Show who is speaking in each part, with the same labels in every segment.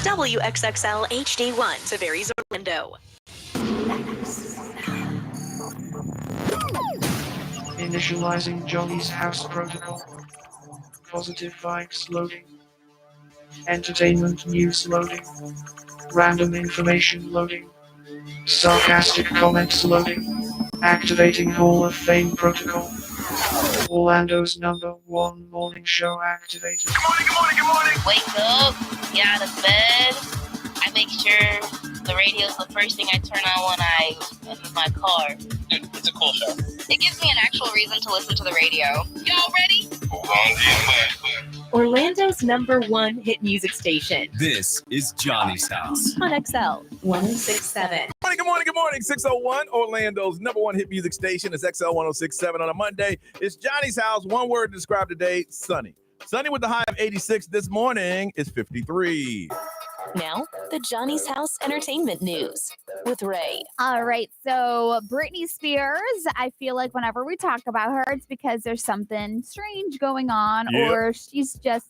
Speaker 1: WXXL HD1, Tavares, Orlando.
Speaker 2: Initializing Johnny's house protocol. Positive vibes loading. Entertainment news loading. Random information loading. Sarcastic comments loading. Activating Hall of Fame protocol. Orlando's #1 morning show activated.
Speaker 3: Good morning, good morning, good morning. Wake up, get out of bed. I make sure the radio's the first thing I turn on when I enter my car. Dude, it's a cool show. It gives me an actual reason to listen to the radio. Y'all ready?
Speaker 1: Orlando's #1 hit music station.
Speaker 4: This is Johnny's House
Speaker 1: On XL 1067.
Speaker 5: Good morning, good morning. 601, Orlando's #1 hit music station. It's XL 1067 on a Monday. It's Johnny's House. One word to describe today, sunny. Sunny with the high of 86 this morning. It's 53.
Speaker 1: Now, the Johnny's House Entertainment News with Ray.
Speaker 6: All right, so Britney Spears, I feel like whenever we talk about her, it's because there's something strange going on, or she's just,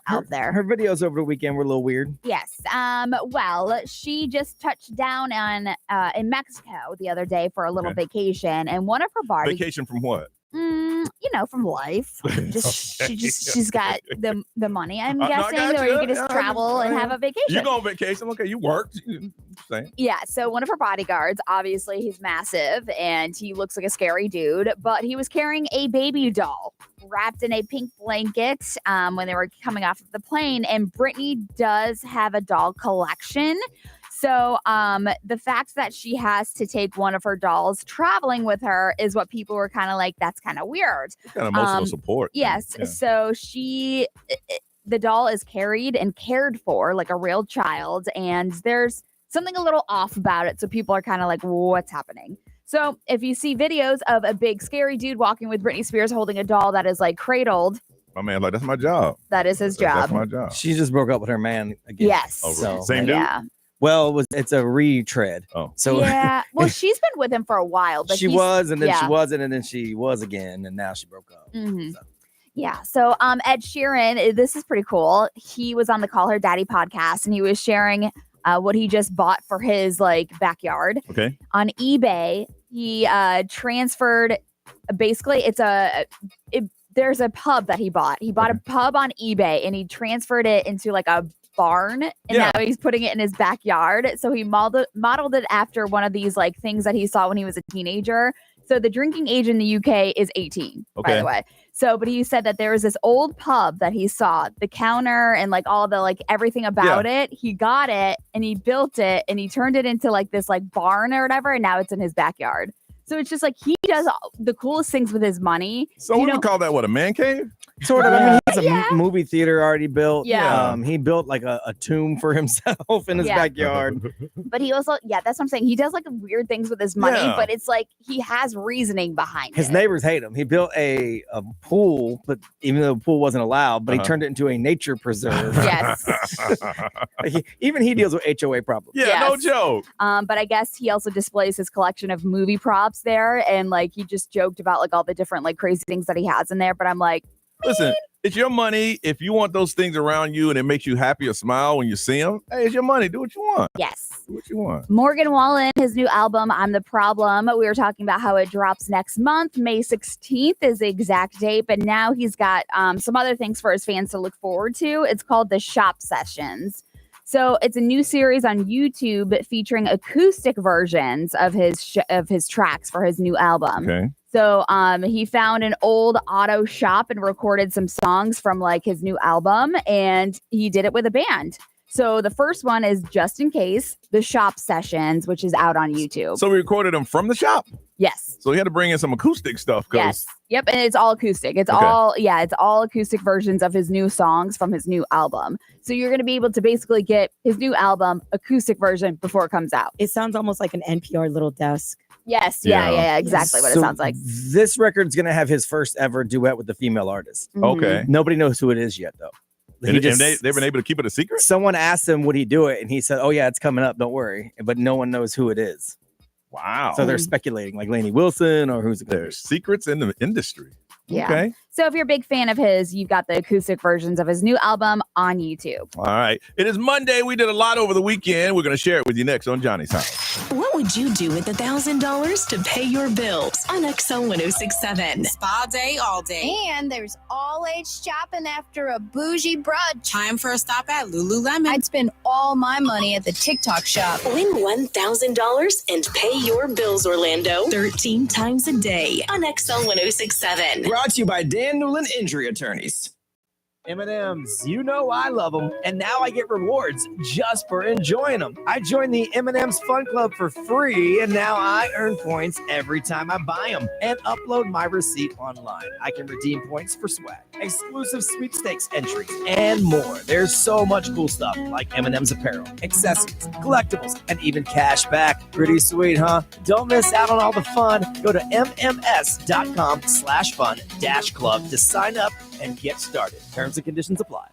Speaker 6: out there.
Speaker 7: Her videos over the weekend were a little weird.
Speaker 6: Yes. Well, she just touched down in Mexico the other day for a little vacation, and one of her bodies.
Speaker 5: Vacation from what?
Speaker 6: From life. She's got the money, I'm
Speaker 5: No,
Speaker 6: guessing, or you can just travel and have a vacation.
Speaker 5: You go on vacation. Okay, you worked.
Speaker 6: Yeah, so one of her bodyguards, obviously he's massive and he looks like a scary dude, but he was carrying a baby doll wrapped in a pink blanket when they were coming off of the plane. And Britney does have a doll collection. So the fact that she has to take one of her dolls traveling with her is what people were kind of like, that's kind of weird.
Speaker 5: Kind of emotional support.
Speaker 6: Yes.
Speaker 5: Yeah.
Speaker 6: So the doll is carried and cared for like a real child. And there's something a little off about it. So people are kind of like, what's happening? So if you see videos of a big scary dude walking with Britney Spears holding a doll that is like cradled.
Speaker 5: My man, that's my job.
Speaker 6: That is his job.
Speaker 5: That's my job.
Speaker 7: She just broke up with her man again.
Speaker 6: Yes.
Speaker 5: Oh,
Speaker 7: So,
Speaker 5: same dude?
Speaker 6: Yeah.
Speaker 7: well, it's a retread.
Speaker 5: Oh.
Speaker 7: So
Speaker 6: yeah. Well, she's been with him for a while. But
Speaker 7: she was, and then she wasn't, and then she was again, and now she broke up.
Speaker 6: Mm-hmm.
Speaker 7: So.
Speaker 6: Yeah. So Ed Sheeran, this is pretty cool. He was on the Call Her Daddy podcast, and he was sharing what he just bought for his backyard.
Speaker 5: Okay.
Speaker 6: On eBay, he transferred. Basically, there's a pub that he bought. He bought a pub on eBay, and he transferred it into like a barn, and now he's putting it in his backyard. So he modeled it after one of these like things that he saw when he was a teenager. So the drinking age in the UK is 18, by the way. So, but he said that there was this old pub that he saw, the counter and like all the like everything about it. He got it and he built it and he turned it into like this like barn or whatever. And now it's in his backyard. So it's just like he does the coolest things with his money.
Speaker 5: So we would call that a man cave?
Speaker 7: Sort of. I mean, he has a movie theater already built.
Speaker 6: Yeah.
Speaker 7: He built like a tomb for himself in his backyard.
Speaker 6: But he also, that's what I'm saying. He does like weird things with his money, but it's like he has reasoning behind
Speaker 7: His
Speaker 6: it.
Speaker 7: neighbors hate him. He built a pool, but even though the pool wasn't allowed, but he turned it into a nature preserve.
Speaker 6: Yes.
Speaker 7: Even he deals with HOA problems.
Speaker 5: Yeah, no joke.
Speaker 6: But I guess he also displays his collection of movie props there, and like he just joked about like all the different like crazy things that he has in there. But I'm like,
Speaker 5: listen, it's your money. If you want those things around you and it makes you happy or smile when you see them, hey, it's your money. Do what you want.
Speaker 6: Yes.
Speaker 5: Do what you want.
Speaker 6: Morgan Wallen, his new album, I'm the Problem. We were talking about how it drops next month. May 16th is the exact date. But now he's got some other things for his fans to look forward to. It's called the Shop Sessions. So it's a new series on YouTube featuring acoustic versions of his tracks for his new album.
Speaker 5: Okay.
Speaker 6: So he found an old auto shop and recorded some songs from like his new album, and he did it with a band. So the first one is Just In Case, the Shop Sessions, which is out on YouTube.
Speaker 5: So we recorded them from the shop?
Speaker 6: Yes.
Speaker 5: So he had to bring in some acoustic stuff.
Speaker 6: Yes. Yep. And it's all acoustic. It's all acoustic versions of his new songs from his new album. So you're going to be able to basically get his new album acoustic version before it comes out.
Speaker 8: It sounds almost like an NPR little desk.
Speaker 6: Yes. Yeah. Exactly what it sounds like.
Speaker 7: This record's going to have his first ever duet with the female artist.
Speaker 6: Mm-hmm.
Speaker 5: Okay.
Speaker 7: Nobody knows who it is yet, though.
Speaker 5: And they've been able to keep it a secret?
Speaker 7: Someone asked him, would he do it? And he said, oh, yeah, it's coming up. Don't worry. But no one knows who it is.
Speaker 5: Wow.
Speaker 7: So they're speculating, like Lainey Wilson or who's it?
Speaker 5: There's secrets in the industry.
Speaker 6: Yeah.
Speaker 5: Okay.
Speaker 6: So if you're a big fan of his, you've got the acoustic versions of his new album on YouTube.
Speaker 5: All right. It is Monday. We did a lot over the weekend. We're going to share it with you next on Johnny's House.
Speaker 1: What would you do with $1,000 to pay your bills on XL 1067?
Speaker 9: Spa day all day.
Speaker 10: And there's all-age shopping after a bougie brunch.
Speaker 9: Time for a stop at Lululemon.
Speaker 10: I'd spend all my money at the TikTok shop.
Speaker 1: Win $1,000 and pay your bills, Orlando, 13 times a day on XL 1067.
Speaker 11: Brought to you by Dan Newland Injury Attorneys. M&M's, you know I love them, and now I get rewards just for enjoying them. I joined the M&M's Fun Club for free, and now I earn points every time I buy them and upload my receipt online. I can redeem points for swag, exclusive sweepstakes entries, and more. There's so much cool stuff like M&M's apparel, accessories, collectibles, and even cash back. Pretty sweet, huh? Don't miss out on all the fun. Go to mms.com/fun-club to sign up and get started. Terms and conditions apply.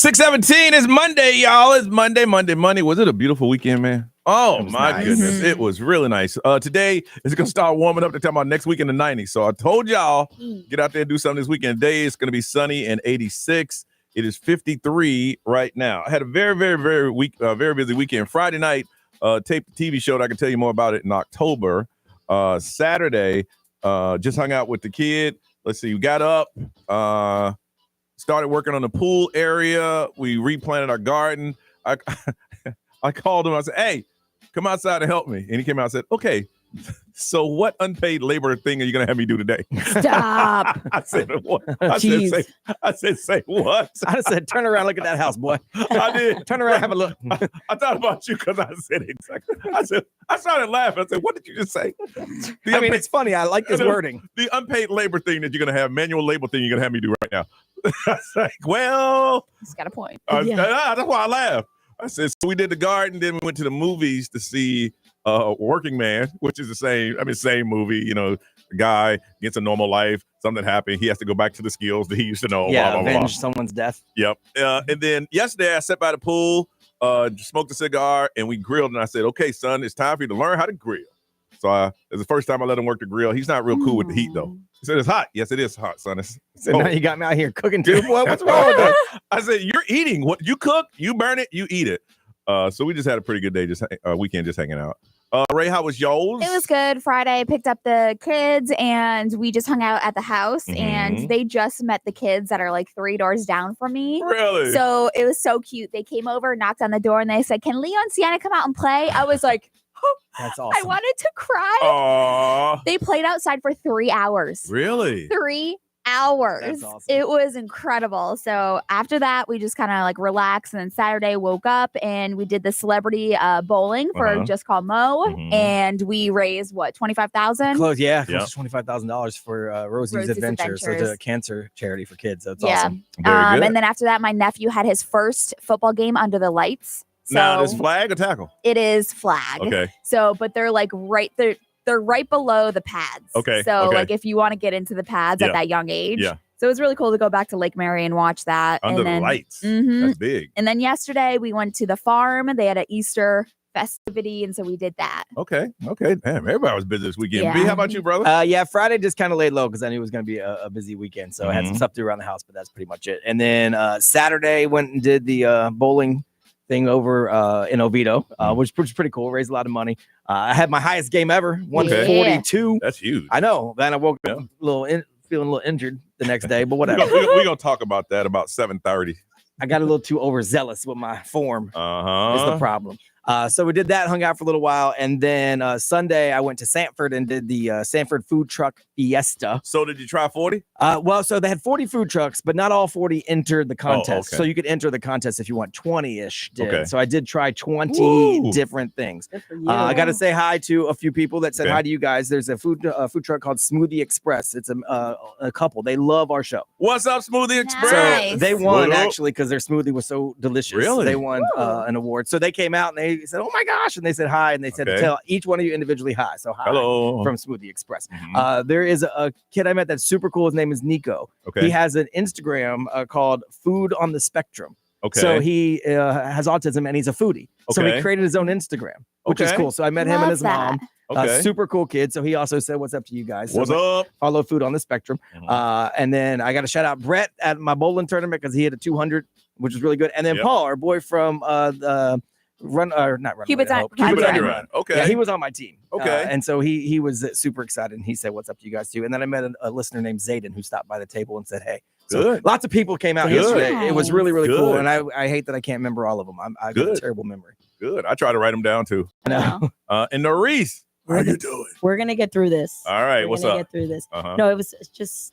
Speaker 5: 6:17 is Monday, y'all. It's Monday. Was it a beautiful weekend, man? Oh, my
Speaker 7: nice.
Speaker 5: goodness. It was really nice. Today is going to start warming up. They're talking about next week in the 90s. So I told y'all, get out there and do something this weekend. Today it's going to be sunny and 86. It is 53 right now. I had a very, very, very busy weekend. Friday night, taped the TV show that I can tell you more about it in October. Saturday, just hung out with the kid. Let's see, we got up, started working on the pool area. We replanted our garden. I called him. I said, hey, come outside and help me. And he came out and said, okay, so what unpaid labor thing are you going to have me do today?
Speaker 6: Stop.
Speaker 5: I said, what? I said, say what?
Speaker 7: I said, turn around, look at that house, boy.
Speaker 5: I did.
Speaker 7: Turn around, have a look.
Speaker 5: I thought about you because I said exactly. I started laughing. I said, what did you just say?
Speaker 7: It's funny. I like this wording.
Speaker 5: The unpaid labor thing that you're going to have, manual labor thing you're going to have me do right now. I was like, well.
Speaker 6: He's got a point.
Speaker 5: That's why I laughed. I said, so we did the garden, then we went to the movies to see Working Man, which is the same movie, you know, the guy gets a normal life, something happened, he has to go back to the skills that he used to know.
Speaker 7: Yeah,
Speaker 5: blah, blah,
Speaker 7: avenge
Speaker 5: blah.
Speaker 7: someone's death.
Speaker 5: Yep. And then yesterday I sat by the pool, smoked a cigar, and we grilled, and I said, okay, son, it's time for you to learn how to grill. So it's the first time I let him work the grill. He's not real cool with the heat, though. He said, it's hot. Yes, it is hot, son.
Speaker 7: So now you got me out here cooking too. Boy, what's wrong with that?
Speaker 5: I said, you're eating. What you cook, you burn it, you eat it. So we just had a pretty good day, weekend just hanging out. Ray, how was yours?
Speaker 6: It was good. Friday, I picked up the kids and we just hung out at the house. And they just met the kids that are like 3 doors down from me.
Speaker 5: Really?
Speaker 6: So it was so cute. They came over, knocked on the door, and they said, "Can Leo and Sienna come out and play?" I was like,
Speaker 7: that's awesome.
Speaker 6: I wanted to cry.
Speaker 5: Aww.
Speaker 6: They played outside for 3 hours.
Speaker 5: Really?
Speaker 6: 3 hours.
Speaker 7: That's awesome.
Speaker 6: It was incredible. So after that, we just kind of like relaxed. And then Saturday woke up and we did the celebrity bowling for Just Call Mo. And we raised what, $25,000?
Speaker 7: Close to $25,000 for Rosie's Adventure. So it's a cancer charity for kids. That's awesome.
Speaker 5: Very good.
Speaker 6: And then after that, my nephew had his first football game under the lights. So
Speaker 5: now, is flag or tackle?
Speaker 6: It is flag.
Speaker 5: Okay.
Speaker 6: So, but they're like they're right below the pads.
Speaker 5: Okay.
Speaker 6: So like if you want to get into the pads at that young age.
Speaker 5: Yeah.
Speaker 6: So it was really cool to go back to Lake Mary and watch that.
Speaker 5: Under the lights. That's big.
Speaker 6: And then yesterday we went to the farm. They had an Easter festivity. And so we did that.
Speaker 5: Okay. Damn, everybody was busy this weekend.
Speaker 6: Yeah.
Speaker 5: B, how about you, brother?
Speaker 7: Yeah, Friday just kind of laid low because I knew it was going to be a busy weekend. So I had some stuff to do around the house, but that's pretty much it. And then Saturday went and did the bowling thing over in Oviedo, which was pretty cool. Raised a lot of money. I had my highest game ever, 142.
Speaker 5: That's huge.
Speaker 7: I know. Then I woke up feeling a little injured the next day, but whatever.
Speaker 5: We're gonna talk about that about 7:30.
Speaker 7: I got a little too overzealous with my form. Is the problem. So we did that, hung out for a little while, and then Sunday I went to Sanford and did the Sanford Food Truck Fiesta.
Speaker 5: So did you try 40?
Speaker 7: Well, so they had 40 food trucks, but not all 40 entered the contest.
Speaker 5: okay.
Speaker 7: So you could enter the contest if you want. 20-ish did.
Speaker 5: Okay.
Speaker 7: So I did try 20 different things.
Speaker 8: Good for you.
Speaker 7: I got to say hi to a few people that said hi to you guys. There's a food truck called Smoothie Express. It's a couple. They love our show.
Speaker 5: What's up, Smoothie Express?
Speaker 6: Nice.
Speaker 7: So they won actually because their smoothie was so delicious.
Speaker 5: Really?
Speaker 7: They won an award. So they came out and they said, "Oh my gosh!" And they said hi, and they said to tell each one of you individually hi. So hi,
Speaker 5: hello
Speaker 7: from Smoothie Express. There is a kid I met that's super cool. His name is Nico.
Speaker 5: Okay.
Speaker 7: He has an Instagram called Food on the Spectrum.
Speaker 5: Okay.
Speaker 7: So he has autism and he's a foodie. So he
Speaker 5: Okay.
Speaker 7: created his own Instagram, which is cool. So I met him and his
Speaker 6: Love
Speaker 7: mom.
Speaker 5: Okay.
Speaker 7: Super cool kid. So he also said, "What's up to you guys?" So
Speaker 5: What's up?
Speaker 7: Follow Food on the Spectrum. And then I got to shout out Brett at my bowling tournament because he hit a 200, which was really good. And then Paul, our boy from the not Run.
Speaker 6: Cuban Time
Speaker 5: Run. Okay.
Speaker 7: Yeah, he was on my team.
Speaker 5: Okay.
Speaker 7: And so he was super excited. And he said, "What's up to you guys too?" And then I met a listener named Zayden who stopped by the table and said, "Hey." So
Speaker 5: Good.
Speaker 7: lots of people came out
Speaker 5: Good.
Speaker 7: yesterday. It was really, really cool.
Speaker 5: Good.
Speaker 7: And I hate that I can't remember all of them. I got a terrible memory.
Speaker 5: Good. I try to write them down too.
Speaker 7: I know.
Speaker 5: And Norris, how you doing?
Speaker 8: We're gonna get through this.
Speaker 5: All right.
Speaker 8: We're
Speaker 5: What's
Speaker 8: gonna
Speaker 5: up?
Speaker 8: Get through this.
Speaker 5: Uh-huh.
Speaker 8: No, it's just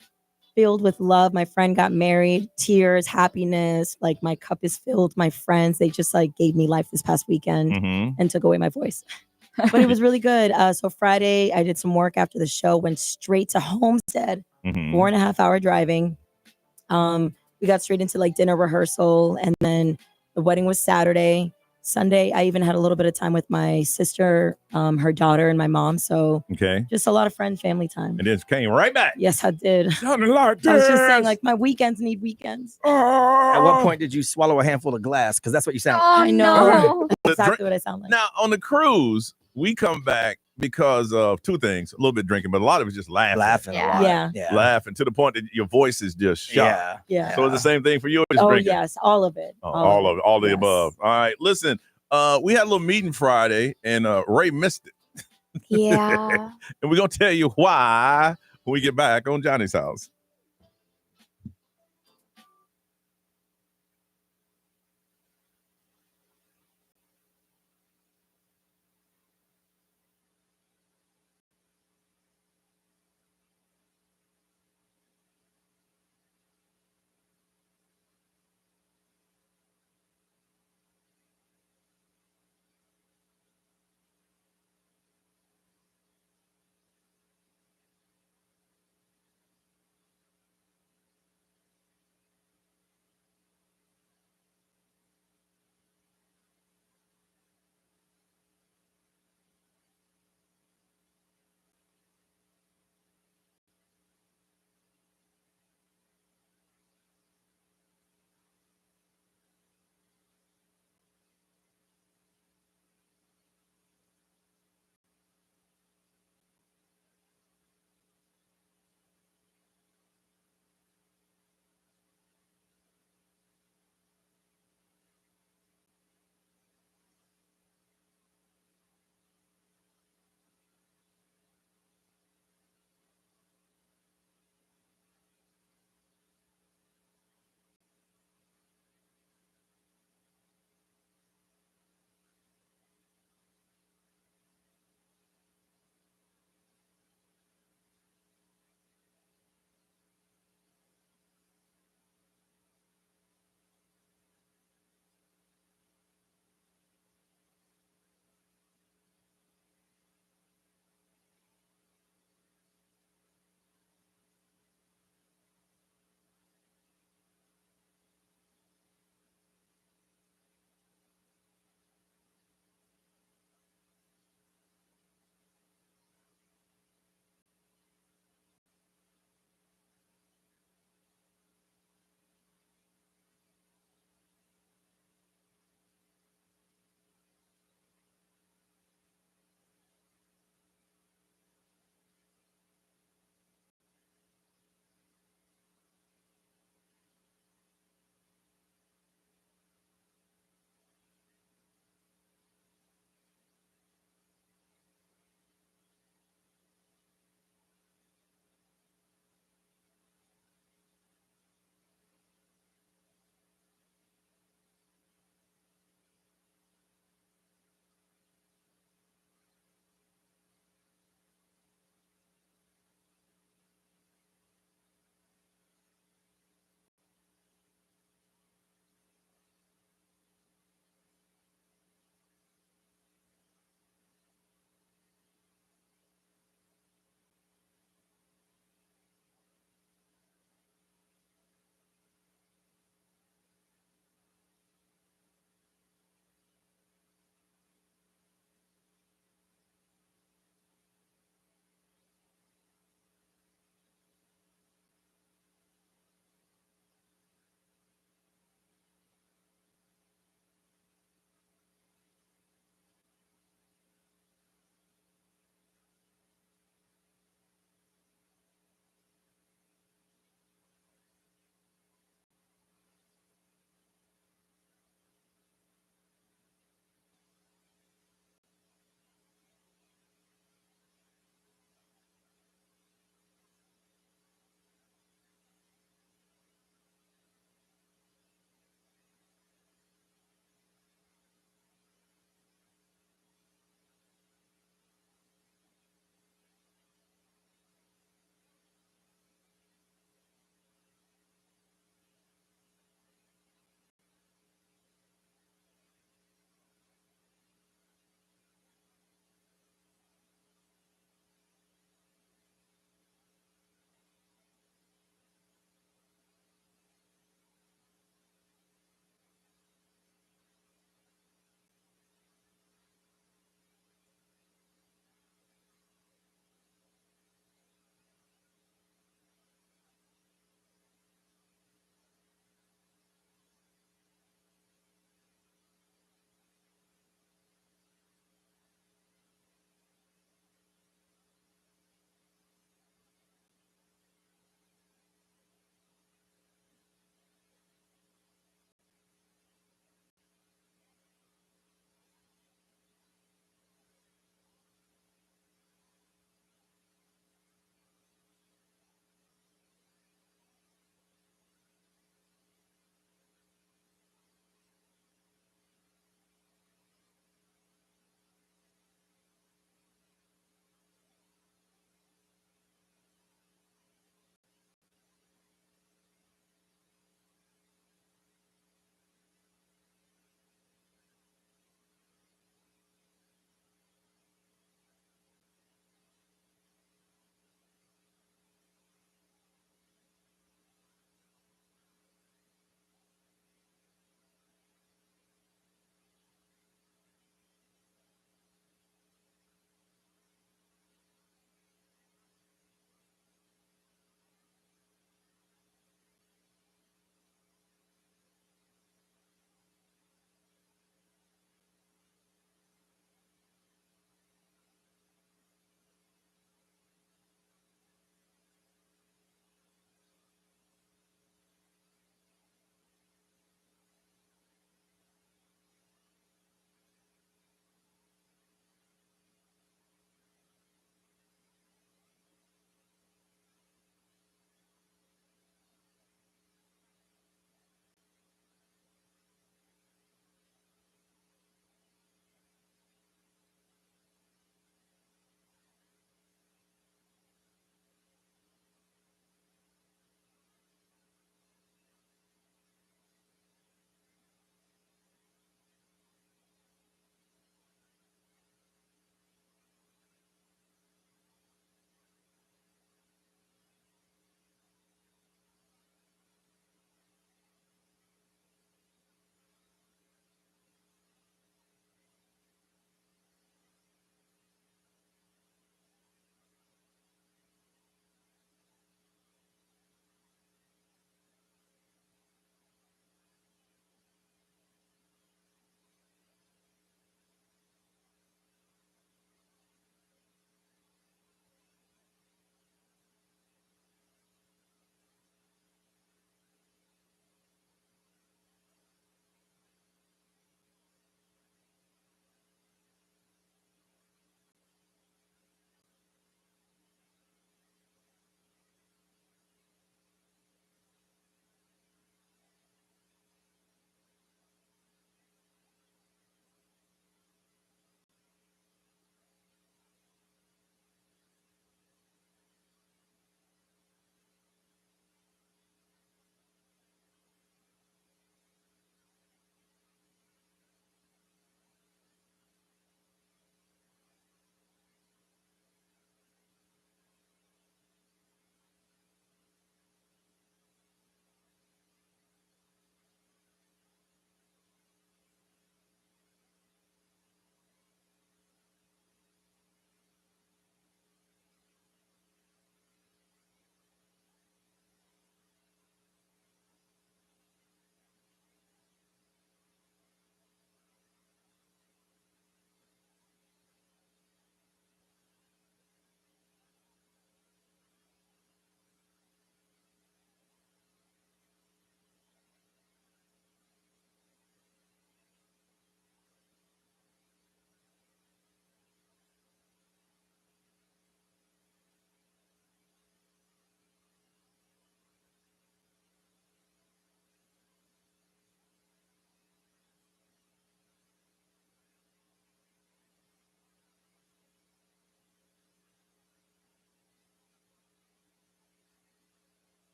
Speaker 8: filled with love. My friend got married, tears, happiness. Like my cup is filled. My friends, they just like gave me life this past weekend and took away my voice. But it was really good. So Friday, I did some work after the show. Went straight to Homestead. 4.5 hour driving. We got straight into like dinner rehearsal, and then the wedding was Saturday. Sunday, I even had a little bit of time with my sister, her daughter, and my mom. So just a lot of friend family time.
Speaker 5: And then came right back.
Speaker 8: Yes, I did.
Speaker 5: I was
Speaker 8: just saying, like, my weekends need weekends.
Speaker 7: At what point did you swallow a handful of glass? Because that's what you sound.
Speaker 8: I know.
Speaker 5: The
Speaker 8: Exactly
Speaker 5: drink-
Speaker 8: what I sound like.
Speaker 5: Now, on the cruise, we come back because of two things. A little bit drinking, but a lot of it's just laughing.
Speaker 7: Laughing a lot.
Speaker 8: Yeah.
Speaker 5: Laughing to the point that your voice is just shot.
Speaker 8: Yeah.
Speaker 5: So it's the same thing for you? Or just
Speaker 8: Oh,
Speaker 5: drinking?
Speaker 8: yes. All of it.
Speaker 5: All of it. All the
Speaker 8: Yes.
Speaker 5: above. All right. Listen, we had a little meeting Friday, and Ray missed it.
Speaker 6: Yeah.
Speaker 5: And we're going to tell you why when we get back on Johnny's House.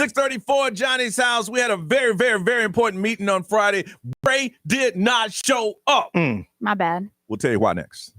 Speaker 5: 634 Johnny's house. We had a very, very, very important meeting on Friday. Ray did not show up.
Speaker 6: My bad.
Speaker 5: We'll tell you why next.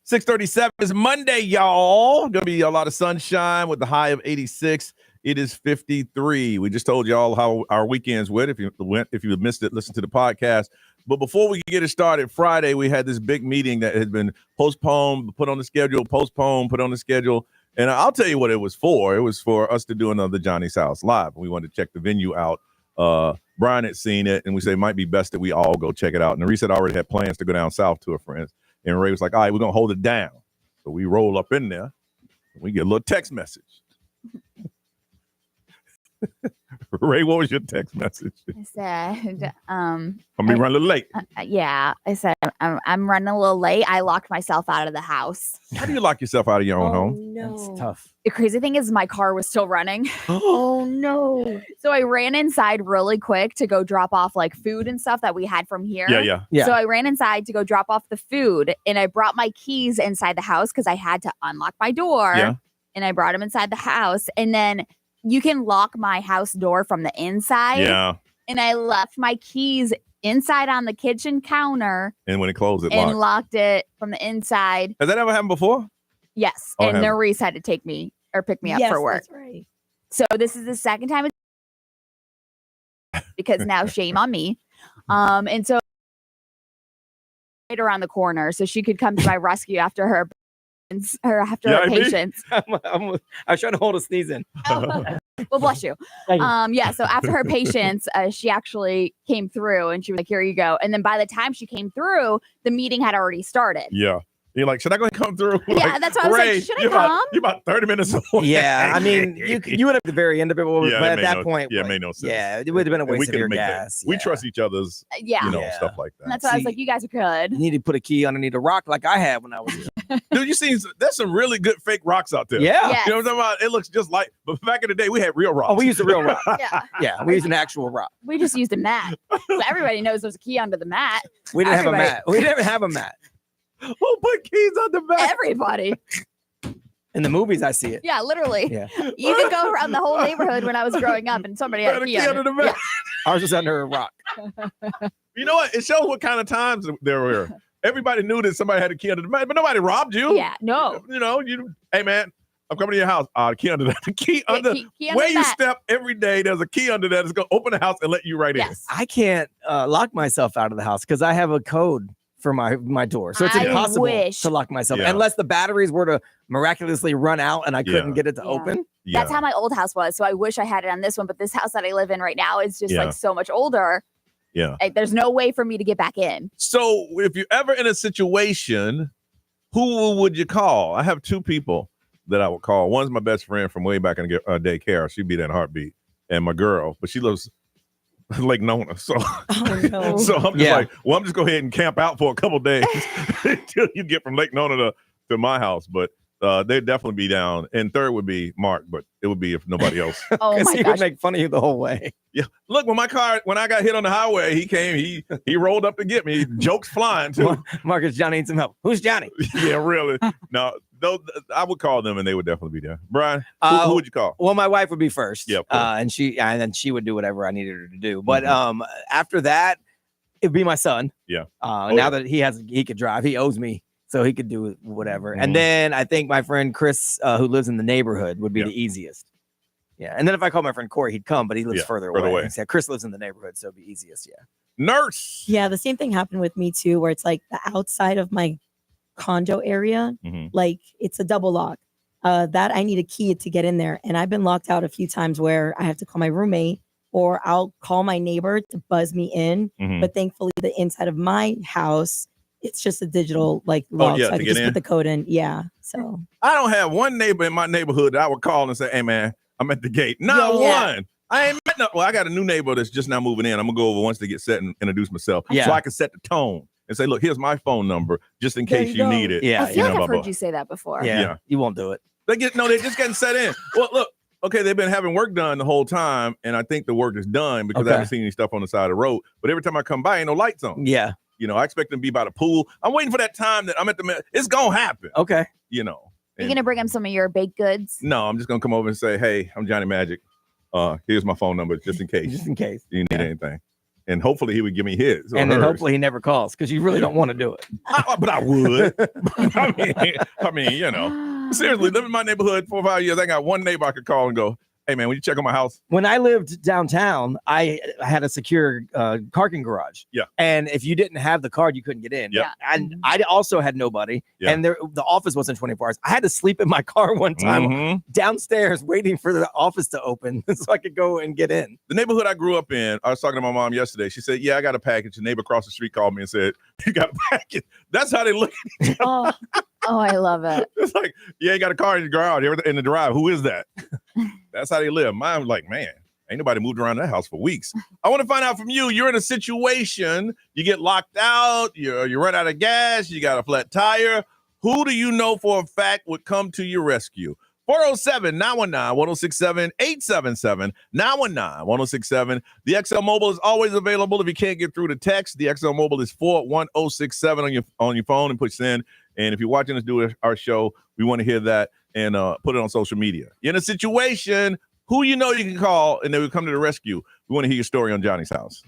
Speaker 5: $637 is Monday, y'all. Gonna be a lot of sunshine with the high of 86. It is 53. We just told y'all how our weekends went. If you missed it, listen to the podcast. But before we get it started, Friday we had this big meeting that had been postponed, put on the schedule, postponed, put on the schedule. And I'll tell you what it was for. It was for us to do another Johnny's House live. We wanted to check the venue out. Brian had seen it, and we said it might be best that we all go check it out. And Reese had already had plans to go down south to her friends. And Ray was like, all right, we're going to hold it down. So we roll up in there. And we get a little text message. Ray, what was your text message?
Speaker 6: I said,
Speaker 5: I'm running a little late.
Speaker 6: Yeah, I said, I'm running a little late. I locked myself out of the house.
Speaker 5: How do you lock yourself out of your own home?
Speaker 8: No.
Speaker 7: That's tough.
Speaker 6: The crazy thing is my car was still running.
Speaker 8: Oh no.
Speaker 6: So I ran inside really quick to go drop off like food and stuff that we had from here.
Speaker 5: Yeah.
Speaker 6: So I ran inside to go drop off the food, and I brought my keys inside the house because I had to unlock my door.
Speaker 5: Yeah.
Speaker 6: And I brought them inside the house. And then you can lock my house door from the inside.
Speaker 5: Yeah.
Speaker 6: And I left my keys inside on the kitchen counter.
Speaker 5: And when it closed, it
Speaker 6: and
Speaker 5: locked.
Speaker 6: locked it from the inside.
Speaker 5: Has that ever happened before?
Speaker 6: Yes.
Speaker 5: Oh,
Speaker 6: and
Speaker 5: have-
Speaker 6: Nerese had to take me or pick me up
Speaker 8: Yes,
Speaker 6: for work.
Speaker 8: that's right.
Speaker 6: So this is the second time because now shame on me. And so right around the corner so she could come to my rescue after her patients.
Speaker 7: I was trying to hold a sneeze in.
Speaker 6: Well, bless you. Yeah. So after her patients, she actually came through and she was like, here you go. And then by the time she came through, the meeting had already started.
Speaker 5: Yeah. You're like, should I go ahead and come through?
Speaker 6: Yeah,
Speaker 5: Like,
Speaker 6: that's why I was
Speaker 5: Ray,
Speaker 6: like, should I
Speaker 5: you're
Speaker 6: come?
Speaker 5: You're about 30 minutes away.
Speaker 7: Yeah, I mean, you went at the very end of it, but
Speaker 5: Yeah,
Speaker 7: at
Speaker 5: it made
Speaker 7: that
Speaker 5: no-
Speaker 7: point,
Speaker 5: yeah, it
Speaker 7: like,
Speaker 5: made no sense.
Speaker 7: Yeah, it would have been a
Speaker 5: And we
Speaker 7: waste of
Speaker 5: couldn't
Speaker 7: your
Speaker 5: make that.
Speaker 7: gas.
Speaker 5: We
Speaker 7: Yeah.
Speaker 5: trust each other's,
Speaker 6: Yeah.
Speaker 5: stuff like that.
Speaker 6: And that's why I was like, you guys are good.
Speaker 7: You need to put a key underneath a rock like I had when I was young.
Speaker 5: Dude, you seen there's some really good fake rocks out there.
Speaker 7: Yeah.
Speaker 6: Yes.
Speaker 5: You know what I'm talking about? It looks just like, but back in the day, we had real rocks.
Speaker 7: Oh, we used a real rock.
Speaker 6: Yeah.
Speaker 7: Yeah, we used an actual rock.
Speaker 6: We just used a mat. So everybody knows there's a key under the mat.
Speaker 7: We didn't have a
Speaker 6: Everybody.
Speaker 7: mat. We didn't have a mat.
Speaker 5: Who put keys on the back?
Speaker 6: Everybody.
Speaker 7: In the movies, I see it.
Speaker 6: Yeah, literally.
Speaker 7: Yeah.
Speaker 6: You could go around the whole neighborhood when I was growing up and somebody had a key
Speaker 5: under
Speaker 6: under
Speaker 5: the mat.
Speaker 7: Ours was under a rock.
Speaker 5: You know what? It shows what kind of times there were. Everybody knew that somebody had a key under the bed, but nobody robbed you.
Speaker 6: Yeah, no.
Speaker 5: Hey man, I'm coming to your house. The key under that. The key under
Speaker 6: key under
Speaker 5: where you
Speaker 6: that.
Speaker 5: step every day. There's a key under that. It's gonna open the house and let you right in.
Speaker 7: I can't lock myself out of the house because I have a code for my door, so it's impossible to lock myself unless the batteries were to miraculously run out and I couldn't get it to open.
Speaker 6: That's how my old house was. So I wish I had it on this one, but this house that I live in right now is just like so much older.
Speaker 5: Yeah.
Speaker 6: Like, there's no way for me to get back in.
Speaker 5: So if you're ever in a situation, who would you call? I have two people that I would call. One's my best friend from way back in daycare. She'd be that in a heartbeat. And my girl, but she lives Lake Nona. So, so I'm just like, well, I'm just go ahead and camp out for a couple days until you get from Lake Nona to my house. But they'd definitely be down. And third would be Mark, but it would be if nobody else.
Speaker 7: Because he would make fun of you the whole way.
Speaker 5: Yeah. Look, when I got hit on the highway, he came, he rolled up to get me. Jokes flying too.
Speaker 7: Marcus, Johnny needs some help. Who's Johnny?
Speaker 5: Yeah, really. No, I would call them and they would definitely be there. Brian, who would you call?
Speaker 7: Well, my wife would be first.
Speaker 5: Yeah.
Speaker 7: And then she would do whatever I needed her to do. But after that, it'd be my son.
Speaker 5: Yeah.
Speaker 7: Now that he could drive, he owes me. So he could do whatever. And then I think my friend Chris, who lives in the neighborhood, would be the easiest. Yeah. And then if I call my friend Corey, he'd come, but he lives further away. Yeah, Chris lives in the neighborhood, so it'd be easiest. Yeah.
Speaker 5: Nurse.
Speaker 8: Yeah, the same thing happened with me too, where it's like the outside of my condo area, like it's a double lock. That I need a key to get in there. And I've been locked out a few times where I have to call my roommate or I'll call my neighbor to buzz me in. But thankfully the inside of my house, it's just a digital like lock. So I can just put the code in. Yeah. So
Speaker 5: I don't have one neighbor in my neighborhood that I would call and say, hey man, I'm at the gate. Not one. I ain't met no. Well, I got a new neighbor that's just now moving in. I'm gonna go over once they get set and introduce myself.
Speaker 7: Yeah.
Speaker 5: So I can set the tone and say, look, here's my phone number just in case you need it.
Speaker 7: Yeah.
Speaker 6: I feel like I've heard you say that before.
Speaker 7: Yeah. You won't do it.
Speaker 5: They're just getting set in. Well, look, okay, they've been having work done the whole time, and I think the work is done because I haven't seen any stuff on the side of the road. But every time I come by, ain't no lights on.
Speaker 7: Yeah.
Speaker 5: I expect them to be by the pool. I'm waiting for that time that I'm at the. It's gonna happen.
Speaker 7: Okay.
Speaker 6: You're gonna bring him some of your baked goods?
Speaker 5: No, I'm just gonna come over and say, hey, I'm Johnny Magic. Here's my phone number just in case.
Speaker 7: Just in case.
Speaker 5: You need anything. And hopefully he would give me his.
Speaker 7: And then hopefully he never calls because you really don't want to do it.
Speaker 5: But I would. I mean, seriously, living in my neighborhood 4 or 5 years, I got one neighbor I could call and go, hey man, will you check on my house?
Speaker 7: When I lived downtown, I had a secure parking garage.
Speaker 5: Yeah.
Speaker 7: And if you didn't have the card, you couldn't get in.
Speaker 5: Yep.
Speaker 7: And I also had nobody.
Speaker 5: Yeah.
Speaker 7: And the office wasn't 24 hours. I had to sleep in my car one time downstairs waiting for the office to open so I could go and get in.
Speaker 5: The neighborhood I grew up in, I was talking to my mom yesterday. She said, yeah, I got a package. The neighbor across the street called me and said, you got a package. That's how they look at each other.
Speaker 6: Oh, I love it.
Speaker 5: It's like, yeah, you got a car in the garage, in the drive. Who is that? That's how they live. Mine was like, man, ain't nobody moved around that house for weeks. I want to find out from you. You're in a situation, you get locked out, you run out of gas, you got a flat tire. Who do you know for a fact would come to your rescue? 407-919-1067, 877-919-1067. The XL Mobile is always available if you can't get through the text. The XL Mobile is 41067 on your phone and push send. And if you're watching us do our show, we want to hear that and put it on social media. You're in a situation, who you know you can call, and they will come to the rescue. We want to hear your story on Johnny's House.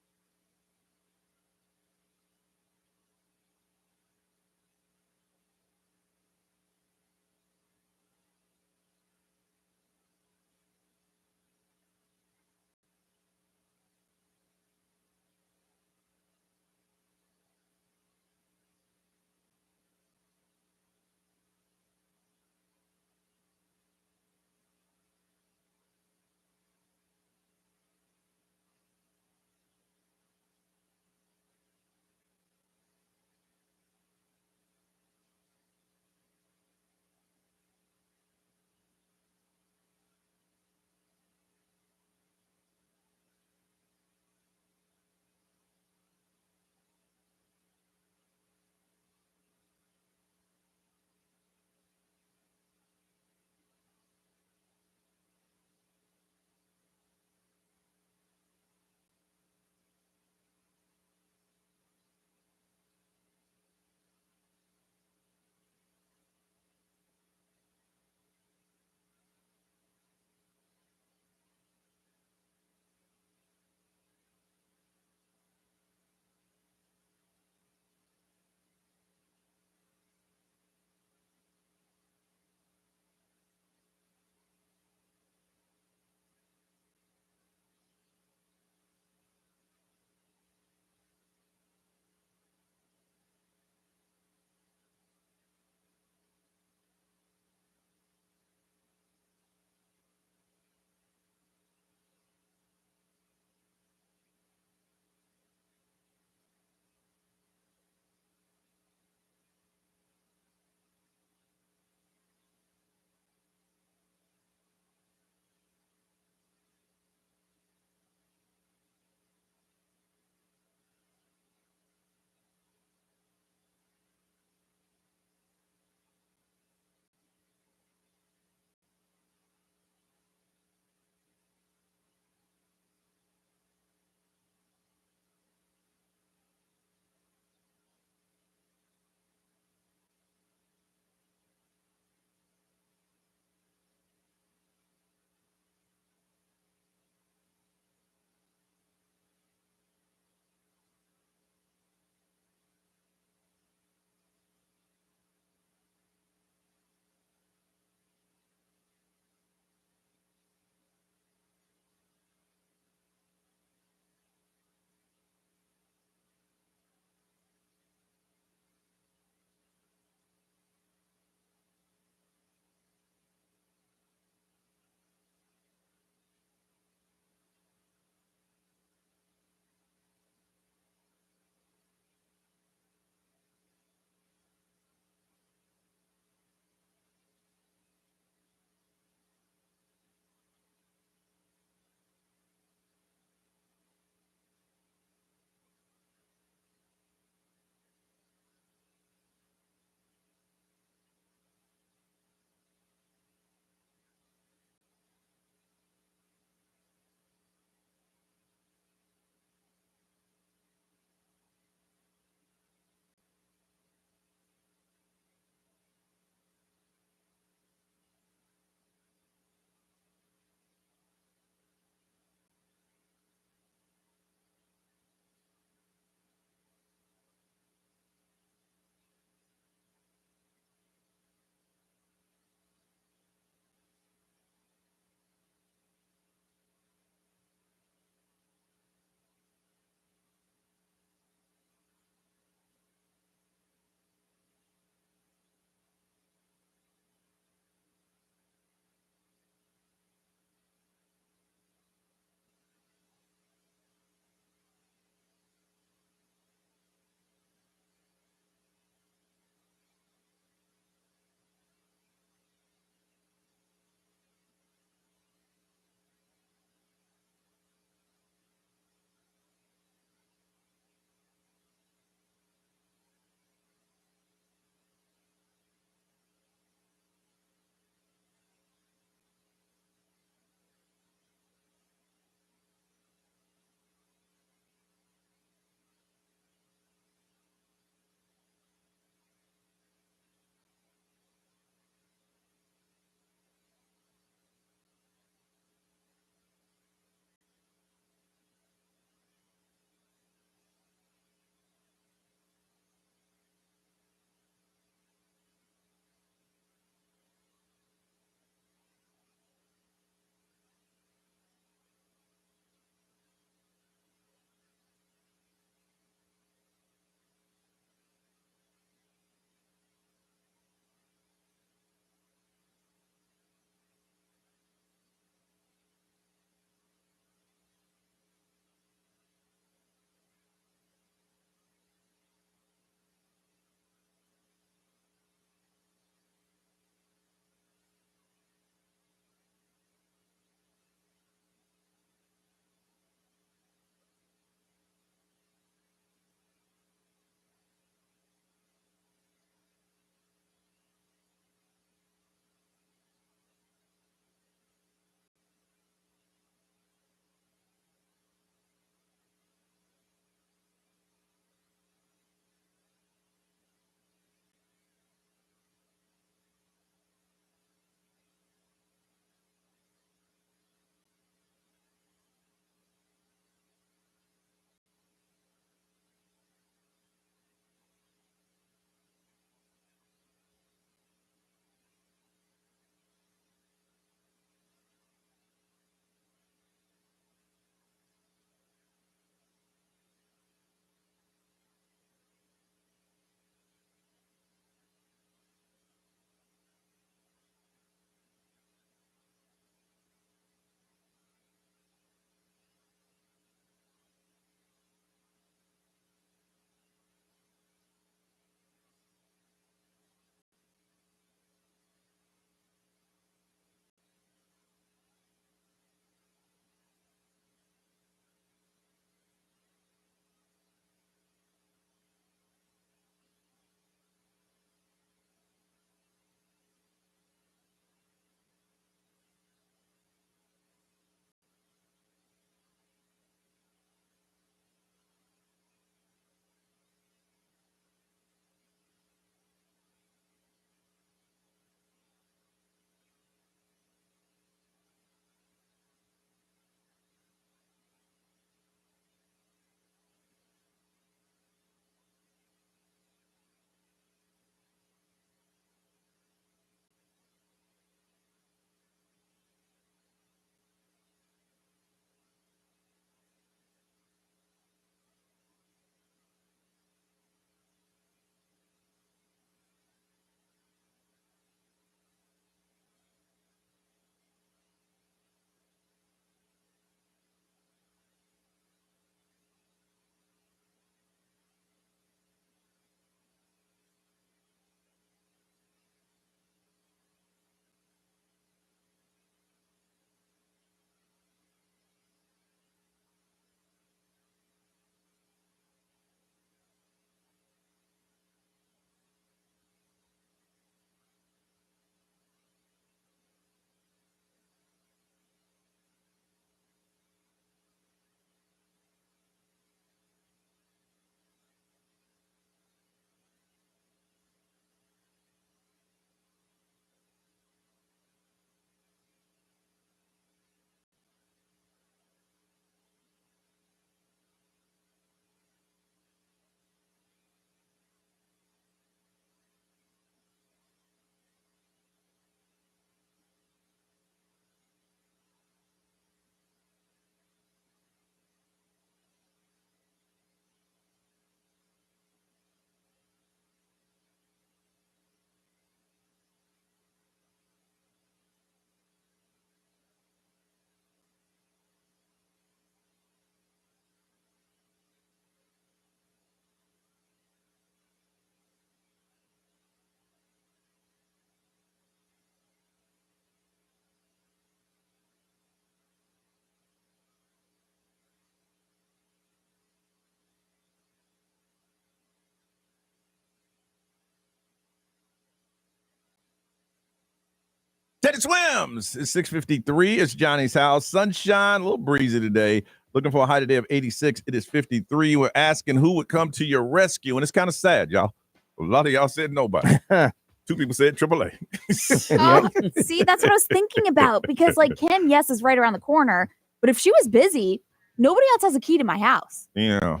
Speaker 5: Teddy Swims. It's 6:53. It's Johnny's house. Sunshine, a little breezy today. Looking for a high today of 86. It is 53. We're asking who would come to your rescue, and it's kind of sad, y'all. A lot of y'all said nobody. 2 people said AAA.
Speaker 6: See, that's what I was thinking about because, like, Kim, yes, is right around the corner, but if she was busy, nobody else has a key to my house.
Speaker 5: Yeah.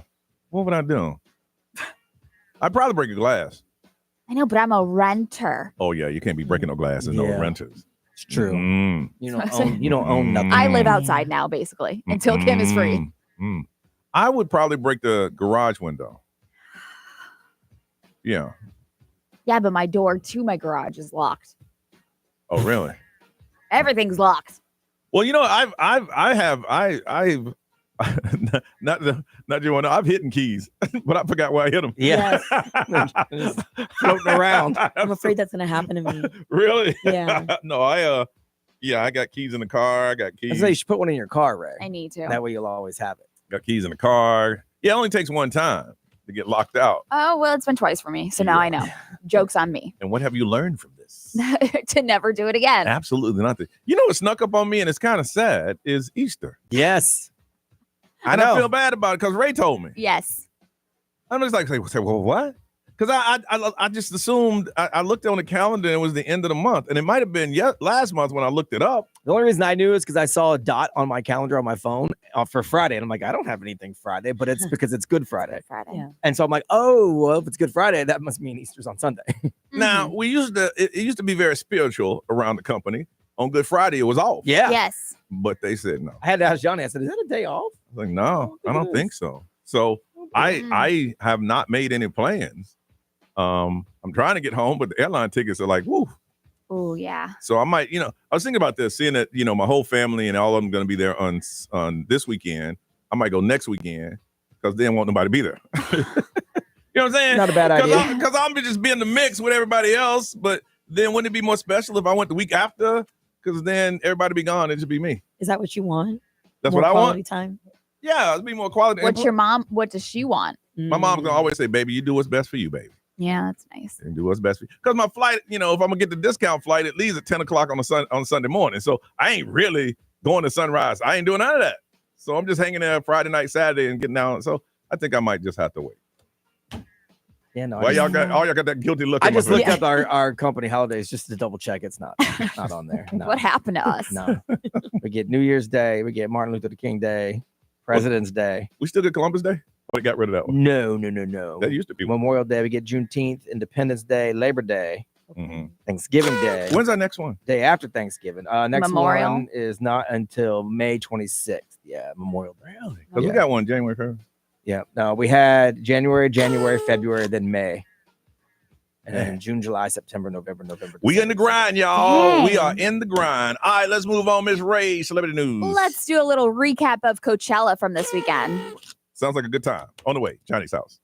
Speaker 5: What would I do? I'd probably break a glass.
Speaker 6: I know, but I'm a renter.
Speaker 5: Oh, yeah. You can't be breaking no glass and no renters.
Speaker 7: It's true.
Speaker 5: Mm.
Speaker 7: You don't own nothing.
Speaker 6: I live outside now, basically, until Kim is free.
Speaker 5: I would probably break the garage window. Yeah.
Speaker 6: Yeah, but my door to my garage is locked.
Speaker 5: Oh, really?
Speaker 6: Everything's locked.
Speaker 5: Well, you know, I've not you want to. I've hidden keys, but I forgot where I hid them.
Speaker 7: Yeah.
Speaker 8: Yes.
Speaker 7: Floating around.
Speaker 8: I'm afraid that's gonna happen to me.
Speaker 5: Really?
Speaker 8: Yeah.
Speaker 5: No, I got keys in the car. I got keys.
Speaker 7: I say you should put one in your car, Ray.
Speaker 6: I need to.
Speaker 7: That way you'll always have it.
Speaker 5: Got keys in the car. Yeah, it only takes one time to get locked out.
Speaker 6: Oh, well, it's been twice for me. So now I know. Joke's on me.
Speaker 5: And what have you learned from this?
Speaker 6: To never do it again.
Speaker 5: Absolutely nothing. You know what snuck up on me, and it's kind of sad, is Easter.
Speaker 7: Yes.
Speaker 5: I feel bad about it because Ray told me.
Speaker 6: Yes.
Speaker 5: I'm just like, say, well, what? Because I just assumed, I looked on the calendar and it was the end of the month. And it might have been last month when I looked it up.
Speaker 7: The only reason I knew is because I saw a dot on my calendar on my phone for Friday. And I'm like, I don't have anything Friday, but it's because it's Good Friday.
Speaker 6: Yeah.
Speaker 7: And so I'm like, oh, well, if it's Good Friday, that must mean Easter's on Sunday.
Speaker 5: Now, it used to be very spiritual around the company. On Good Friday, it was off.
Speaker 7: Yeah.
Speaker 6: Yes.
Speaker 5: But they said no.
Speaker 7: I had to ask Johnny, I said, is that a day off?
Speaker 5: I was like, no, I don't think so. So I have not made any plans. I'm trying to get home, but the airline tickets are like, woo.
Speaker 6: Oh, yeah.
Speaker 5: So I might, I was thinking about this, seeing that, my whole family and all of them going to be there on this weekend. I might go next weekend because they don't want nobody to be there. You know what I'm saying?
Speaker 7: Not a bad idea.
Speaker 5: Because I'll just be in the mix with everybody else. But then wouldn't it be more special if I went the week after? Because then everybody be gone. It'd just be me.
Speaker 8: Is that what you want?
Speaker 5: That's
Speaker 8: More
Speaker 5: what I want.
Speaker 8: quality time.
Speaker 5: Yeah, it'd be more quality.
Speaker 6: What's your mom? What does she want?
Speaker 5: My mom's gonna always say, "Baby, you do what's best for you, baby."
Speaker 6: Yeah, that's nice.
Speaker 5: And do what's best for you. Because my flight, if I'm gonna get the discount flight, it leaves at 10 o'clock on Sunday morning. So I ain't really going to sunrise. I ain't doing none of that. So I'm just hanging there Friday night, Saturday, and getting out. So I think I might just have to wait.
Speaker 7: Yeah, no.
Speaker 5: Y'all got that guilty look.
Speaker 7: I just looked up our company holidays just to double check. It's not on there. No.
Speaker 6: What happened to us?
Speaker 7: No. We get New Year's Day. We get Martin Luther King Day, President's Day.
Speaker 5: We still get Columbus Day? Or they got rid of that one?
Speaker 7: No.
Speaker 5: That used to be
Speaker 7: Memorial Day. We get Juneteenth, Independence Day, Labor Day, Thanksgiving Day.
Speaker 5: When's our next one?
Speaker 7: Day after Thanksgiving. Next
Speaker 6: Memorial?
Speaker 7: one is not until May 26th. Yeah, Memorial Day.
Speaker 5: Really? Because we got one January 1st.
Speaker 7: Yeah. No, we had January, February, then May. And then June, July, September, November.
Speaker 5: We in the grind, y'all. Dang. We are in the grind. All right, let's move on, Miss Ray, Celebrity News.
Speaker 6: Let's do a little recap of Coachella from this weekend.
Speaker 5: Sounds like a good time. On the way, Johnny's house.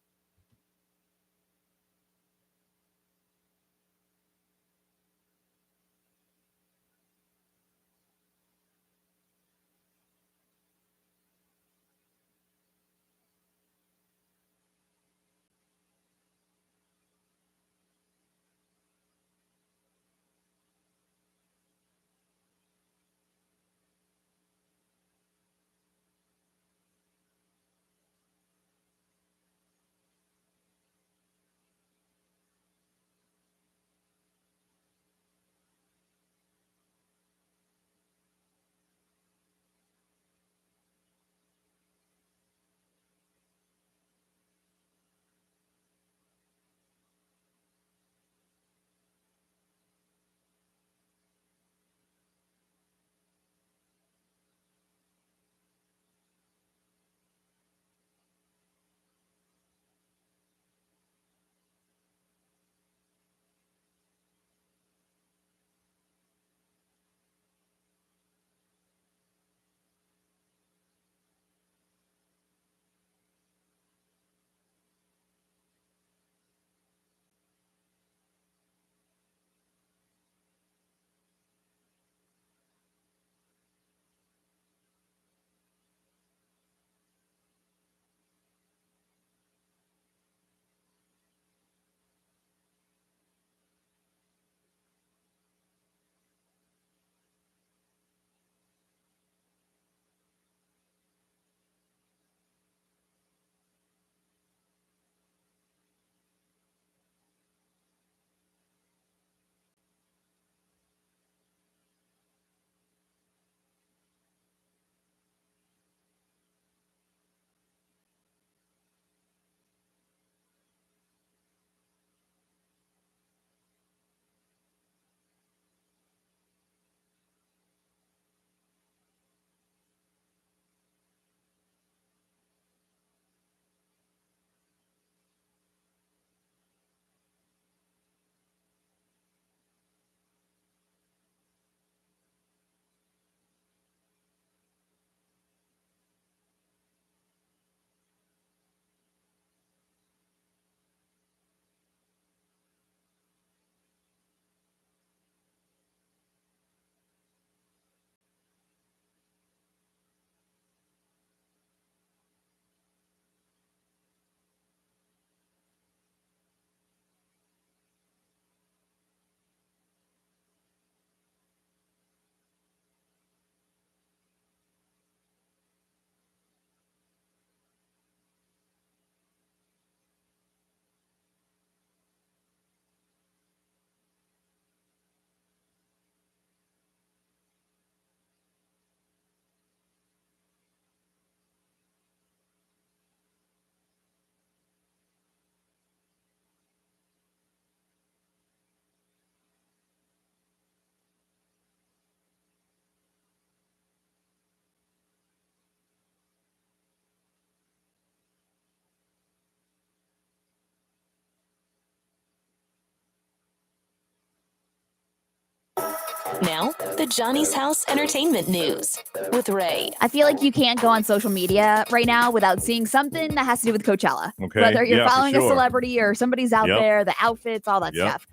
Speaker 1: Now, the Johnny's House Entertainment News with Ray.
Speaker 6: I feel like you can't go on social media right now without seeing something that has to do with Coachella.
Speaker 5: Okay.
Speaker 6: Whether you're
Speaker 5: Yeah, for
Speaker 6: following a
Speaker 5: sure.
Speaker 6: celebrity or somebody's out
Speaker 5: Yep.
Speaker 6: there, the outfits, all that
Speaker 5: Yep.
Speaker 6: stuff.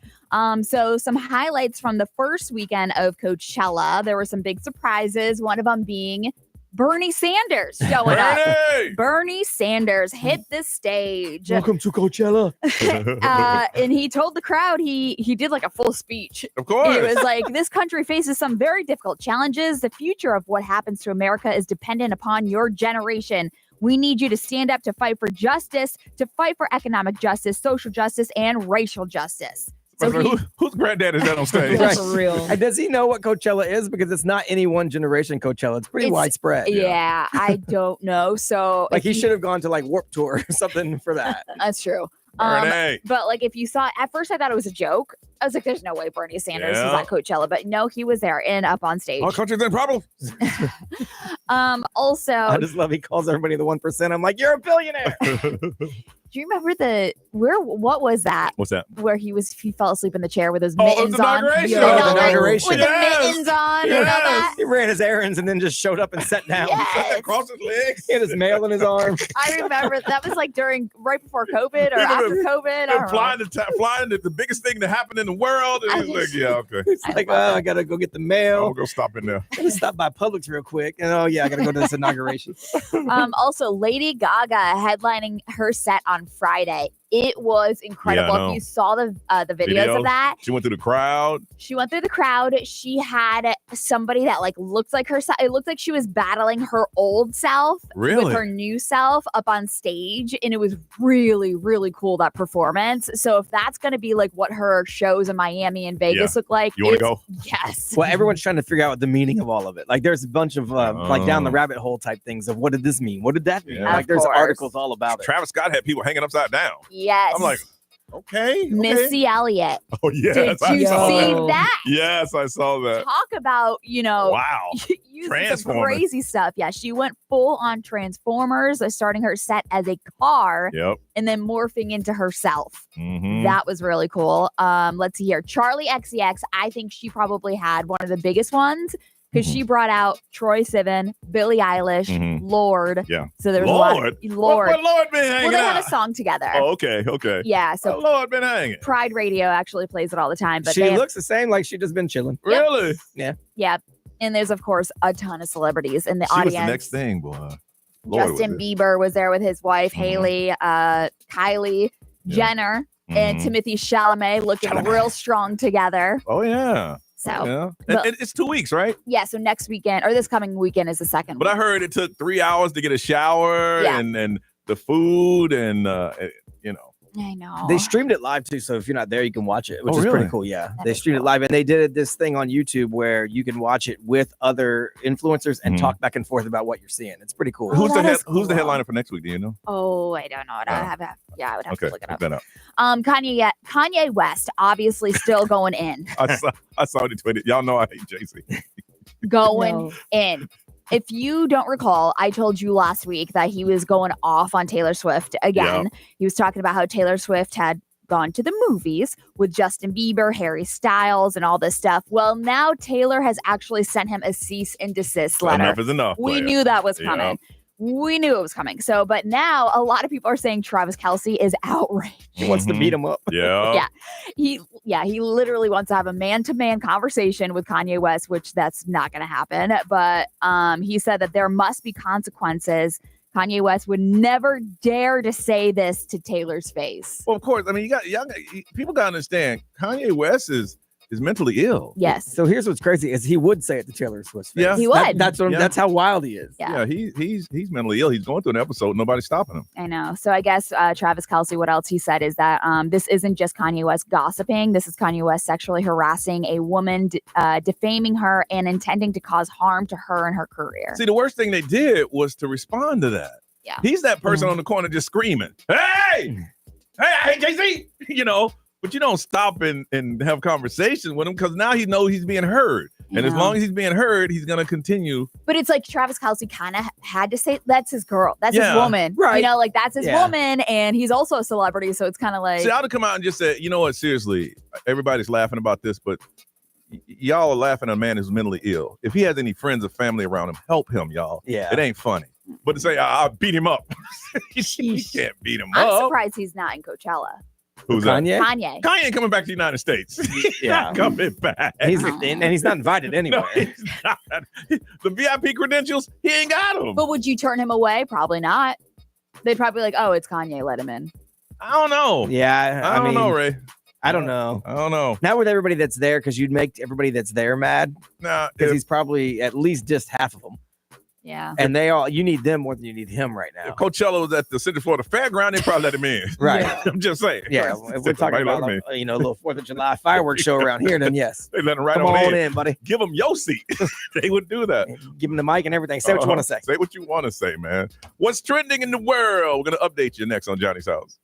Speaker 6: So some highlights from the first weekend of Coachella. There were some big surprises. One of them being Bernie Sanders showing up. Bernie Sanders hit the stage.
Speaker 7: Welcome to Coachella.
Speaker 6: And he told the crowd he did like a full speech.
Speaker 5: Of course.
Speaker 6: It was like, this country faces some very difficult challenges. The future of what happens to America is dependent upon your generation. We need you to stand up to fight for justice, to fight for economic justice, social justice, and racial justice. So
Speaker 5: whose granddad is that on stage?
Speaker 7: Right.
Speaker 8: For real.
Speaker 7: And does he know what Coachella is? Because it's not any one generation Coachella. It's pretty widespread.
Speaker 6: Yeah, I don't know. So
Speaker 7: Like he should have gone to like Warped Tour or something for that.
Speaker 6: That's true.
Speaker 5: Bernie.
Speaker 6: But like if you saw at first I thought it was a joke. I was like, there's no way Bernie Sanders is
Speaker 5: Yeah.
Speaker 6: at Coachella. But no, he was there and up on stage.
Speaker 5: Our country's in problems.
Speaker 6: Also,
Speaker 7: I just love he calls everybody the 1%. I'm like, you're a billionaire.
Speaker 6: do you remember what was that?
Speaker 5: What's that?
Speaker 6: Where he fell asleep in the chair with his
Speaker 5: Oh, it was
Speaker 6: mittens
Speaker 5: the
Speaker 6: on.
Speaker 5: inauguration.
Speaker 7: Yeah, the
Speaker 6: With
Speaker 7: inauguration.
Speaker 6: the mittens on. You know that?
Speaker 7: He ran his errands and then just showed up and sat down.
Speaker 6: Yes.
Speaker 5: Cross his legs.
Speaker 7: He had his mail in his arm.
Speaker 6: I remember that was like right before COVID or after COVID. I don't know.
Speaker 5: Flying the biggest thing that happened in the world. And he's like, yeah, okay.
Speaker 7: It's like, oh, I gotta go get the mail.
Speaker 5: I'll go stop in there.
Speaker 7: I'm gonna stop by Publix real quick. And oh yeah, I gotta go to this inauguration.
Speaker 6: Also, Lady Gaga headlining her set on Friday. It was incredible.
Speaker 5: Yeah, I know.
Speaker 6: If you saw the videos of that,
Speaker 5: She went through the crowd.
Speaker 6: she went through the crowd. She had somebody that like looked like herself. It looked like she was battling her old self
Speaker 5: Really?
Speaker 6: with her new self up on stage, and it was really, really cool, that performance. So if that's going to be like what her shows in Miami and Vegas look like,
Speaker 5: You want to go?
Speaker 6: Yes.
Speaker 7: Well, everyone's trying to figure out the meaning of all of it. Like there's a bunch of like down the rabbit hole type things of what did this mean? What did that mean?
Speaker 5: Yeah.
Speaker 7: Like there's
Speaker 6: Of course.
Speaker 7: articles all about it.
Speaker 5: Travis Scott had people hanging upside down.
Speaker 6: Yes.
Speaker 5: I'm like, okay.
Speaker 6: Missy Elliott.
Speaker 5: Oh, yes.
Speaker 6: Did
Speaker 5: I
Speaker 6: you
Speaker 5: saw
Speaker 6: see
Speaker 5: that.
Speaker 6: that?
Speaker 5: Yes, I saw that.
Speaker 6: Talk about,
Speaker 5: Wow.
Speaker 6: using some
Speaker 5: Transformers.
Speaker 6: crazy stuff. Yeah, she went full on Transformers, starting her set as a car
Speaker 5: Yep.
Speaker 6: and then morphing into herself.
Speaker 5: Mm-hmm.
Speaker 6: That was really cool. Let's see here. Charlie XCX, I think she probably had one of the biggest ones because she brought out Troye Sivan, Billie Eilish, Lord.
Speaker 5: Yeah.
Speaker 6: So there was a lot.
Speaker 5: Lord?
Speaker 6: Lord.
Speaker 5: What Lord been hanging
Speaker 6: Well, they
Speaker 5: out?
Speaker 6: had a song together.
Speaker 5: Oh, okay.
Speaker 6: Yeah, so
Speaker 5: What Lord been hanging?
Speaker 6: Pride Radio actually plays it all the time. But
Speaker 7: She
Speaker 6: they have-
Speaker 7: looks the same, like she just been chilling.
Speaker 5: Really?
Speaker 6: yeah. And there's, of course, a ton of celebrities in the
Speaker 5: She was
Speaker 6: audience.
Speaker 5: the next thing, boy. Lord was
Speaker 6: Justin
Speaker 5: it.
Speaker 6: Bieber was there with his wife, Haley, Kylie Jenner, and
Speaker 5: Mhm.
Speaker 6: Timothy Chalamet looking real strong together.
Speaker 5: Oh, yeah.
Speaker 6: So,
Speaker 5: Yeah.
Speaker 6: but-
Speaker 5: It's 2 weeks, right?
Speaker 6: yeah, so next weekend or this coming weekend is the second
Speaker 5: But I
Speaker 6: one.
Speaker 5: heard it took 3 hours to get a shower
Speaker 6: Yeah.
Speaker 5: and the food and,
Speaker 6: I know.
Speaker 7: They streamed it live too, so if you're not there, you can watch it, which
Speaker 5: Oh,
Speaker 7: is
Speaker 5: really?
Speaker 7: pretty cool. Yeah,
Speaker 6: That
Speaker 7: they
Speaker 6: is
Speaker 7: streamed it
Speaker 6: cool.
Speaker 7: live, and they did this thing on YouTube where you can watch it with other influencers and
Speaker 5: Mhm.
Speaker 7: talk back and forth about what you're seeing. It's pretty cool.
Speaker 5: who's
Speaker 6: that is
Speaker 5: who's the
Speaker 6: cool.
Speaker 5: headliner for next week? Do you know?
Speaker 6: Oh, I don't know. I
Speaker 5: Oh.
Speaker 6: have to, I would have
Speaker 5: Okay,
Speaker 6: to look it
Speaker 5: look
Speaker 6: up.
Speaker 5: that up.
Speaker 6: Kanye West obviously still going in.
Speaker 5: I saw the tweet. Y'all know I hate Jay-Z.
Speaker 6: Going
Speaker 8: No.
Speaker 6: in. If you don't recall, I told you last week that he was going off on Taylor Swift again. He was talking about how Taylor Swift had gone to the movies with Justin Bieber, Harry Styles, and all this stuff. Well, now Taylor has actually sent him a cease and desist letter.
Speaker 5: Enough is enough.
Speaker 6: We
Speaker 5: player.
Speaker 6: knew that was
Speaker 5: Yeah.
Speaker 6: coming. We knew it was coming. So, but now a lot of people are saying Travis Kelce is outraged.
Speaker 7: He wants to beat him up.
Speaker 5: Yeah.
Speaker 6: Yeah. He literally wants to have a man-to-man conversation with Kanye West, which that's not going to happen. But he said that there must be consequences. Kanye West would never dare to say this to Taylor's face.
Speaker 5: Well, of course. I mean, people got to understand. Kanye West is mentally ill.
Speaker 6: Yes.
Speaker 7: So here's what's crazy is he would say it to Taylor Swift.
Speaker 5: Yeah.
Speaker 6: He would.
Speaker 7: That's how wild he is.
Speaker 6: Yeah.
Speaker 5: He's mentally ill. He's going through an episode. Nobody's stopping him.
Speaker 6: I know. So I guess Travis Kelce, what else he said is that this isn't just Kanye West gossiping. This is Kanye West sexually harassing a woman, defaming her, and intending to cause harm to her and her career.
Speaker 5: See, the worst thing they did was to respond to that.
Speaker 6: Yeah.
Speaker 5: He's that person on the corner just screaming, hey, I hate Jay-Z, but you don't stop and have conversations with him because now he knows he's being heard. And as
Speaker 6: Yeah.
Speaker 5: long as he's being heard, he's going to continue.
Speaker 6: But it's like Travis Kelce kind of had to say that's his girl. That's his
Speaker 5: Yeah,
Speaker 6: woman.
Speaker 7: right.
Speaker 6: Like that's his
Speaker 7: Yeah.
Speaker 6: woman. And he's also a celebrity. So it's kind of like,
Speaker 5: See, I would have come out and just said, you know what, seriously, everybody's laughing about this, but y'all are laughing at a man who's mentally ill. If he has any friends or family around him, help him, y'all.
Speaker 7: Yeah.
Speaker 5: It ain't funny. But to say, I'll beat him up. You can't beat him
Speaker 6: I'm
Speaker 5: up.
Speaker 6: surprised he's not in Coachella.
Speaker 5: Who's that?
Speaker 6: Kanye.
Speaker 5: Kanye ain't coming back to the United States. He's not coming back.
Speaker 7: And he's not invited anywhere.
Speaker 5: No, he's not. The VIP credentials, he ain't got them.
Speaker 6: But would you turn him away? Probably not. They'd probably be like, oh, it's Kanye. Let him in.
Speaker 5: I don't know.
Speaker 7: Yeah.
Speaker 5: I don't know, Ray.
Speaker 7: I don't know.
Speaker 5: I don't know.
Speaker 7: Not with everybody that's there, because you'd make everybody that's there mad.
Speaker 5: Nah,
Speaker 7: because he's probably at least just half of them.
Speaker 6: Yeah.
Speaker 7: And you need them more than you need him right now.
Speaker 5: If Coachella was at the Central Florida Fairground, they probably let him in.
Speaker 7: Right.
Speaker 5: Yeah. I'm just saying.
Speaker 7: Yeah. If we're talking about a little 4th of July fireworks show around here, then yes.
Speaker 5: They let him right
Speaker 7: Come
Speaker 5: on
Speaker 7: in, buddy.
Speaker 5: Give him your seat. They would do that.
Speaker 7: Give him the mic and everything. Say what you want to say.
Speaker 5: Say what you want to say, man. What's trending in the world? We're going to update you next on Johnny's House.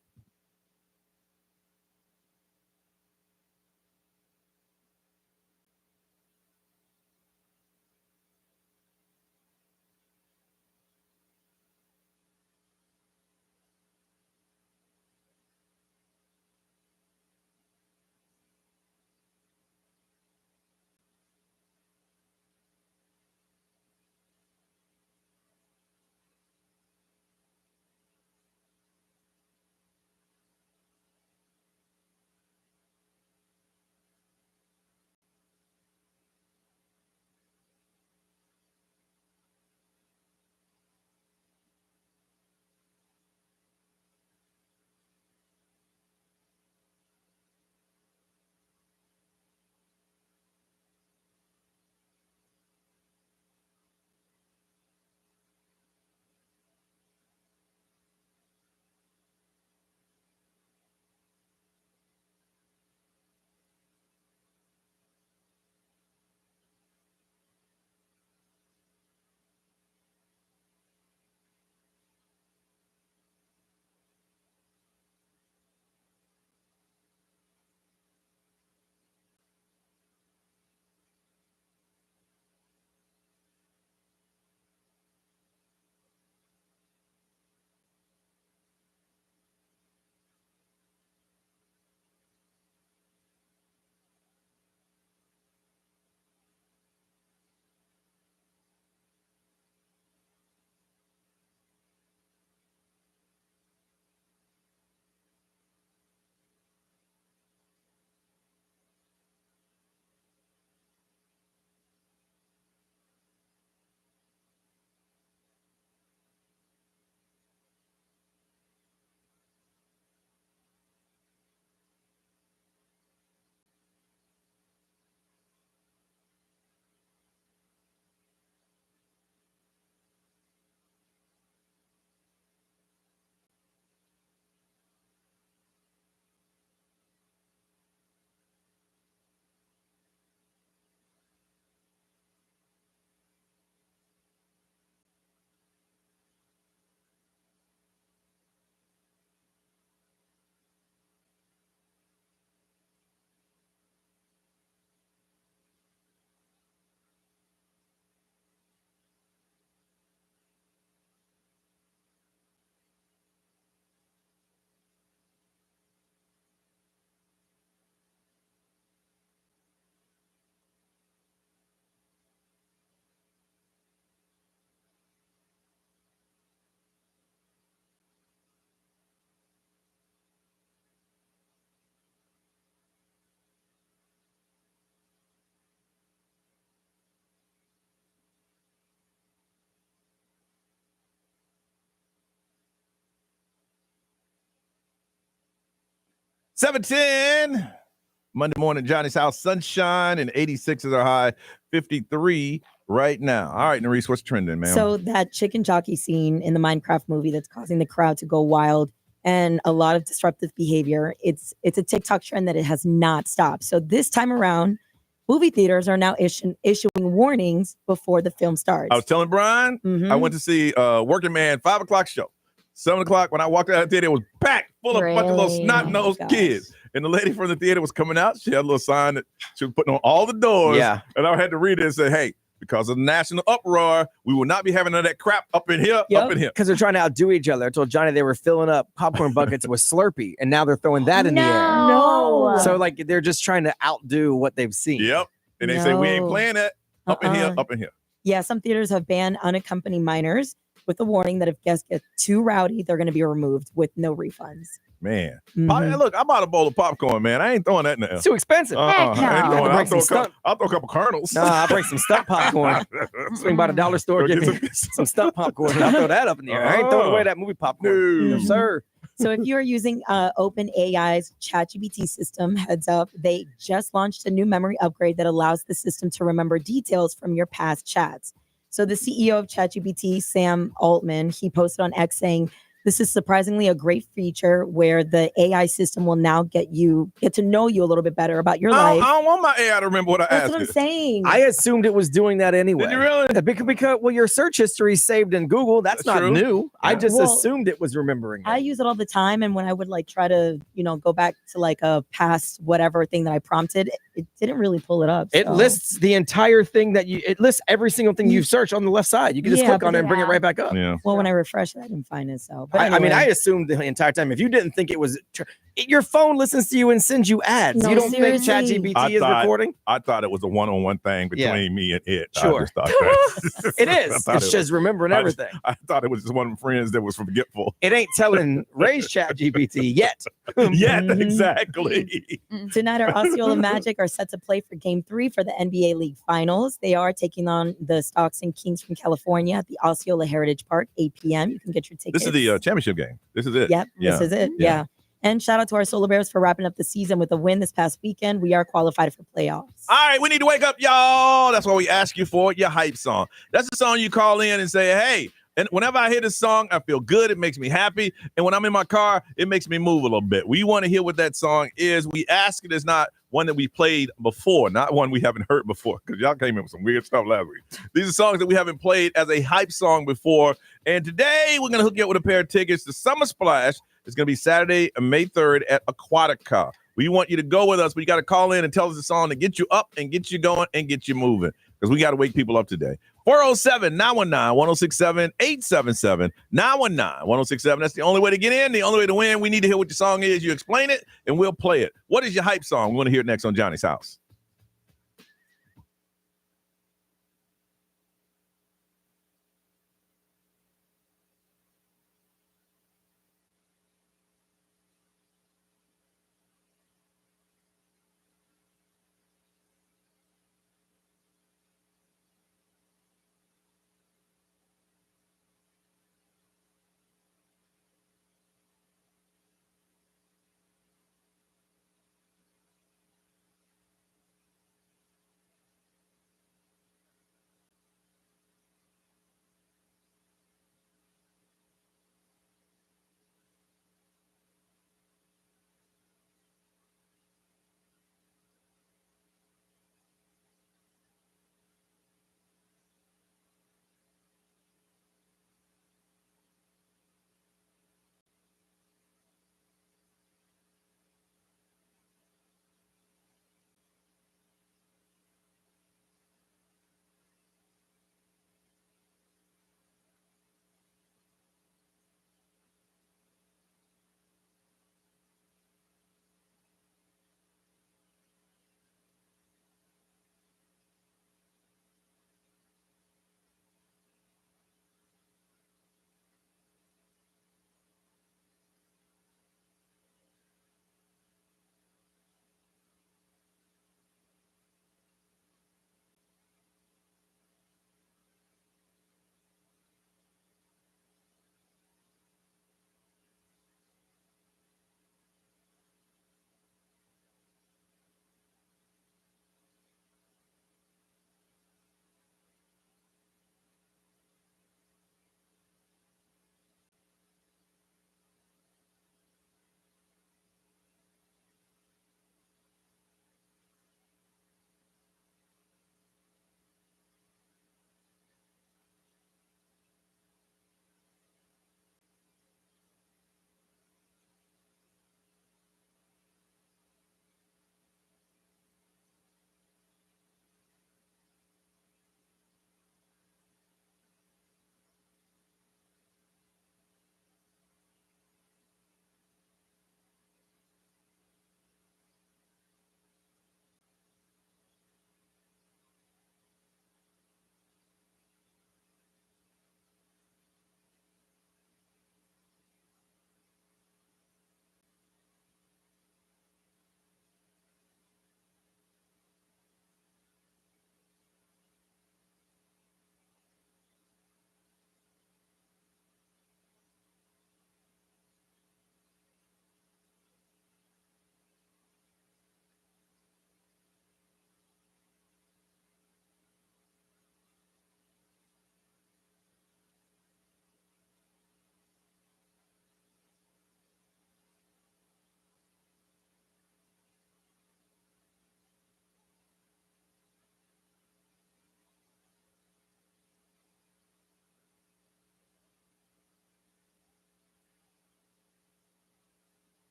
Speaker 5: $7:10. Monday morning, Johnny's House, sunshine, and 86 is our high, 53 right now. All right, Nerese, what's trending, man?
Speaker 8: So that chicken jockey scene in the Minecraft movie that's causing the crowd to go wild and a lot of disruptive behavior, it's a TikTok trend that it has not stopped. So this time around, movie theaters are now issuing warnings before the film starts.
Speaker 5: I was telling Brian, I went to see Working Man, 5 o'clock show. 7 o'clock, when I walked out of the theater, it was packed full of a bunch of little snot-nosed kids. And the lady from the theater was coming out. She had a little sign that she was putting on all the doors.
Speaker 7: Yeah.
Speaker 5: And I had to read it and say, hey, because of the national uproar, we will not be having none of that crap up in here, up in here.
Speaker 7: Because they're trying to outdo each other. I told Johnny they were filling up popcorn buckets with Slurpee, and now they're throwing that in the air.
Speaker 8: No.
Speaker 7: So, like, they're just trying to outdo what they've seen.
Speaker 5: Yep. And they say, we ain't
Speaker 8: No.
Speaker 5: playing that up in here, up in here.
Speaker 8: Yeah, some theaters have banned unaccompanied minors with a warning that if guests get too rowdy, they're going to be removed with no refunds.
Speaker 5: Man.
Speaker 8: Mhm.
Speaker 5: Look, I bought a bowl of popcorn, man. I ain't throwing that in there.
Speaker 7: It's too expensive.
Speaker 5: I ain't throwing,
Speaker 7: Bring some
Speaker 5: I'll throw a couple kernels.
Speaker 7: No, I'll bring some stunt popcorn. Swing by the dollar store,
Speaker 5: Go
Speaker 7: get
Speaker 5: get
Speaker 7: me some stunt popcorn. I'll throw that up in the air. I ain't throwing away that movie popcorn. No, sir.
Speaker 8: So if you are using OpenAI's ChatGPT system, heads up, they just launched a new memory upgrade that allows the system to remember details from your past chats. So the CEO of ChatGPT, Sam Altman, he posted on X saying, this is surprisingly a great feature where the AI system will now get to know you a little bit better about your life.
Speaker 5: I don't want my AI to remember what I asked.
Speaker 8: That's what I'm saying.
Speaker 7: I assumed it was doing that anyway.
Speaker 5: Did you really?
Speaker 7: Because well, your search history is saved in Google. That's not
Speaker 5: true.
Speaker 7: new. I just
Speaker 8: Well,
Speaker 7: assumed it was remembering it.
Speaker 8: I use it all the time, and when I would like try to, go back to like a past whatever thing that I prompted, it didn't really pull it up.
Speaker 7: It
Speaker 8: so.
Speaker 7: lists the entire thing it lists every single thing you've searched on the left side. You can just
Speaker 8: Yeah,
Speaker 7: click on it and bring it right back up.
Speaker 5: Yeah.
Speaker 8: Well, when I refreshed it, I didn't find it. So, but
Speaker 7: I mean,
Speaker 8: anyway.
Speaker 7: I assumed the entire time. If you didn't think it was, your phone listens to you and sends you ads.
Speaker 8: No,
Speaker 7: You don't
Speaker 8: seriously.
Speaker 7: think ChatGPT is recording?
Speaker 5: I thought it was a one-on-one thing between me and it.
Speaker 7: Sure.
Speaker 5: I just thought that.
Speaker 7: It is.
Speaker 5: I thought
Speaker 7: It's just remembering everything.
Speaker 5: I thought it was just one of my friends that was forgetful.
Speaker 7: It ain't telling Ray's ChatGPT yet.
Speaker 5: Yet,
Speaker 8: Mhm.
Speaker 5: exactly.
Speaker 8: Tonight, our Osceola Magic are set to play for Game 3 for the NBA League Finals. They are taking on the Stockton Kings from California at the Osceola Heritage Park, 8 p.m. You can get your tickets.
Speaker 5: This is the championship game. This is it.
Speaker 8: Yep,
Speaker 5: Yeah.
Speaker 8: this is it. Yeah. And shout out to our Solar Bears for wrapping up the season with a win this past weekend. We are qualified for playoffs.
Speaker 5: All right, we need to wake up, y'all. That's what we ask you for, your hype song. That's the song you call in and say, hey. And whenever I hear this song, I feel good. It makes me happy. And when I'm in my car, it makes me move a little bit. We want to hear what that song is. We ask it is not one that we played before, not one we haven't heard before, because y'all came in with some weird stuff last week. These are songs that we haven't played as a hype song before. And today, we're going to hook you up with a pair of tickets to Summer Splash. It's going to be Saturday, May 3rd at Aquatica. We want you to go with us, but you got to call in and tell us the song to get you up and get you going and get you moving, because we got to wake people up today. 407-919-1067, 877-919-1067. That's the only way to get in, the only way to win. We need to hear what your song is. You explain it, and we'll play it. What is your hype song? We want to hear it next on Johnny's House.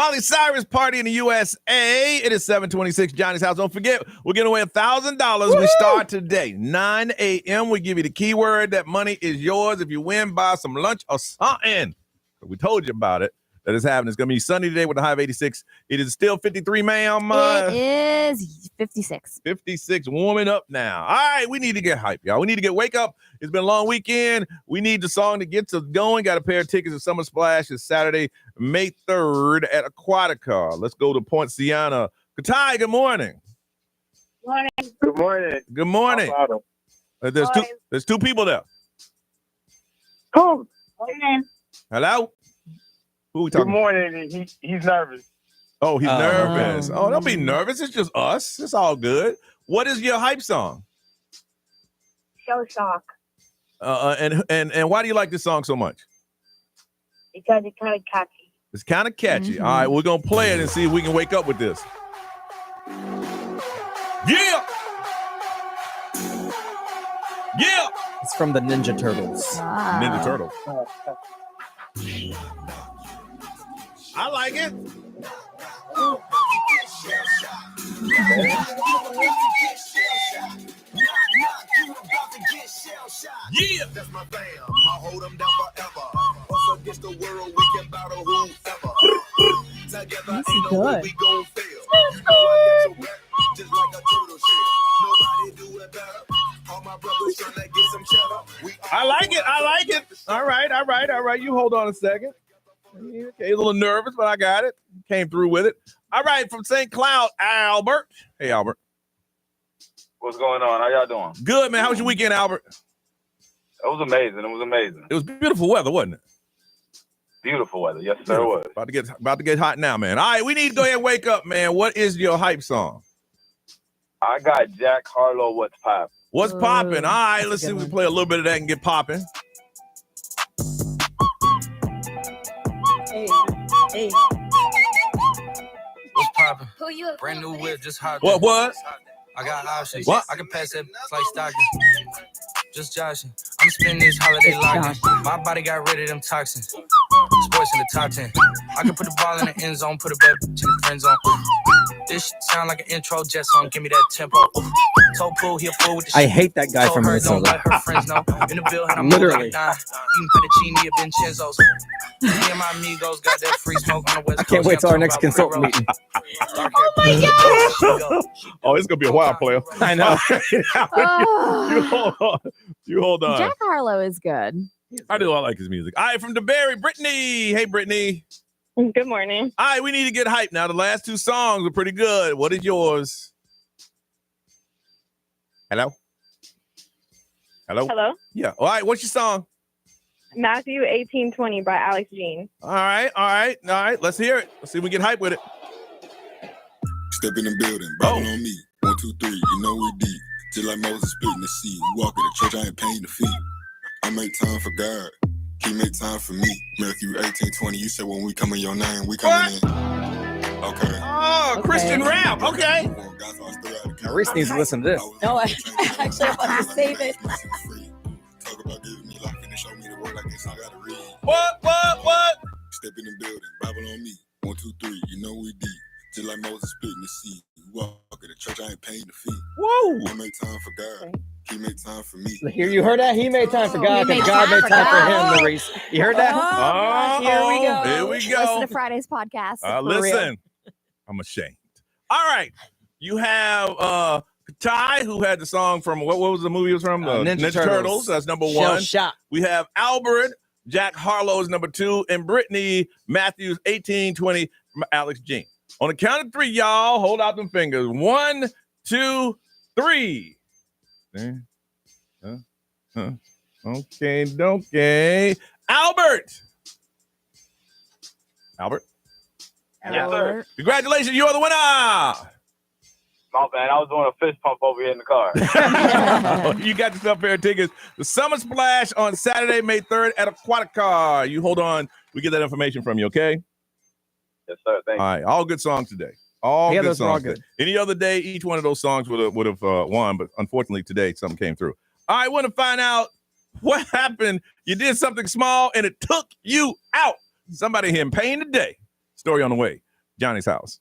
Speaker 5: Miley Cyrus party in the USA. It is 726 Johnny's House. Don't forget, we're giving away $1,000. We start today, 9 a.m. We give you the keyword. That money is yours. If you win, buy some lunch or something. We told you about it. That is happening. It's going to be sunny today with a high of 86. It is still 53, ma'am.
Speaker 6: It is 56.
Speaker 5: 56, warming up now. All right, we need to get hype, y'all. We need to get wake up. It's been a long weekend. We need the song to get us going. Got a pair of tickets to Summer Splash. It's Saturday, May 3rd at Aquatica. Let's go to Poinciana. Katai, good morning.
Speaker 12: Morning. Good morning.
Speaker 5: Good morning. There's two people there.
Speaker 12: Cool. Morning.
Speaker 5: Hello? Who we talking?
Speaker 12: Good morning. He's nervous.
Speaker 5: Oh, he's nervous. Oh, don't be nervous. It's just us. It's all good. What is your hype song?
Speaker 12: Show Shock.
Speaker 5: And why do you like this song so much?
Speaker 12: Because it's kind of catchy.
Speaker 5: It's kind of catchy. All right, we're going to play it and see if we can wake up with this. Yeah! Yeah!
Speaker 7: It's from the Ninja Turtles.
Speaker 5: Ninja Turtles. I like it. Yeah,
Speaker 13: that's my fam. I'll hold them down forever. Us against the world, we can battle whoever. Together ain't no way we gon' fail. You know I got your back, just like a turtle shell. Nobody do it better. All my brothers trying to get some cheddar.
Speaker 5: I like it. I like it. All right. You hold on a second. Okay, a little nervous, but I got it. Came through with it. All right, from St. Cloud, Albert. Hey, Albert.
Speaker 14: What's going on? How y'all doing?
Speaker 5: Good, man. How was your weekend, Albert?
Speaker 14: It was amazing. It was amazing.
Speaker 5: It was beautiful weather, wasn't it?
Speaker 14: Beautiful weather. Yes, sir, it was.
Speaker 5: About to get hot now, man. All right, we need to go ahead and wake up, man. What is your hype song?
Speaker 14: I got Jack Harlow, What's Poppin'.
Speaker 5: What's poppin'? All right, let's see if we play a little bit of that and get popping.
Speaker 8: Hey.
Speaker 15: What's poppin'?
Speaker 10: Who you?
Speaker 15: Brand new whip, just hot.
Speaker 5: What?
Speaker 15: I got options.
Speaker 5: What?
Speaker 15: I can pass that like Stockton. Just joshing. I'm spending this holiday locking. My body got rid of them toxins. Sports in the top 10. I can put the ball in the end zone, put a bad bitch in the friend zone. This shit sound like an intro jet song. Give me that tempo. Toe pull, he a fool with the shit.
Speaker 7: I hate that guy from
Speaker 15: Minnesota. Don't let her friends know. In the bill, and I'm literally eating fettuccine at Vincenzo's. Me and my amigos got that free smoke on the West
Speaker 7: I can't wait till our next consultant meeting.
Speaker 6: Oh my God.
Speaker 5: Oh, it's gonna be a while, player.
Speaker 7: I know.
Speaker 5: You hold on.
Speaker 6: Jack Harlow is good.
Speaker 5: I do. I like his music. All right, from DeBerry, Brittany. Hey, Brittany.
Speaker 16: Good morning.
Speaker 5: All right, we need to get hyped now. The last two songs are pretty good. What is yours? Hello?
Speaker 16: Hello?
Speaker 5: Yeah. All right, what's your song?
Speaker 16: Matthew 1820 by Alex Jean.
Speaker 5: All right. Let's hear it. Let's see if we get hype with it.
Speaker 13: Step in the building, Bible on me. 1, 2, 3, you know we deep. Just like Moses splitting the sea. We walk in the church, I ain't paying the fee. I make time for God. He make time for me. Matthew 18:20. You said when we come in your name, we coming in. Okay.
Speaker 5: Oh, Christian rap. Okay.
Speaker 7: Now, Reese needs to listen to this.
Speaker 8: No, I actually about to save it.
Speaker 13: Talk about giving me life and show me the word like this. I gotta read.
Speaker 5: What?
Speaker 13: Step in the building, Bible on me. 1, 2, 3. You know we deep. Just like Moses splitting the sea. We walk in the church, I ain't paying the fee.
Speaker 5: Whoa.
Speaker 13: I make time for God. He made time for me.
Speaker 7: Here, you heard that? He made time for God, because God made time for him, Maurice. You heard that?
Speaker 6: Here we go.
Speaker 5: Here we go.
Speaker 6: Listen to Friday's podcast.
Speaker 5: Listen. I'm ashamed. All right. You have Ty, who had the song from, what was the movie it was from?
Speaker 7: Ninja
Speaker 5: Turtles. That's number one.
Speaker 7: Shot.
Speaker 5: We have Albert, Jack Harlow is number 2, and Brittany Matthews, 1820 from Alex Jean. On the count of 3, y'all, hold out them fingers. 1, 2, 3. Okay. Albert.
Speaker 14: Yes, sir.
Speaker 5: Congratulations, you are the winner.
Speaker 14: My bad. I was doing a fist pump over here in the car.
Speaker 5: You got yourself a pair of tickets. The Summer Splash on Saturday, May 3rd at Aquatica. You hold on. We get that information from you, okay?
Speaker 14: Yes, sir. Thank you.
Speaker 5: All right. All good songs today. All good songs. Good. Any other day, each one of those songs would have won, but unfortunately today something came through. All right, I want to find out what happened. You did something small and it took you out. Somebody here in pain today. Story on the way. Johnny's house.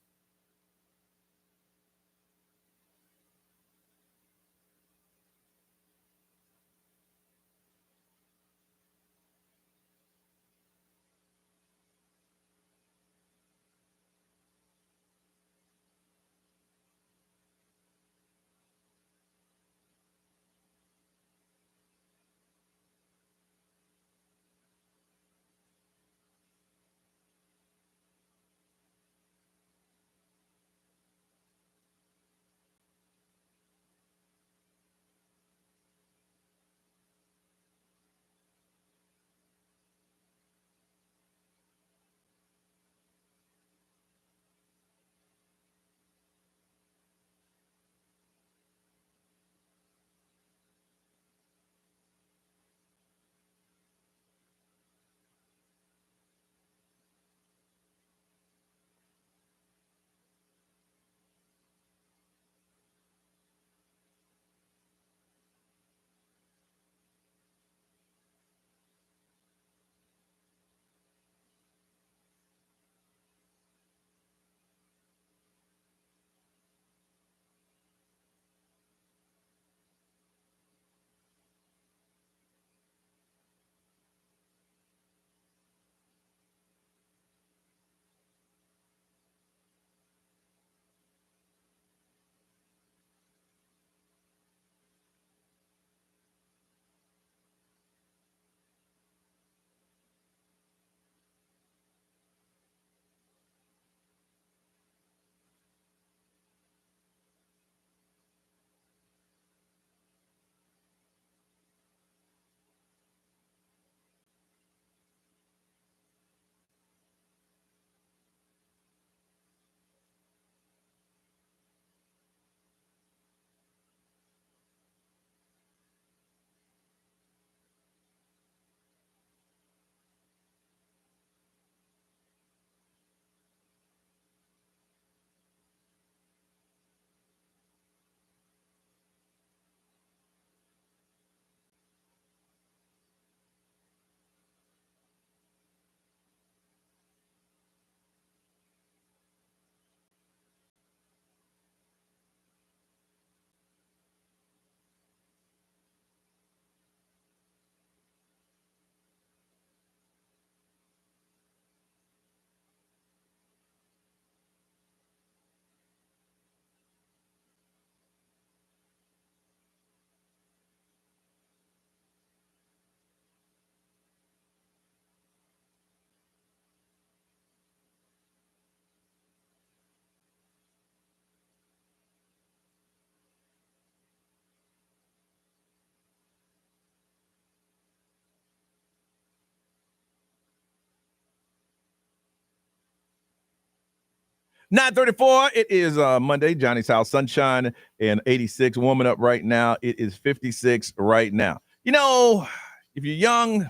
Speaker 5: $9:34. It is Monday. Johnny's house, sunshine and 86. Warming up right now. It is 56 right now. You know, if you're young,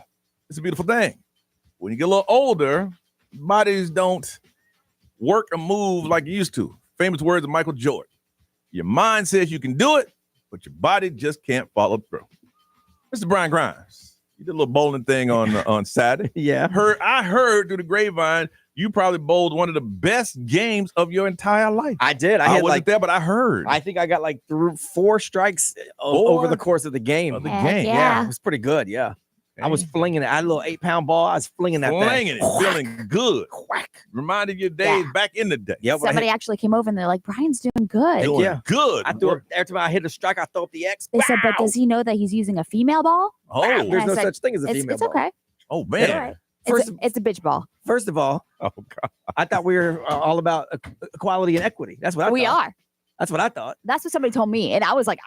Speaker 5: it's a beautiful thing. When you get a little older, bodies don't work or move like you used to. Famous words of Michael Jordan. Your mind says you can do it, but your body just can't follow through. Mr. Brian Grimes, you did a little bowling thing on Saturday.
Speaker 7: Yeah.
Speaker 5: I heard through the grapevine you probably bowled one of the best games of your entire life.
Speaker 7: I did.
Speaker 5: I wasn't there, but I heard.
Speaker 7: I think I got like 4 strikes over the course of the game. Yeah, it was pretty good. Yeah. I was flinging it. I had a little 8-pound ball. I was flinging that
Speaker 5: flinging
Speaker 7: thing.
Speaker 5: it, feeling good. Quack. Reminded you of days back in the day.
Speaker 7: Yeah,
Speaker 6: Somebody actually came over and they're like, Brian's doing good.
Speaker 5: Doing good.
Speaker 7: I threw it, every time I hit a strike, I throw up the X.
Speaker 6: They said, but does he know that he's using a female ball?
Speaker 5: Oh,
Speaker 7: there's no such thing as a female
Speaker 6: It's
Speaker 7: ball.
Speaker 6: okay.
Speaker 5: Oh, man.
Speaker 6: All right. It's a bitch ball.
Speaker 7: First of all, I thought we were all about equality and equity. That's what I thought.
Speaker 6: We are.
Speaker 7: That's what I thought.
Speaker 6: That's what somebody told me. And I was like,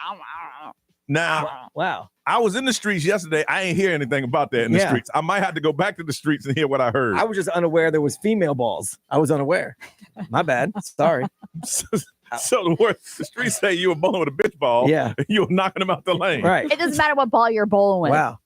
Speaker 5: Now,
Speaker 7: wow.
Speaker 5: I was in the streets yesterday. I ain't hear anything about that in the streets. I might have to go back to the streets and hear what I heard.
Speaker 7: I was just unaware there was female balls. I was unaware. My bad. Sorry.
Speaker 5: So the streets say you were bowling with a bitch ball.
Speaker 7: Yeah.
Speaker 5: And you were knocking them out the lane.
Speaker 7: Right.
Speaker 6: it doesn't matter what ball you're bowling with.
Speaker 7: Wow.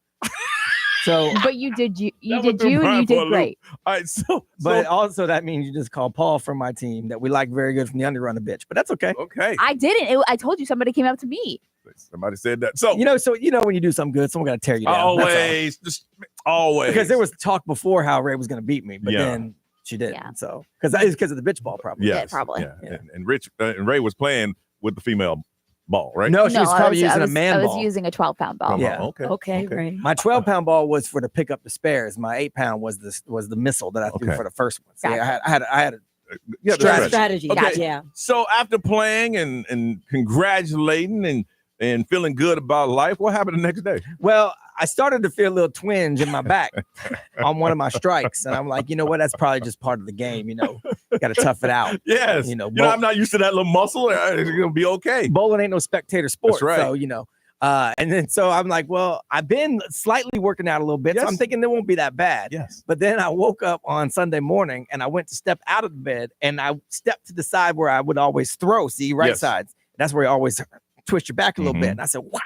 Speaker 7: So,
Speaker 6: but you did you
Speaker 5: That
Speaker 6: did
Speaker 5: went
Speaker 6: you
Speaker 5: through
Speaker 6: and you
Speaker 5: Brian for a
Speaker 6: did
Speaker 5: loop.
Speaker 6: great.
Speaker 5: All right,
Speaker 7: but also that means you just call Paul from my team that we like very good from the underrun a bitch. But that's okay.
Speaker 5: Okay.
Speaker 6: I didn't. I told you somebody came up to me.
Speaker 5: Somebody said that. So
Speaker 7: you know when you do something good, someone got to tear you down.
Speaker 5: Always, just always.
Speaker 7: Because there was talk before how Ray was going to beat me, but
Speaker 5: Yeah.
Speaker 7: then She did.
Speaker 6: Yeah.
Speaker 7: So because of the bitch ball, probably.
Speaker 5: Yes,
Speaker 6: probably.
Speaker 5: Yeah. And Rich and Ray was playing with the female ball, right?
Speaker 7: No, she was probably using a man
Speaker 6: I
Speaker 7: ball.
Speaker 6: was using a 12-pound ball.
Speaker 7: Yeah.
Speaker 8: Okay, right.
Speaker 7: My 12-pound ball was for to pick up the spares. My 8-pound was the missile that I threw for the first one. So
Speaker 6: Gotcha.
Speaker 7: I had a
Speaker 8: strategy.
Speaker 5: Okay.
Speaker 8: Yeah.
Speaker 5: So after playing and congratulating and feeling good about life, what happened the next day?
Speaker 7: Well, I started to feel a little twinge in my back on one of my strikes. And I'm like, you know what? That's probably just part of the game. Got to tough it out.
Speaker 5: Yes. I'm not used to that little muscle. It's going to be okay.
Speaker 7: Bowling ain't no spectator sport.
Speaker 5: That's right.
Speaker 7: So, and then so I'm like, well, I've been slightly working out a little bit.
Speaker 5: Yes.
Speaker 7: So I'm thinking it won't be that bad.
Speaker 5: Yes.
Speaker 7: But then I woke up on Sunday morning and I went to step out of the bed and I stepped to the side where I would always throw. See, right side. That's where you always twist your back a little bit. And I said, wow.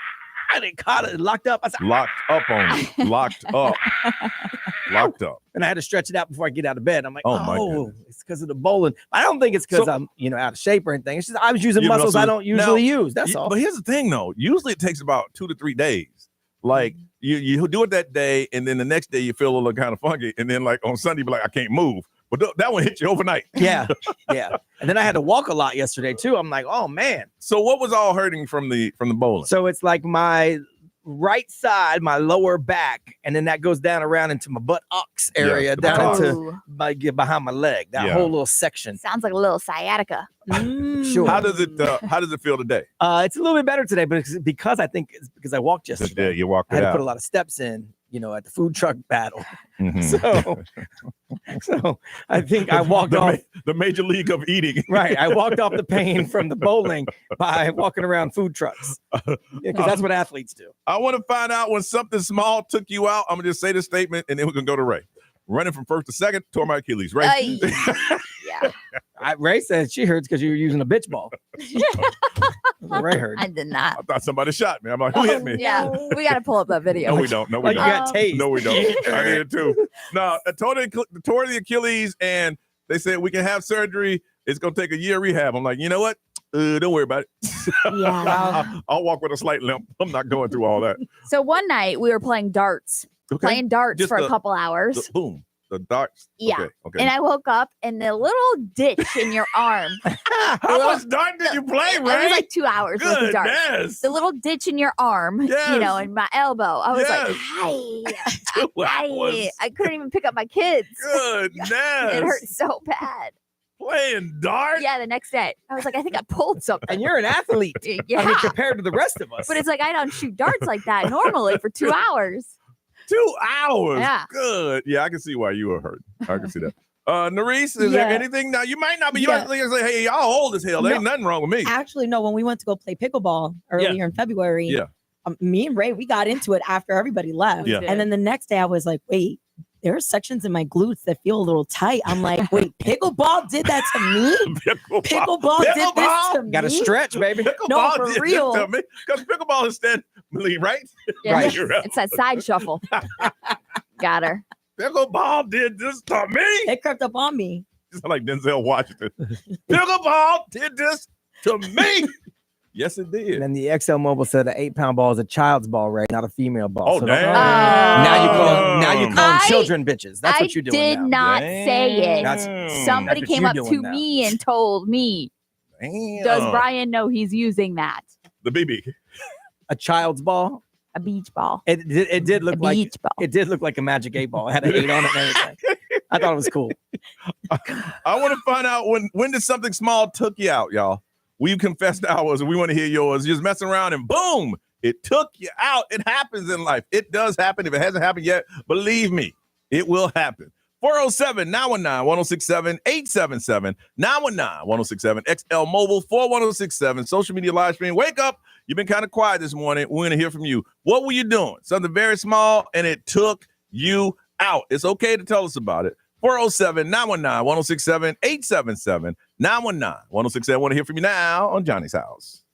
Speaker 7: And it caught it, locked up. I said,
Speaker 5: locked up on me. Locked up. Locked up.
Speaker 7: And I had to stretch it out before I get out of bed. I'm like,
Speaker 5: Oh, my goodness.
Speaker 7: it's because of the bowling. I don't think it's because I'm, out of shape or anything. It's just I was using muscles I don't usually use. That's all.
Speaker 5: But here's the thing, though. Usually it takes about 2 to 3 days. Like you do it that day, and then the next day you feel a little kind of funky, and then like on Sunday you be like, I can't move. But that one hit you overnight.
Speaker 7: Yeah. And then I had to walk a lot yesterday too. I'm like, oh man.
Speaker 5: So what was all hurting from the bowling?
Speaker 7: So it's like my right side, my lower back, and then that goes down around into my buttocks area, down into behind my leg. That whole little section.
Speaker 6: Sounds like a little sciatica.
Speaker 7: Sure.
Speaker 5: How does it feel today?
Speaker 7: It's a little bit better today, but it's because I think it's because I walked yesterday.
Speaker 5: Yeah, you walked
Speaker 7: I had
Speaker 5: it
Speaker 7: to
Speaker 5: out.
Speaker 7: put a lot of steps in, at the food truck battle.
Speaker 5: Mhm.
Speaker 7: So I think I walked off
Speaker 5: the major league of eating.
Speaker 7: Right. I walked off the pain from the bowling by walking around food trucks. Because that's what athletes do.
Speaker 5: I want to find out when something small took you out. I'm gonna just say the statement and then we can go to Ray. Running from first to second, tore my Achilles. Ray.
Speaker 7: Ray said she hurts because you were using a bitch ball. Ray heard.
Speaker 6: I did not.
Speaker 5: I thought somebody shot me. I'm like, who hit me?
Speaker 6: Yeah, we got to pull up that video.
Speaker 5: No, we don't. No, we
Speaker 7: Like
Speaker 5: don't.
Speaker 7: you got tased.
Speaker 5: No, we don't. I did it too. No, I tore the Achilles, and they said we can have surgery. It's gonna take a year rehab. I'm like, you know what? Don't worry about it.
Speaker 6: Yeah.
Speaker 5: I'll walk with a slight limp. I'm not going through all that.
Speaker 6: So one night we were playing darts,
Speaker 5: Just
Speaker 6: for a couple hours.
Speaker 5: The boom. The darts.
Speaker 6: Yeah.
Speaker 5: Okay.
Speaker 6: And I woke up in the little ditch in your arm.
Speaker 5: How much dart did you play,
Speaker 6: It
Speaker 5: Ray?
Speaker 6: was like 2 hours worth of darts.
Speaker 5: Goodness.
Speaker 6: The little ditch in your arm, in my elbow. I was like, hi.
Speaker 5: 2 hours.
Speaker 6: I couldn't even pick up my kids.
Speaker 5: Goodness.
Speaker 6: It hurt so bad.
Speaker 5: Playing darts?
Speaker 6: Yeah, the next day. I was like, I think I pulled something.
Speaker 7: And you're an athlete.
Speaker 6: Yeah.
Speaker 7: I mean, compared to the rest of us.
Speaker 6: But it's like, I don't shoot darts like that normally for 2 hours.
Speaker 5: 2 hours.
Speaker 6: Yeah.
Speaker 5: Good. Yeah, I can see why you were hurt. I can see that. Nerese, is there anything? Now, you might not be. You might say, hey, y'all old as hell. There ain't nothing wrong with me.
Speaker 8: Actually, no. When we went to go play pickleball earlier in February, me and Ray, we got into it after everybody left.
Speaker 5: Yeah.
Speaker 8: And then the next day I was like, wait, there are sections in my glutes that feel a little tight. I'm like, wait, pickleball did that to me? Pickleball did this to me?
Speaker 7: Got to stretch, baby.
Speaker 8: No, for real.
Speaker 5: Because pickleball is steadily, right?
Speaker 6: Yeah.
Speaker 5: Right.
Speaker 6: It's that side shuffle. Got her.
Speaker 5: Pickleball did this to me.
Speaker 8: It crept up on me.
Speaker 5: It's like Denzel Washington. Pickleball did this to me. Yes, it did.
Speaker 7: And then the XL Mobile said an 8-pound ball is a child's ball, right? Not a female ball.
Speaker 5: Oh,
Speaker 7: So
Speaker 5: damn.
Speaker 7: now you call them children bitches. That's what you're doing
Speaker 6: I did
Speaker 7: now.
Speaker 6: not say it.
Speaker 7: That's-
Speaker 6: Somebody
Speaker 7: that's what
Speaker 6: came
Speaker 7: you're
Speaker 6: up
Speaker 7: doing
Speaker 6: to
Speaker 7: now.
Speaker 6: me and told me.
Speaker 5: Damn.
Speaker 6: Does Brian know he's using that?
Speaker 5: The BB.
Speaker 7: A child's ball?
Speaker 6: A beach ball.
Speaker 7: It did look
Speaker 6: A
Speaker 7: like
Speaker 6: beach ball.
Speaker 7: it did look like a Magic 8 ball. It had an 8 on it and everything. I thought it was cool.
Speaker 5: I want to find out when did something small took you out, y'all? We confessed ours and we want to hear yours. Just messing around and boom, it took you out. It happens in life. It does happen. If it hasn't happened yet, believe me, it will happen. 407-919-1067, 877-919-1067, XL Mobile 41067, social media live stream. Wake up. You've been kind of quiet this morning. We're going to hear from you. What were you doing? Something very small and it took you out. It's okay to tell us about it. 407-919-1067, 877-919-1067. I want to hear from you now on Johnny's House.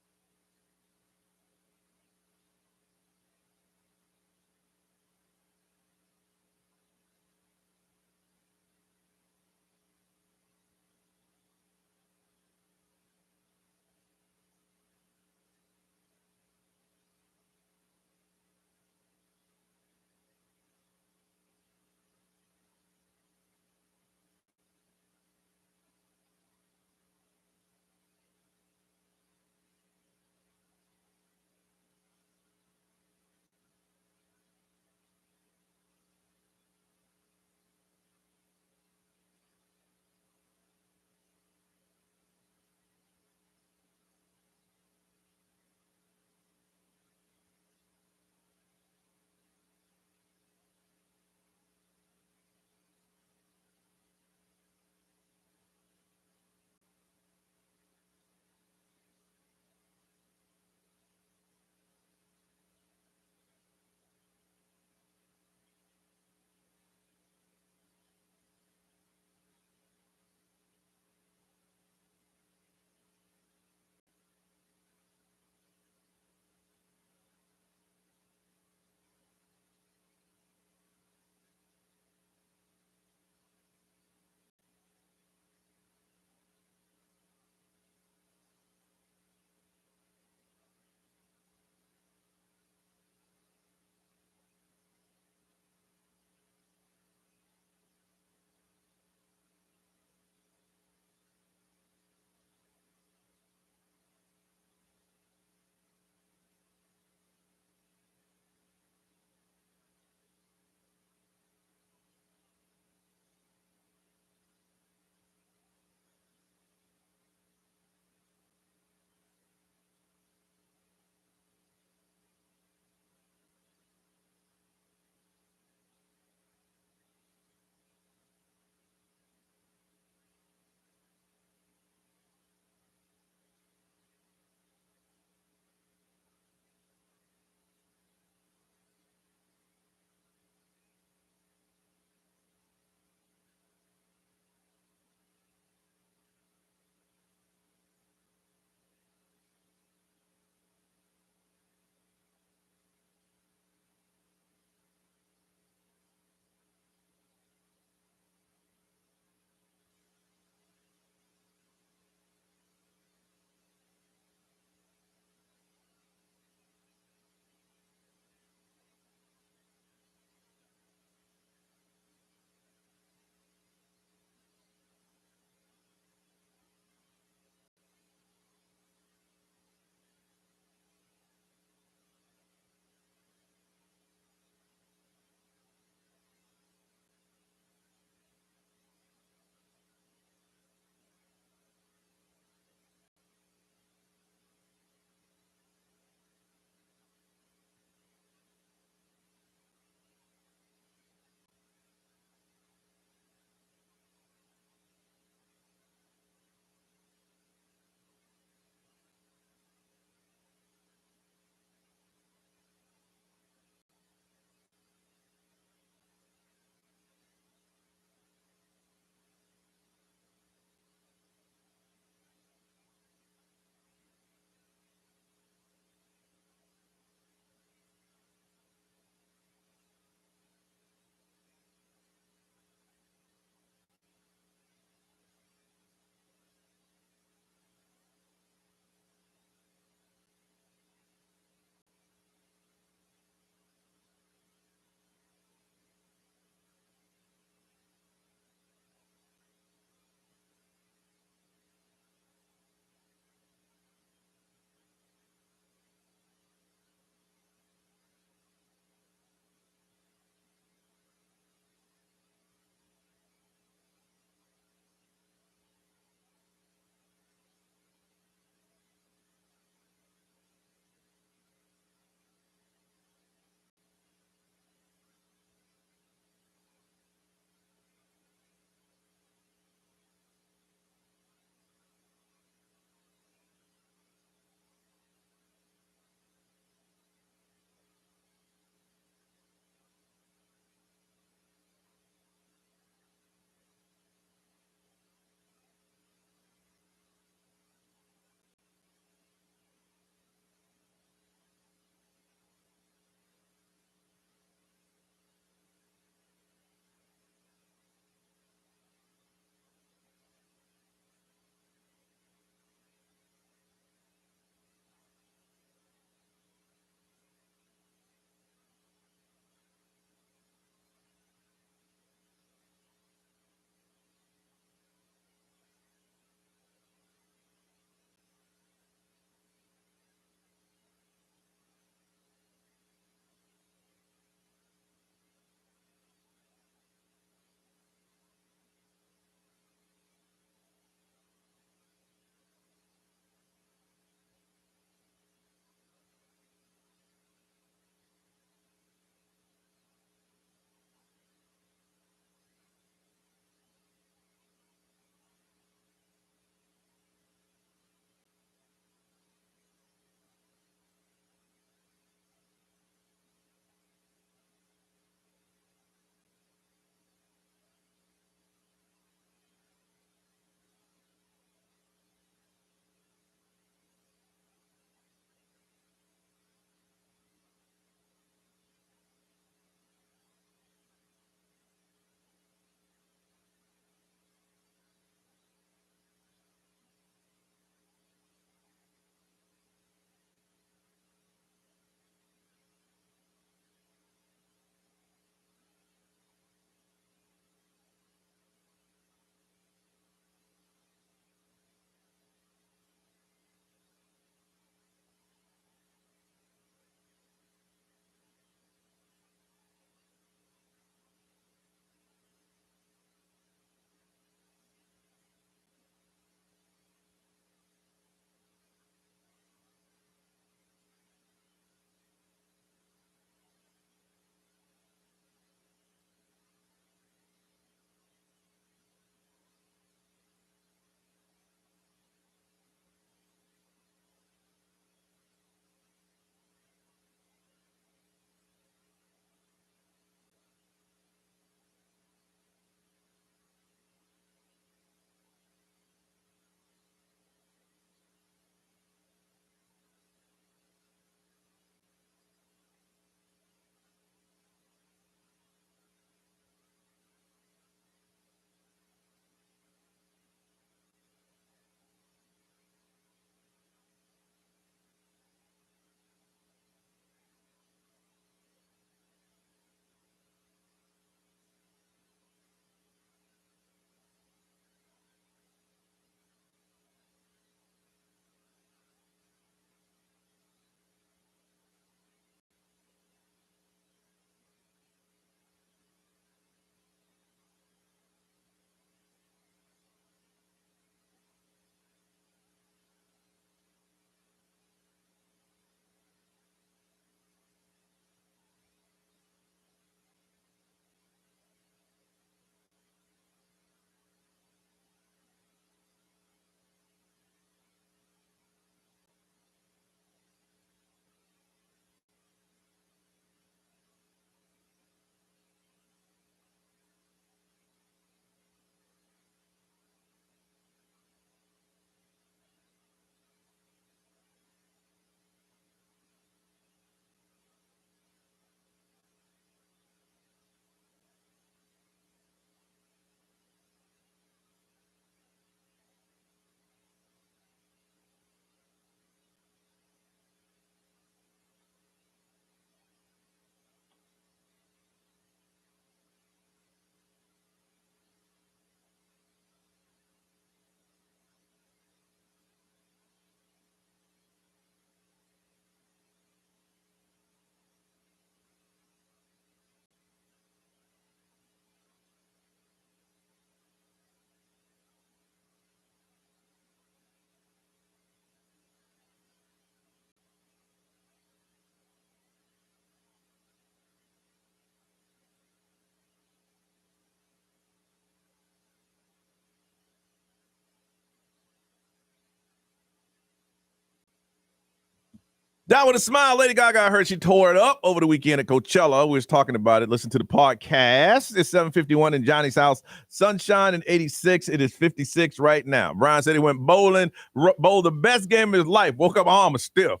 Speaker 5: Down with a smile. Lady Gaga, I heard she tore it up over the weekend at Coachella. We was talking about it. Listen to the podcast. It's 7:51 in Johnny's house. Sunshine and 86. It is 56 right now. Brian said he went bowling. Bowled the best game of his life. Woke up, arm was stiff.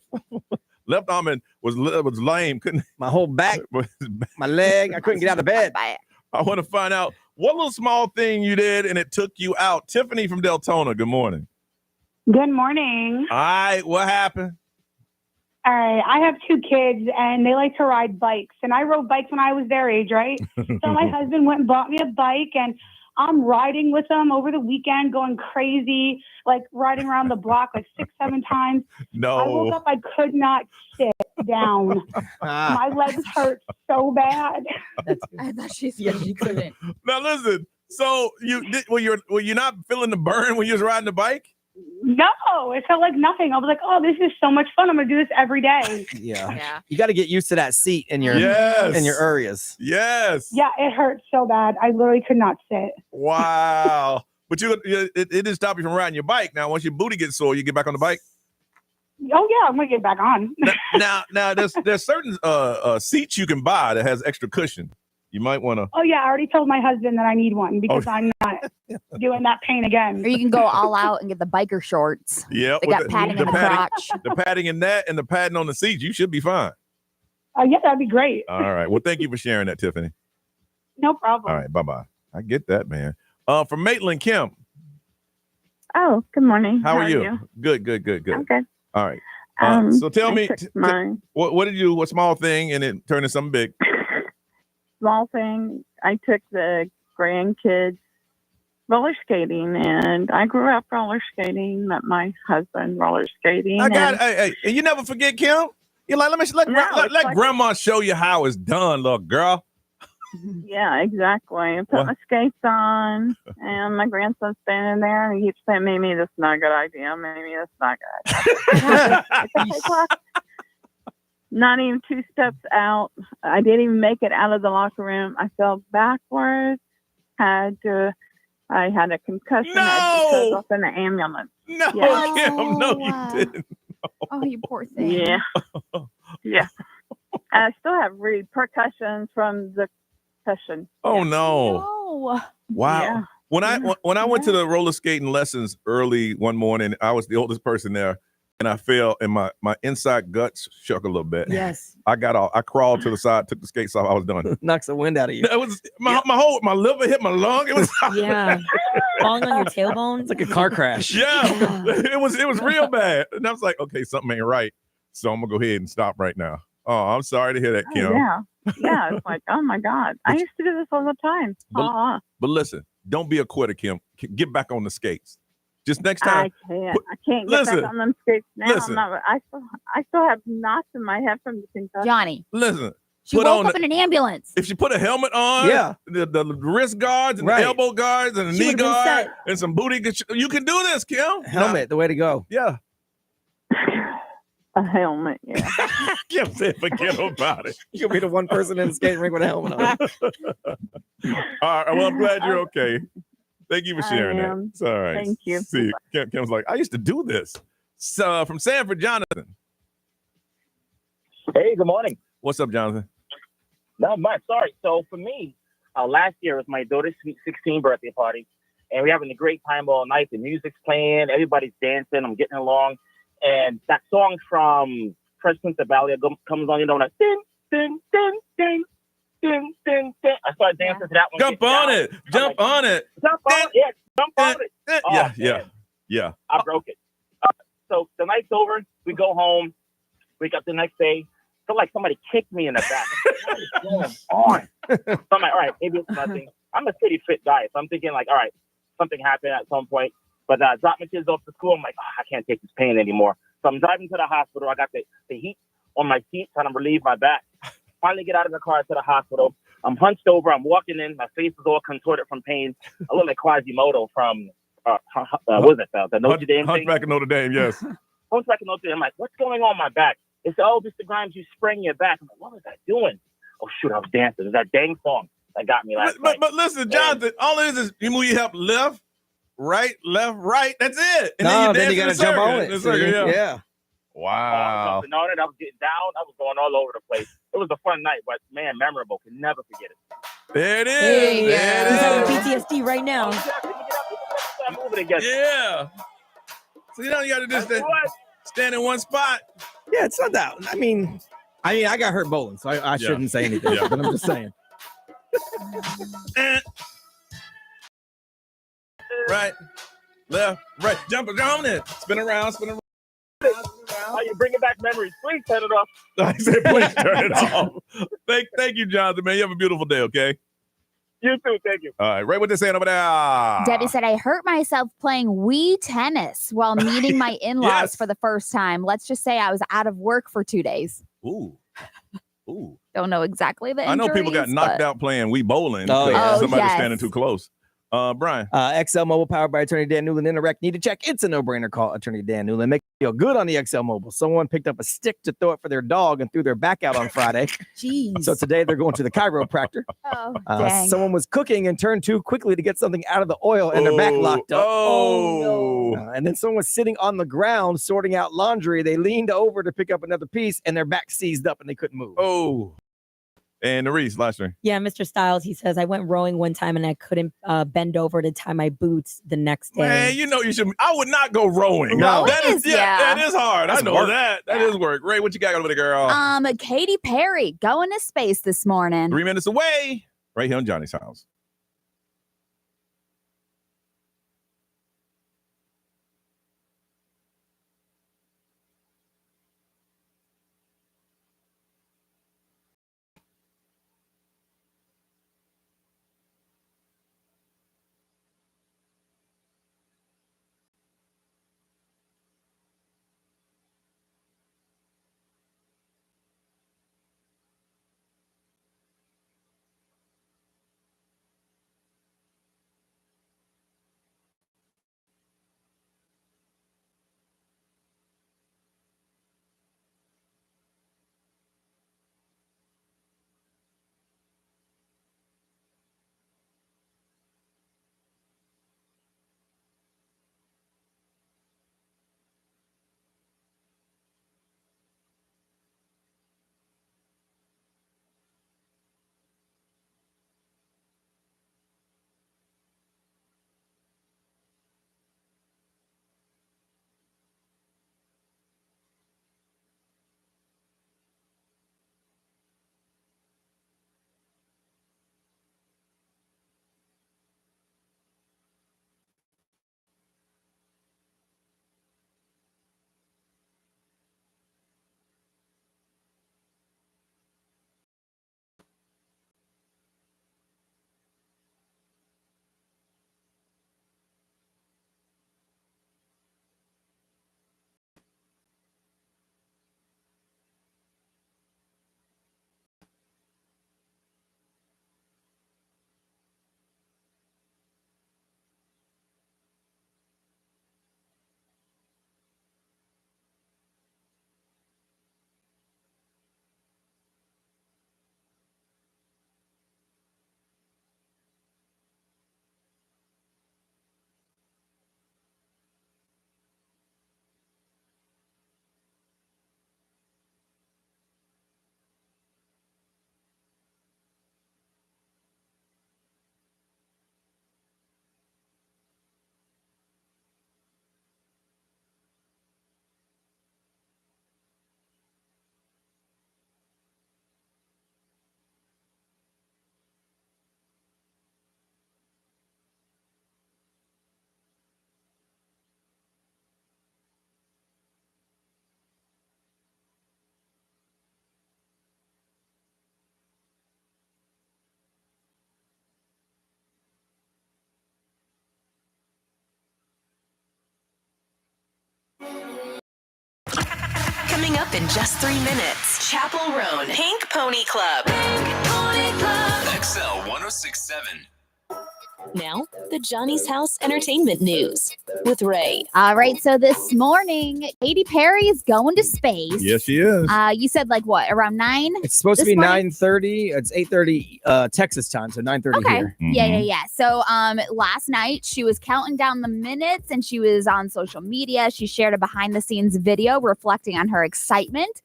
Speaker 5: Left arm was lame. Couldn't
Speaker 7: my whole back, my leg. I couldn't get out of bed.
Speaker 5: I want to find out what little small thing you did and it took you out. Tiffany from Deltona. Good morning.
Speaker 17: Good morning.
Speaker 5: All right. What happened?
Speaker 17: All right. I have 2 kids and they like to ride bikes. And I rode bikes when I was their age, right? So my husband went and bought me a bike and I'm riding with them over the weekend, going crazy, like riding around the block like 6, 7 times.
Speaker 5: No.
Speaker 17: I woke up, I could not sit down. My legs hurt so bad.
Speaker 6: I thought she said she couldn't.
Speaker 5: Now listen, so were you not feeling the burn when you was riding the bike?
Speaker 17: No, it felt like nothing. I was like, oh, this is so much fun. I'm going to do this every day.
Speaker 7: Yeah. You got to get used to that seat in your areas.
Speaker 5: Yes.
Speaker 17: Yeah, it hurt so bad. I literally could not sit.
Speaker 5: Wow. But it didn't stop you from riding your bike. Now, once your booty gets sore, you get back on the bike?
Speaker 17: Oh, yeah, I'm going to get back on.
Speaker 5: now there's certain seats you can buy that has extra cushion. You might want to.
Speaker 17: Oh, yeah, I already told my husband that I need one because I'm not doing that pain again.
Speaker 6: Or you can go all out and get the biker shorts.
Speaker 5: Yeah.
Speaker 6: They got padding in the crotch.
Speaker 5: The padding in that and the padding on the seats. You should be fine.
Speaker 17: Yeah, that'd be great.
Speaker 5: All right. Well, thank you for sharing that, Tiffany.
Speaker 17: No problem.
Speaker 5: All right. Bye-bye. I get that, man. From Maitland, Kim.
Speaker 18: Oh, good morning.
Speaker 5: How are you? Good.
Speaker 18: I'm good.
Speaker 5: All right. So tell me, what did you do? What small thing and it turned into something big?
Speaker 18: Small thing. I took the grandkids roller skating, and I grew up roller skating. Met my husband roller skating.
Speaker 5: I got it. Hey, and you never forget, Kim. You're like, let Grandma show you how it's done, little girl.
Speaker 18: Yeah, exactly. I put my skates on, and my grandson's standing there, and he keeps saying, "Maybe this is not a good idea. Maybe this is not a good idea." Not even 2 steps out. I didn't even make it out of the locker room. I fell backwards. I had a concussion. I had to go up in the ambulance.
Speaker 5: No,
Speaker 18: yeah.
Speaker 5: Kim, no, you didn't.
Speaker 6: Oh, you poor thing.
Speaker 18: Yeah. Yeah. And I still have repercussions from the concussion.
Speaker 5: Oh, no.
Speaker 6: Oh.
Speaker 5: Wow.
Speaker 18: Yeah.
Speaker 5: When I went to the roller skating lessons early one morning, I was the oldest person there. And I fell, and my inside guts shook a little bit.
Speaker 8: Yes.
Speaker 5: I got off. I crawled to the side, took the skates off. I was done.
Speaker 7: Knocks the wind out of you.
Speaker 5: It was my liver hit my lung. It was
Speaker 8: falling on your tailbone.
Speaker 7: It's like a car crash.
Speaker 5: Yeah, it was real bad. And I was like, okay, something ain't right. So I'm gonna go ahead and stop right now. Oh, I'm sorry to hear that, Kim.
Speaker 18: Yeah. It's like, oh my God, I used to do this all the time.
Speaker 5: But listen, don't be a quitter, Kim. Get back on the skates. Just next time.
Speaker 18: I can't get back on them skates now. I still have knots in my head from the concussion.
Speaker 6: Johnny.
Speaker 5: Listen.
Speaker 6: She woke up in an ambulance.
Speaker 5: If she put a helmet on, the wrist guards and the elbow guards and the knee guard and some booty, you can do this, Kim.
Speaker 7: Helmet, the way to go.
Speaker 5: Yeah.
Speaker 18: A helmet, yeah.
Speaker 5: Kim said, forget about it.
Speaker 7: You'll be the one person in the skating rink with a helmet on.
Speaker 5: All right. Well, I'm glad you're okay. Thank you for sharing that. It's all right.
Speaker 18: Thank you.
Speaker 5: See, Kim's like, I used to do this. So from Sanford, Jonathan.
Speaker 19: Hey, good morning.
Speaker 5: What's up, Jonathan?
Speaker 19: Not much. Sorry. So for me, last year was my daughter's 16th birthday party, and we're having a great time all night. The music's playing, everybody's dancing. I'm getting along, and that song from Fresh Prince of Bel-Air comes on. You know, like ding, ding, ding, ding. Ding, ding, ding. I started dancing to that one.
Speaker 5: Jump on it. Jump on it.
Speaker 19: Jump on it. Oh,
Speaker 5: Yeah.
Speaker 19: I broke it. So the night's over. We go home. Wake up the next day. Feel like somebody kicked me in the back. What is going on? So I'm like, all right, maybe it's nothing. I'm a pretty fit guy. So I'm thinking like, all right, something happened at some point. But I dropped my kids off to school. I'm like, I can't take this pain anymore. So I'm driving to the hospital. I got the heat on my feet trying to relieve my back. Finally get out of the car to the hospital. I'm hunched over. I'm walking in. My face is all contorted from pain. I look like Quasimodo from, what was it? The Notre Dame thing?
Speaker 5: Hunchback of Notre Dame, yes.
Speaker 19: Hunchback of Notre Dame. I'm like, what's going on my back? They said, oh, Mr. Grimes, you sprained your back. I'm like, what was I doing? Oh, shoot, I was dancing. It was that dang song that got me last night.
Speaker 5: But listen, Jonathan, all it is you move your hip left, right. That's it. And
Speaker 7: then you got to jump on it.
Speaker 5: Yeah. Wow.
Speaker 19: Jumping on it. I was getting down. I was going all over the place. It was a fun night, but man, memorable. Can never forget it.
Speaker 5: There it is.
Speaker 8: Hey,
Speaker 5: There it
Speaker 8: he's having
Speaker 5: is.
Speaker 8: PTSD right now.
Speaker 19: Moving again.
Speaker 5: Yeah. So you got to just stand in one spot.
Speaker 7: Yeah, it's not that. I mean, I got hurt bowling, so I shouldn't say anything.
Speaker 5: Yeah.
Speaker 7: But I'm just saying.
Speaker 5: Right, left, right, jump around it, spin around.
Speaker 19: Oh, you bringing back memories. Please turn it off.
Speaker 5: I said, please turn it off. Thank you, Jonathan, man. You have a beautiful day, okay?
Speaker 19: You too. Thank you.
Speaker 5: All right, Ray, what they saying over there?
Speaker 6: Debbie said, I hurt myself playing Wii tennis while meeting my in-laws for the first time. Let's just say I was out of work for 2 days.
Speaker 5: Ooh.
Speaker 6: Don't know exactly the
Speaker 5: I know people got knocked out playing Wii bowling because somebody's standing too close. Brian.
Speaker 7: XL Mobile powered by Attorney Dan Newland. Interact. Need to check. It's a no-brainer. Call Attorney Dan Newland. Make you feel good on the XL Mobile. Someone picked up a stick to throw it for their dog and threw their back out on Friday.
Speaker 8: Jeez.
Speaker 7: So today they're going to the chiropractor.
Speaker 6: Oh, dang.
Speaker 7: Someone was cooking and turned too quickly to get something out of the oil and their back locked up.
Speaker 5: Oh,
Speaker 7: no. And then someone was sitting on the ground sorting out laundry. They leaned over to pick up another piece and their back seized up and they couldn't move.
Speaker 5: Oh. And Nerese, last thing.
Speaker 8: Yeah, Mr. Styles, he says, I went rowing one time and I couldn't bend over to tie my boots the next day.
Speaker 5: Man, you know you should. I would not go rowing.
Speaker 6: No.
Speaker 5: That is that is hard.
Speaker 7: That's
Speaker 5: I know
Speaker 7: work.
Speaker 5: that. That is work. Ray, what you got over there, girl?
Speaker 6: Katy Perry going to space this morning.
Speaker 5: 3 minutes away, right here on Johnny's house.
Speaker 1: Coming up in just 3 minutes, Chapel Roan, Pink Pony Club.
Speaker 4: XL 1067.
Speaker 1: Now, the Johnny's House Entertainment News with Ray.
Speaker 6: All right, so this morning, Katy Perry is going to space.
Speaker 5: Yes, she is.
Speaker 6: You said like what, around 9?
Speaker 7: It's supposed to be 9:30. It's 8:30 Texas time, so 9:30
Speaker 6: Okay.
Speaker 7: here.
Speaker 6: Yeah. So last night she was counting down the minutes and she was on social media. She shared a behind the scenes video reflecting on her excitement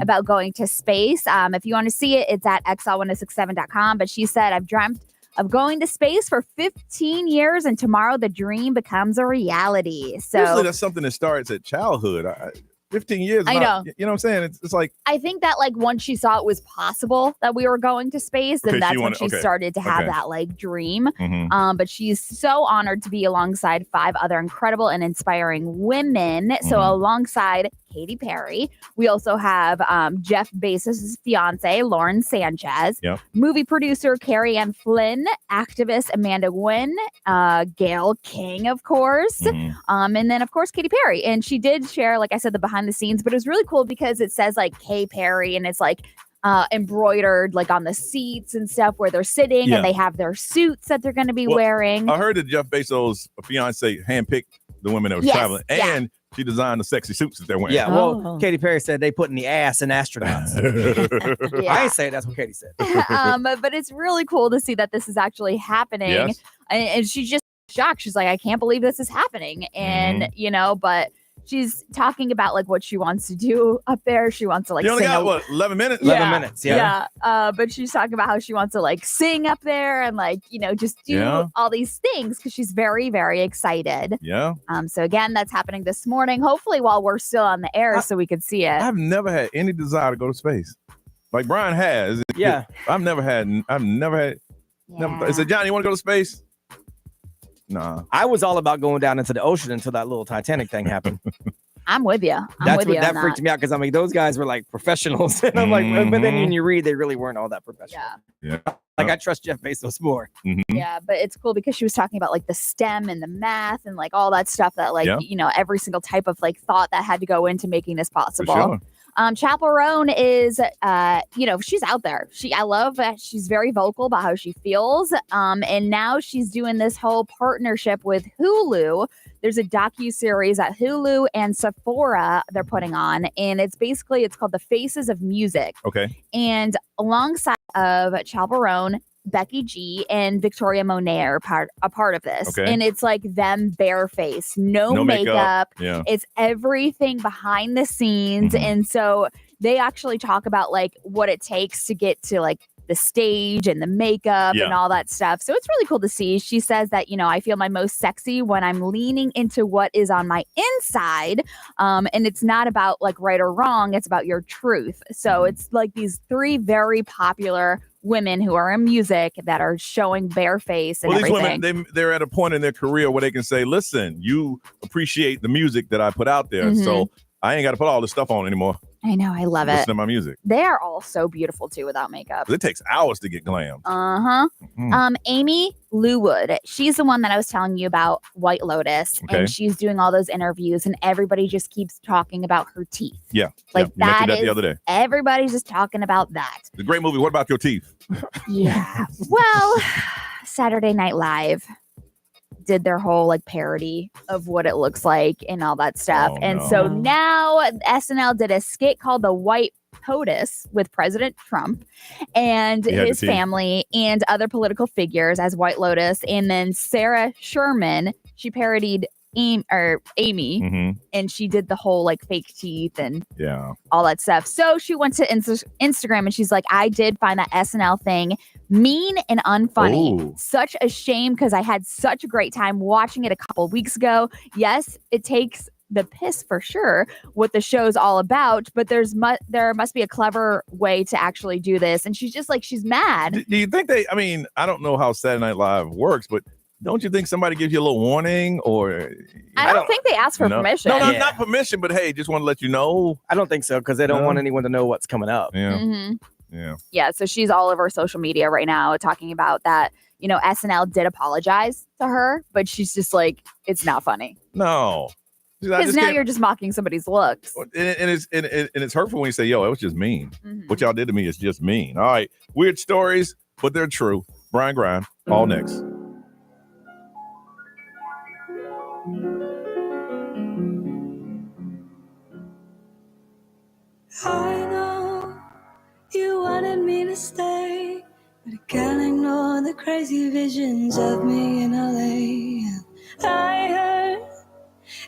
Speaker 6: about going to space. If you want to see it, it's at xl1067.com. But she said, I've dreamt of going to space for 15 years and tomorrow the dream becomes a reality. So
Speaker 5: usually that's something that starts at childhood. 15 years.
Speaker 6: I know.
Speaker 5: You know what I'm saying? It's like,
Speaker 6: I think that like once she saw it was possible that we were going to space, then
Speaker 5: Okay,
Speaker 6: that's
Speaker 5: she
Speaker 6: when
Speaker 5: wanted-
Speaker 6: she
Speaker 5: okay.
Speaker 6: started to have
Speaker 5: Okay.
Speaker 6: that like dream.
Speaker 5: Mhm.
Speaker 6: But she's so honored to be alongside 5 other incredible and inspiring women. So
Speaker 5: Mm-hmm.
Speaker 6: alongside Katy Perry, we also have Jeff Bezos' fiance, Lauren Sanchez,
Speaker 5: Yep.
Speaker 6: movie producer Carrie Ann Flynn, activist Amanda Nguyen, Gail King, of course,
Speaker 5: Mm-hmm.
Speaker 6: and then of course Katy Perry. And she did share, like I said, the behind the scenes, but it was really cool because it says like K Perry and it's like embroidered like on the seats and stuff where they're sitting,
Speaker 5: Yeah.
Speaker 6: and they have their suits that they're going to be
Speaker 5: Well,
Speaker 6: wearing.
Speaker 5: I heard that Jeff Bezos' fiance handpicked the women that was
Speaker 6: Yes,
Speaker 5: traveling,
Speaker 6: yeah.
Speaker 5: and she designed the sexy suits that they're wearing.
Speaker 7: Yeah, well, Katy Perry said they put in the ass in astronauts. I ain't saying that's what Katy said.
Speaker 6: But it's really cool to see that this is actually happening.
Speaker 7: Yes.
Speaker 6: And she's just shocked. She's like, I can't believe this is happening. And, you know, but she's talking about like what she wants to do up there. She wants to like
Speaker 5: You only
Speaker 6: sing
Speaker 5: got
Speaker 6: a-
Speaker 5: what, 11 minutes?
Speaker 7: 11 minutes, yeah.
Speaker 6: But she's talking about how she wants to like sing up there and like, you know, just do
Speaker 5: Yeah.
Speaker 6: all these things because she's very, very excited.
Speaker 5: Yeah.
Speaker 6: So again, that's happening this morning, hopefully while we're still on the air so we could see it.
Speaker 5: I've never had any desire to go to space. Like Brian has.
Speaker 7: Yeah.
Speaker 5: I've never had. Never, I said, Johnny, you want to go to space? Nah.
Speaker 7: I was all about going down into the ocean until that little Titanic thing happened.
Speaker 6: I'm with you.
Speaker 7: That's what that freaked me out because I mean those guys were like professionals, and I'm like, but then when you read, they really weren't all that professional.
Speaker 6: Yeah.
Speaker 5: Yeah.
Speaker 7: Like I trust Jeff Bezos more.
Speaker 6: Yeah, but it's cool because she was talking about like the STEM and the math and like all that stuff that like,
Speaker 7: Yeah.
Speaker 6: you know, every single type of like thought that had to go into making this possible.
Speaker 5: sure.
Speaker 6: Chapel Roan is, you know, she's out there. I love that she's very vocal about how she feels. And now she's doing this whole partnership with Hulu. There's a docu-series at Hulu and Sephora they're putting on. And it's called The Faces of Music.
Speaker 5: Okay.
Speaker 6: And alongside of Chapel Roan, Becky G and Victoria Monet are a part of this.
Speaker 5: Okay.
Speaker 6: And it's like them barefaced, no
Speaker 5: No makeup.
Speaker 6: makeup.
Speaker 5: Yeah.
Speaker 6: It's everything behind the scenes. And so they actually talk about like what it takes to get to like the stage and the makeup and
Speaker 5: Yeah.
Speaker 6: all that stuff. So it's really cool to see. She says that, you know, I feel my most sexy when I'm leaning into what is on my inside. And it's not about like right or wrong. It's about your truth. So it's like these 3 very popular women who are in music that are showing bare face and
Speaker 5: Well, these
Speaker 6: everything.
Speaker 5: women, they're at a point in their career where they can say, listen, you appreciate the music that I put out there.
Speaker 6: Mhm.
Speaker 5: So I ain't got to put all this stuff on anymore.
Speaker 6: I know. I love
Speaker 5: Listen
Speaker 6: it.
Speaker 5: to my music.
Speaker 6: They are all so beautiful too without makeup.
Speaker 5: 'Cause it takes hours to get glammed.
Speaker 6: Uh-huh. Amy Lou Wood, she's the one that I was telling you about, White Lotus,
Speaker 5: Okay.
Speaker 6: and she's doing all those interviews, and everybody just keeps talking about her teeth.
Speaker 5: Yeah.
Speaker 6: Like
Speaker 5: yeah. You mentioned
Speaker 6: that
Speaker 5: that the
Speaker 6: is-
Speaker 5: other day.
Speaker 6: Everybody's just talking about that.
Speaker 5: The great movie. What about your teeth?
Speaker 6: Yeah. Well, Saturday Night Live did their whole like parody of what it looks like and all that stuff.
Speaker 5: Oh,
Speaker 6: and
Speaker 5: no.
Speaker 6: so now SNL did a skit called The White POTUS with President Trump and
Speaker 5: He had
Speaker 6: his
Speaker 5: the teeth.
Speaker 6: family and other political figures as White Lotus. And then Sarah Sherman, she parodied Amy,
Speaker 5: Mhm.
Speaker 6: and she did the whole like fake teeth and
Speaker 5: Yeah.
Speaker 6: all that stuff. So she went to Instagram and she's like, I did find that SNL thing mean and unfunny.
Speaker 5: Ooh.
Speaker 6: Such a shame because I had such a great time watching it a couple weeks ago. Yes, it takes the piss for sure what the show's all about, but there must be a clever way to actually do this. And she's just like, she's mad.
Speaker 5: Do you think I mean, I don't know how Saturday Night Live works, but don't you think somebody gives you a little warning or?
Speaker 6: I don't think they ask for
Speaker 5: No.
Speaker 6: permission.
Speaker 5: No, not permission, but hey, just want to let you know.
Speaker 7: I don't think so because they don't
Speaker 5: No?
Speaker 7: want anyone to know what's coming up.
Speaker 5: Yeah.
Speaker 6: Mhm.
Speaker 5: Yeah.
Speaker 6: Yeah, so she's all over social media right now talking about that. You know, SNL did apologize to her, but she's just like, it's not funny.
Speaker 5: No. I
Speaker 6: Because
Speaker 5: just
Speaker 6: now
Speaker 5: can't-
Speaker 6: you're just mocking somebody's looks.
Speaker 5: and it's hurtful when you say, yo, it was just mean.
Speaker 6: Mm-hmm.
Speaker 5: What y'all did to me is just mean. All right. Weird stories, but they're true. Brian Grind, all next.
Speaker 6: Mm-hmm.
Speaker 5: Mm-hmm.
Speaker 6: Yeah, so she's all over social media right now talking about that. You know, SNL did apologize to her, but she's just like, it's not funny.
Speaker 5: Weird stories, but they're true. Brian Grind, all next.
Speaker 20: I know you wanted me to stay, but I can't ignore the crazy visions of me in LA. I heard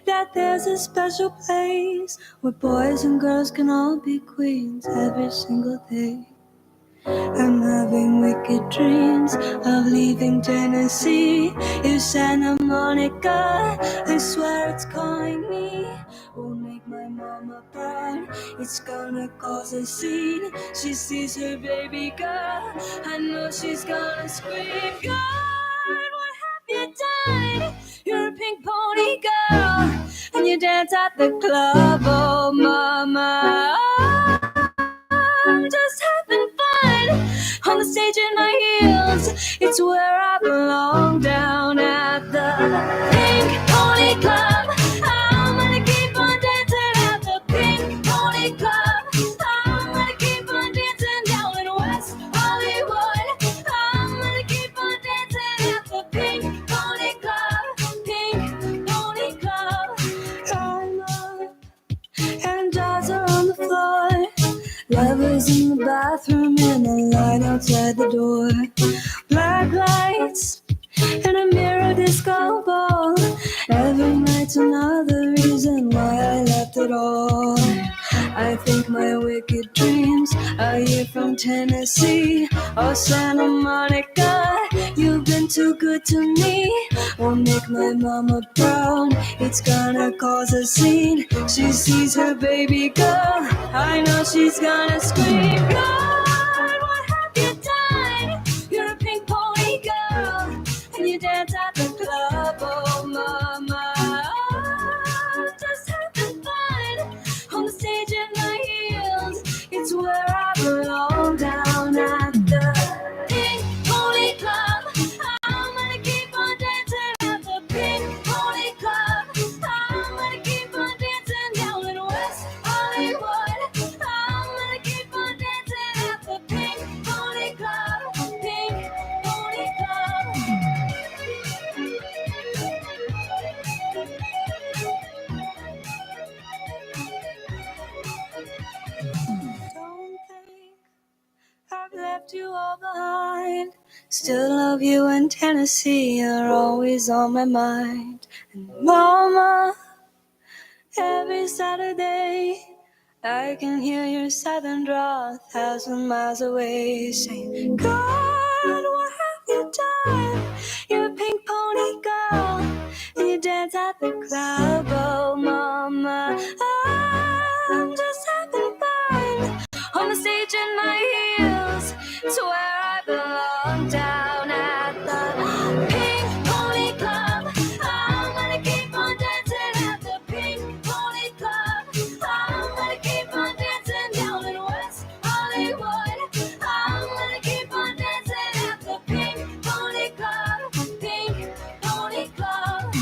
Speaker 20: that there's a special place where boys and girls can all be queens every single day. I'm having wicked dreams of leaving Tennessee. If Santa Monica, I swear it's calling me. Won't make my mama proud, it's gonna cause a scene. She sees her baby girl, I know she's gonna scream. God, what have you done? You're a pink pony girl, and you dance at the club, oh mama. I'm just having fun on the stage in my heels. It's where I belong, down at the Pink Pony Club. I'm gonna keep on dancing at the Pink Pony Club. I'm gonna keep on dancing down in West Hollywood. I'm gonna keep on dancing at the Pink Pony Club. Pink Pony Club. I'm up and dolls are on the floor. Lovers in the bathroom and a light outside the door. Black lights and a mirror disco ball. Every night's another reason why I left it all. I think my wicked dreams are here from Tennessee. Oh, Santa Monica, you've been too good to me. Won't make my mama proud, it's gonna cause a scene. She sees her baby girl, I know she's gonna scream. God, what have you done? You're a pink pony girl, and you dance at the club, oh mama. I'm just having fun on the stage in my heels. It's where I belong, down at the Pink Pony Club. I'm gonna keep on dancing at the Pink Pony Club. I'm gonna keep on dancing down in West Hollywood. I'm gonna keep on dancing at the Pink Pony Club. Pink Pony Don't think I've left you all behind. Still love you in Tennessee, you're always on my mind. And mama, every Saturday I can hear your southern drawl 1,000 miles away, saying, God, what have you done? You're a pink pony girl, and you dance at the club, oh mama. I'm just having fun on the stage in my heels. It's where I belong, down at the Pink Pony Club. I'm gonna keep on dancing at the Pink Pony Club. I'm gonna keep on dancing down in West Hollywood. I'm gonna keep on dancing at the Pink Pony Club. Pink Pony Club.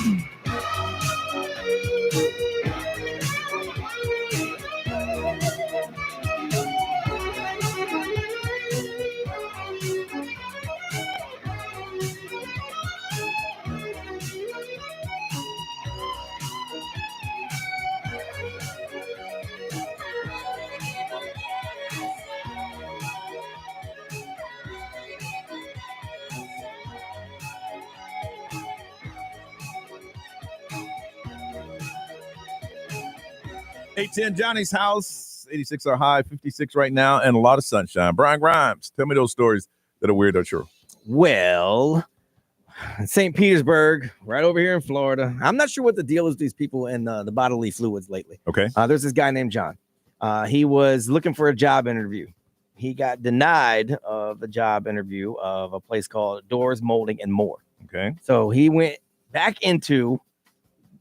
Speaker 5: $810 Johnny's house, 86 are high, 56 right now, and a lot of sunshine. Brian Grimes, tell me those stories that are weird or true.
Speaker 7: Well, St. Petersburg, right over here in Florida. I'm not sure what the deal is with these people in the bodily fluids lately.
Speaker 5: Okay.
Speaker 7: There's this guy named John. He was looking for a job interview. He got denied of the job interview of a place called Doors, Molding, and More.
Speaker 5: Okay.
Speaker 7: So he went back into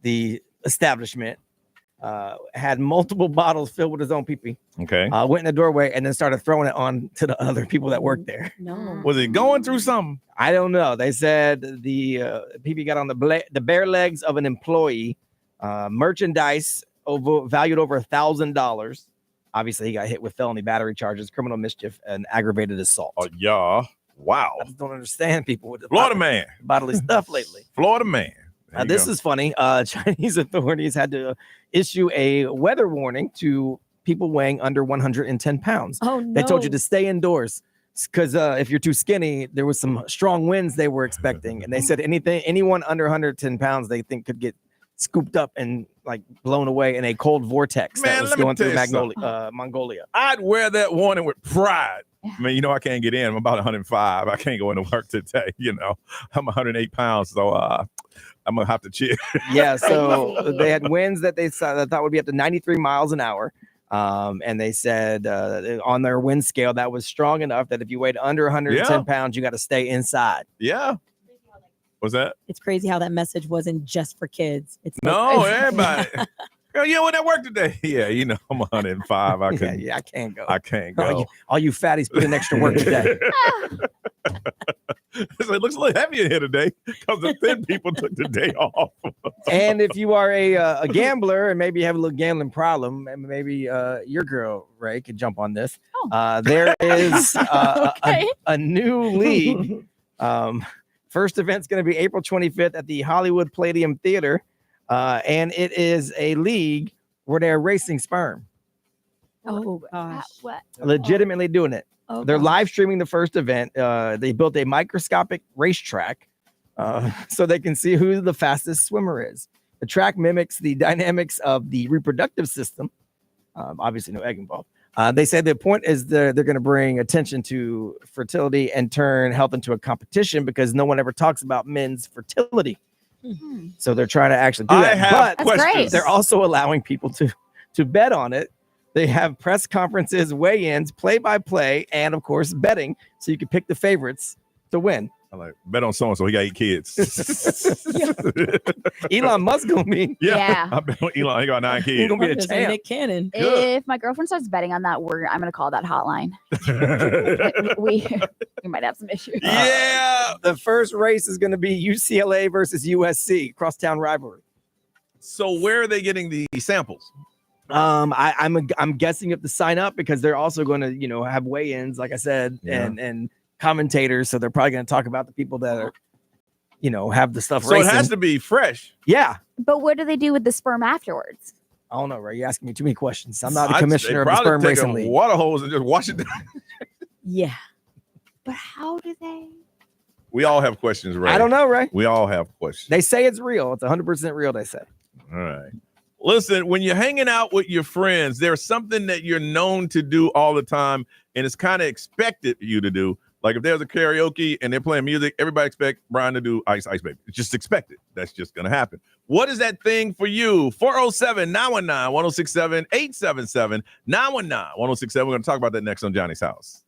Speaker 7: the establishment, had multiple bottles filled with his own pee-pee.
Speaker 5: Okay.
Speaker 7: Went in the doorway and then started throwing it on to the other people that worked there.
Speaker 8: No.
Speaker 5: Was it going through something?
Speaker 7: I don't know. They said the pee-pee got on the bare legs of an employee, merchandise valued over $1,000. Obviously, he got hit with felony battery charges, criminal mischief, and aggravated assault.
Speaker 5: Oh, yeah. Wow.
Speaker 7: I just don't understand people with the
Speaker 5: Florida man.
Speaker 7: bodily stuff lately.
Speaker 5: Florida man.
Speaker 7: This is funny. Chinese authorities had to issue a weather warning to people weighing under 110 pounds.
Speaker 8: Oh, no.
Speaker 7: They told you to stay indoors because if you're too skinny, there was some strong winds they were expecting. And they said anyone under 110 pounds, they think could get scooped up and like blown away in a cold vortex that was going through Mongolia.
Speaker 5: I'd wear that warning with pride. I mean, I can't get in. I'm about 105. I can't go into work today. I'm 108 pounds, so I'm gonna have to chill.
Speaker 7: Yeah, so they had winds that they thought would be up to 93 miles an hour. And they said on their wind scale that was strong enough that if you weighed under 110 pounds, you got to stay inside.
Speaker 5: Yeah. What's that?
Speaker 8: It's crazy how that message wasn't just for kids. It's
Speaker 5: everybody. Girl, you went at work today. Yeah, I'm 105. I can't.
Speaker 7: I can't go.
Speaker 5: I can't go.
Speaker 7: All you fatties put in extra work today.
Speaker 5: It looks a little heavier here today because the thin people took the day off.
Speaker 7: And if you are a gambler and maybe you have a little gambling problem, and maybe your girl Ray could jump on this. There is a new league. First event's going to be April 25th at the Hollywood Palladium Theater, and it is a league where they're racing sperm.
Speaker 8: Oh gosh!
Speaker 6: What?
Speaker 7: Legitimately doing it.
Speaker 8: Oh,
Speaker 7: they're
Speaker 8: gosh.
Speaker 7: live streaming the first event. They built a microscopic racetrack so they can see who the fastest swimmer is. The track mimics the dynamics of the reproductive system. Obviously, no egg involved. They say the point is they're going to bring attention to fertility and turn health into a competition because no one ever talks about men's fertility.
Speaker 8: Mm-hmm.
Speaker 7: So they're trying to actually do that.
Speaker 5: But
Speaker 6: That's great.
Speaker 7: they're also allowing people to bet on it. They have press conferences, weigh-ins, play-by-play, and of course betting, so you can pick the favorites to win.
Speaker 5: I like bet on so-and-so. He got 8 kids.
Speaker 7: Elon Musk gonna be.
Speaker 5: Yeah. I bet on Elon. He got 9 kids.
Speaker 7: He's gonna be a
Speaker 8: Just like
Speaker 7: champ.
Speaker 8: Nick Cannon.
Speaker 6: If my girlfriend starts betting on that, I'm gonna call that hotline. we might have some issues.
Speaker 5: Yeah.
Speaker 7: The first race is going to be UCLA versus USC, crosstown rivalry.
Speaker 5: So where are they getting the samples?
Speaker 7: I'm guessing you have to sign up because they're also going to have weigh-ins, like I said, and commentators. So they're probably going to talk about the people that are have the stuff.
Speaker 5: So
Speaker 7: racing.
Speaker 5: it has to be fresh.
Speaker 7: Yeah.
Speaker 6: But what do they do with the sperm afterwards?
Speaker 7: I don't know, Ray. You're asking me too many questions. I'm not the commissioner of the
Speaker 5: probably
Speaker 7: sperm
Speaker 5: take
Speaker 7: racing
Speaker 5: a
Speaker 7: league.
Speaker 5: water hose and just wash it down.
Speaker 8: Yeah.
Speaker 6: But how do they?
Speaker 5: We all have questions, Ray.
Speaker 7: I don't know, Ray.
Speaker 5: We all have questions.
Speaker 7: They say it's real. It's 100% real, they say.
Speaker 5: All right. Listen, when you're hanging out with your friends, there's something that you're known to do all the time, and it's kind of expected you to do. Like if there's a karaoke and they're playing music, everybody expect Brian to do Ice Ice Baby. It's just expected. That's just going to happen. What is that thing for you? 407-919-1067, 877-919-1067. We're going to talk about that next on Johnny's House.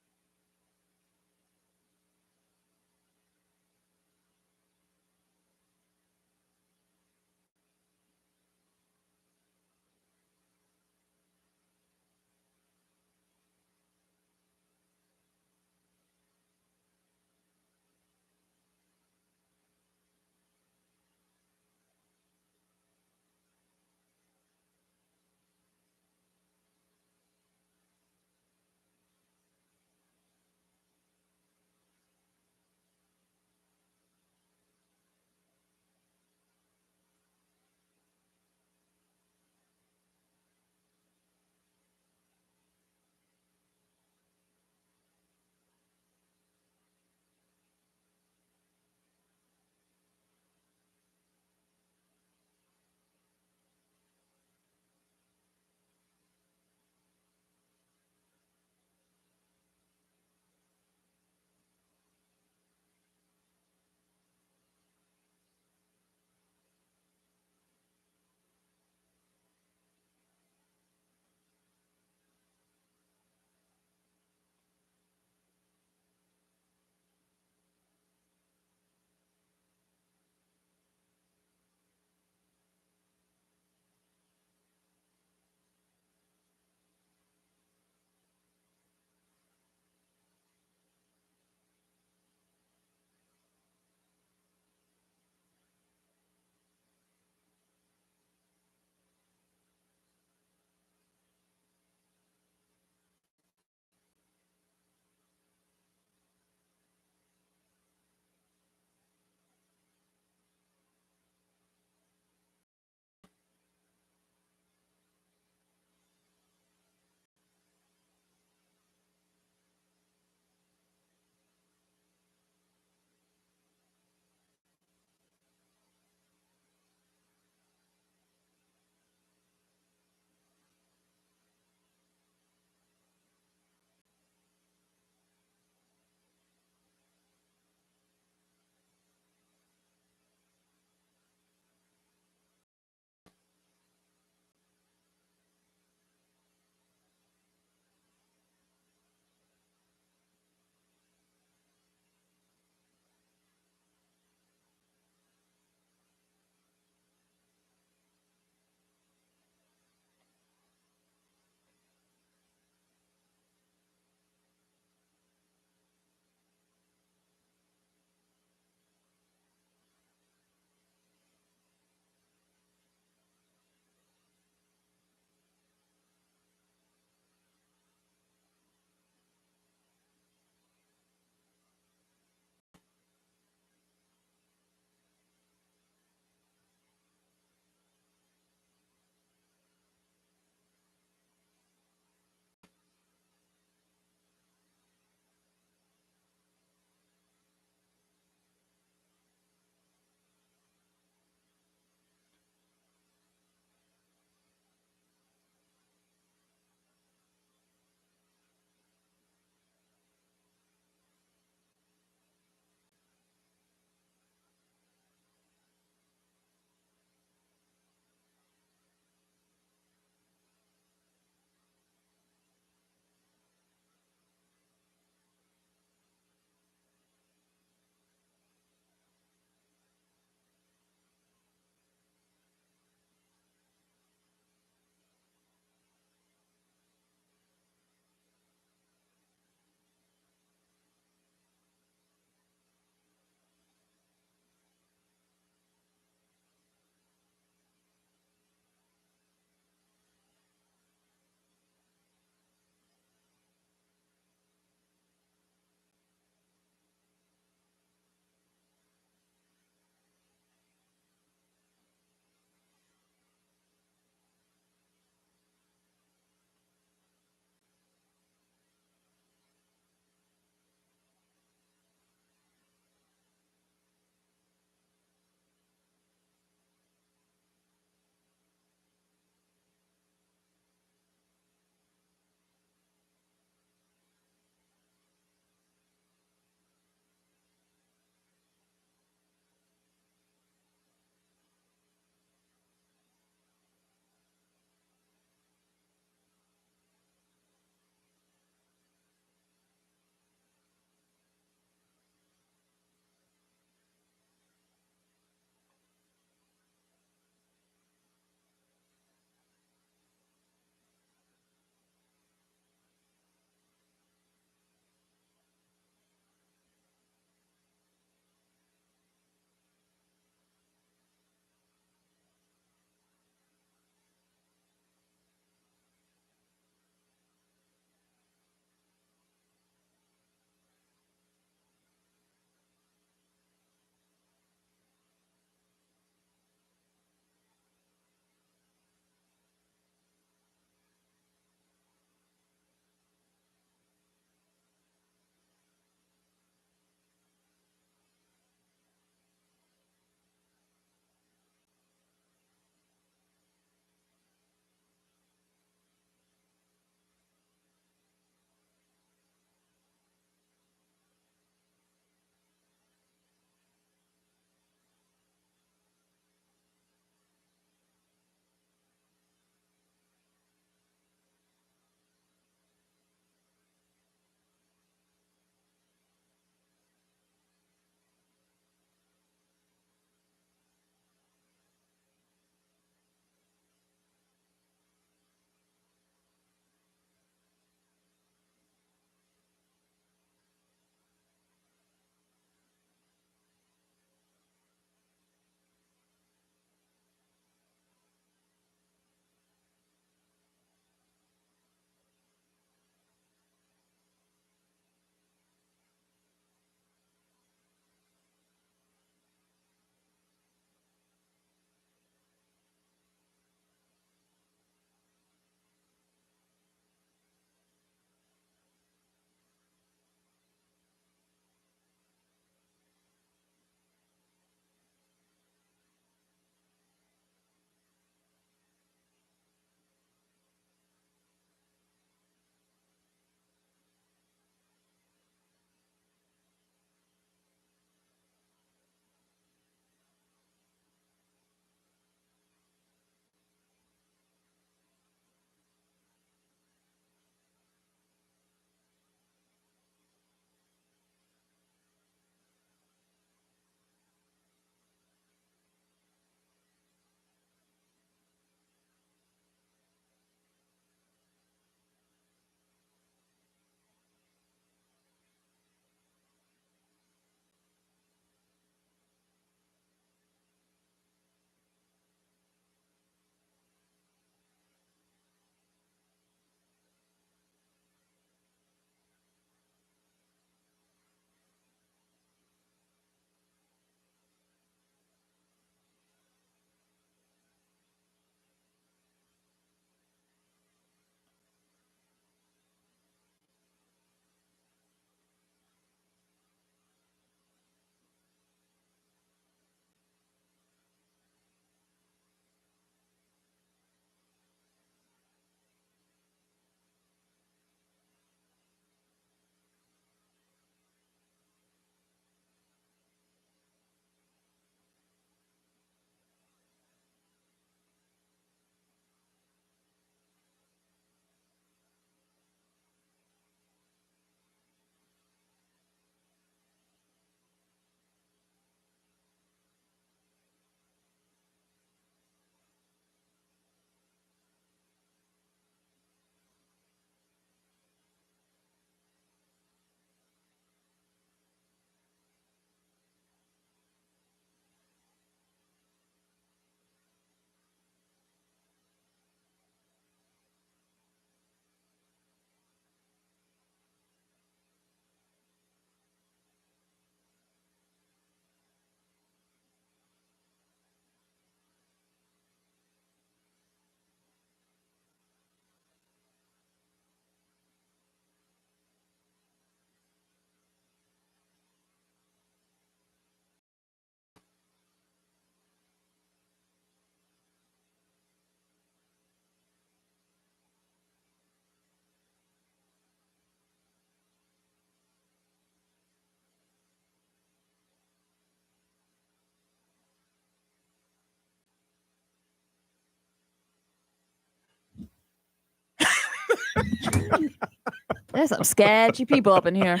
Speaker 6: There's some sketchy people up in here.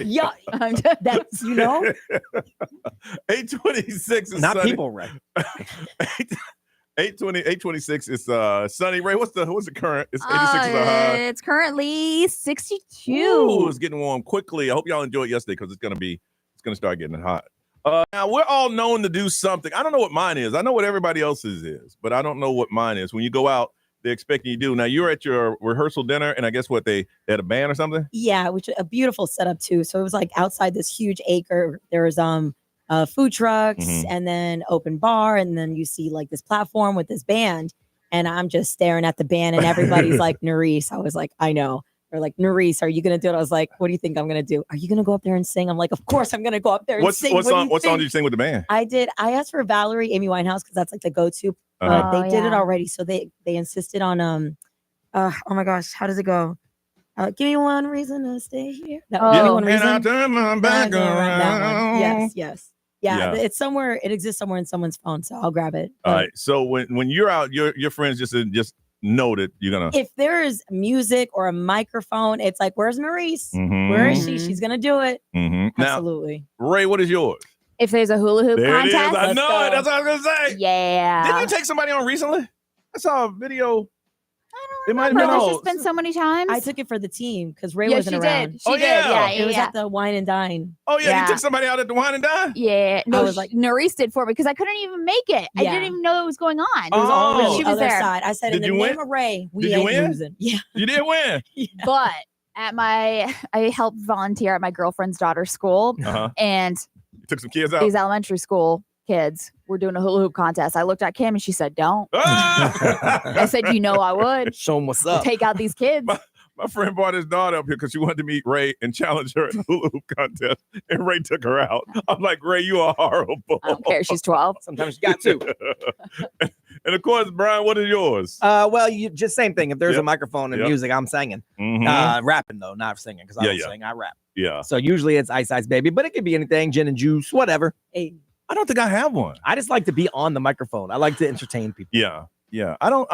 Speaker 8: Yeah, that's
Speaker 5: 826 is
Speaker 7: Not
Speaker 5: sunny.
Speaker 7: people, Ray.
Speaker 5: 826 is sunny. Ray, what's the current? It's 86 is a high.
Speaker 6: It's currently 62.
Speaker 5: Ooh, it's getting warm quickly. I hope y'all enjoyed yesterday because it's gonna start getting hot. Now we're all known to do something. I don't know what mine is. I know what everybody else's is, but I don't know what mine is. When you go out, they're expecting you to do. Now you're at your rehearsal dinner, and I guess what they had a band or something.
Speaker 8: Yeah, which a beautiful setup too. So it was like outside this huge acre. There was food trucks and then open bar, and then you see like this platform with this band, and I'm just staring at the band, and everybody's like, Nerese. I was like, I know. They're like, Nerese, are you gonna do it? I was like, what do you think I'm gonna do? Are you gonna go up there and sing? I'm like, of course I'm gonna go up there and sing.
Speaker 5: What song did you sing with the band?
Speaker 8: I asked for Valerie, Amy Winehouse, because that's like the go-to. They did it already, so they insisted on oh my gosh, how does it go? Give me one reason to stay here. Give me one reason.
Speaker 5: And I turn my back around.
Speaker 8: That one. Yes. Yeah, it's somewhere. It exists somewhere in someone's phone, so I'll grab it.
Speaker 5: All right. So when you're out, your friends just know that you're gonna.
Speaker 8: If there is music or a microphone, it's like, where's Nerese? Where is she? She's gonna do it. Absolutely.
Speaker 5: Now, Ray, what is yours?
Speaker 6: If there's a hula hoop
Speaker 5: There
Speaker 6: contest,
Speaker 5: it is. I know it. That's what I was gonna say.
Speaker 6: Yeah.
Speaker 5: Didn't you take somebody on recently? I saw a video. It might have
Speaker 6: Remember,
Speaker 5: been
Speaker 6: there's
Speaker 5: old.
Speaker 6: just been so many times.
Speaker 8: I took it for the team because Ray
Speaker 6: Yeah,
Speaker 8: wasn't
Speaker 6: she
Speaker 8: around.
Speaker 6: did. She did. Yeah,
Speaker 8: It was
Speaker 6: yeah.
Speaker 8: at the Wine and Dine.
Speaker 5: Oh yeah, you took somebody out at the Wine and Dine.
Speaker 6: Yeah, no,
Speaker 8: I was like,
Speaker 6: Nerese did for me because I couldn't even make it. I
Speaker 8: Yeah.
Speaker 6: didn't even know it was going on.
Speaker 8: It was all on
Speaker 6: she
Speaker 8: the
Speaker 6: was
Speaker 8: other
Speaker 6: there.
Speaker 8: side. I said,
Speaker 5: Did
Speaker 8: in
Speaker 5: you
Speaker 8: the
Speaker 5: win?
Speaker 8: name of Ray, we
Speaker 5: Did you
Speaker 8: ain't
Speaker 5: win?
Speaker 8: losing. Yeah.
Speaker 5: You did win.
Speaker 6: But I helped volunteer at my girlfriend's daughter's school, and
Speaker 5: You took some kids out.
Speaker 6: these elementary school kids were doing a hula hoop contest. I looked at Kim and she said, "Don't." I said, "You know I would."
Speaker 7: Show them what's
Speaker 6: We'll
Speaker 7: up.
Speaker 6: take out these kids.
Speaker 5: My friend brought his daughter up here because she wanted to meet Ray and challenge her at the hula hoop contest, and Ray took her out. I'm like, Ray, you are horrible.
Speaker 6: I don't care. She's 12.
Speaker 7: Sometimes you got to.
Speaker 5: And of course, Brian, what is yours?
Speaker 7: Well, you just same thing. If there's
Speaker 5: Yep.
Speaker 7: a microphone and
Speaker 5: Yep.
Speaker 7: music, I'm singing.
Speaker 5: Mhm.
Speaker 7: Rapping though, not singing because I
Speaker 5: Yeah,
Speaker 7: don't
Speaker 5: yeah.
Speaker 7: sing. I rap.
Speaker 5: Yeah.
Speaker 7: So usually it's Ice Ice Baby, but it could be anything, gin and juice, whatever.
Speaker 8: Hey.
Speaker 5: I don't think I have one.
Speaker 7: I just like to be on the microphone. I like to entertain people.
Speaker 5: Yeah. Yeah. I don't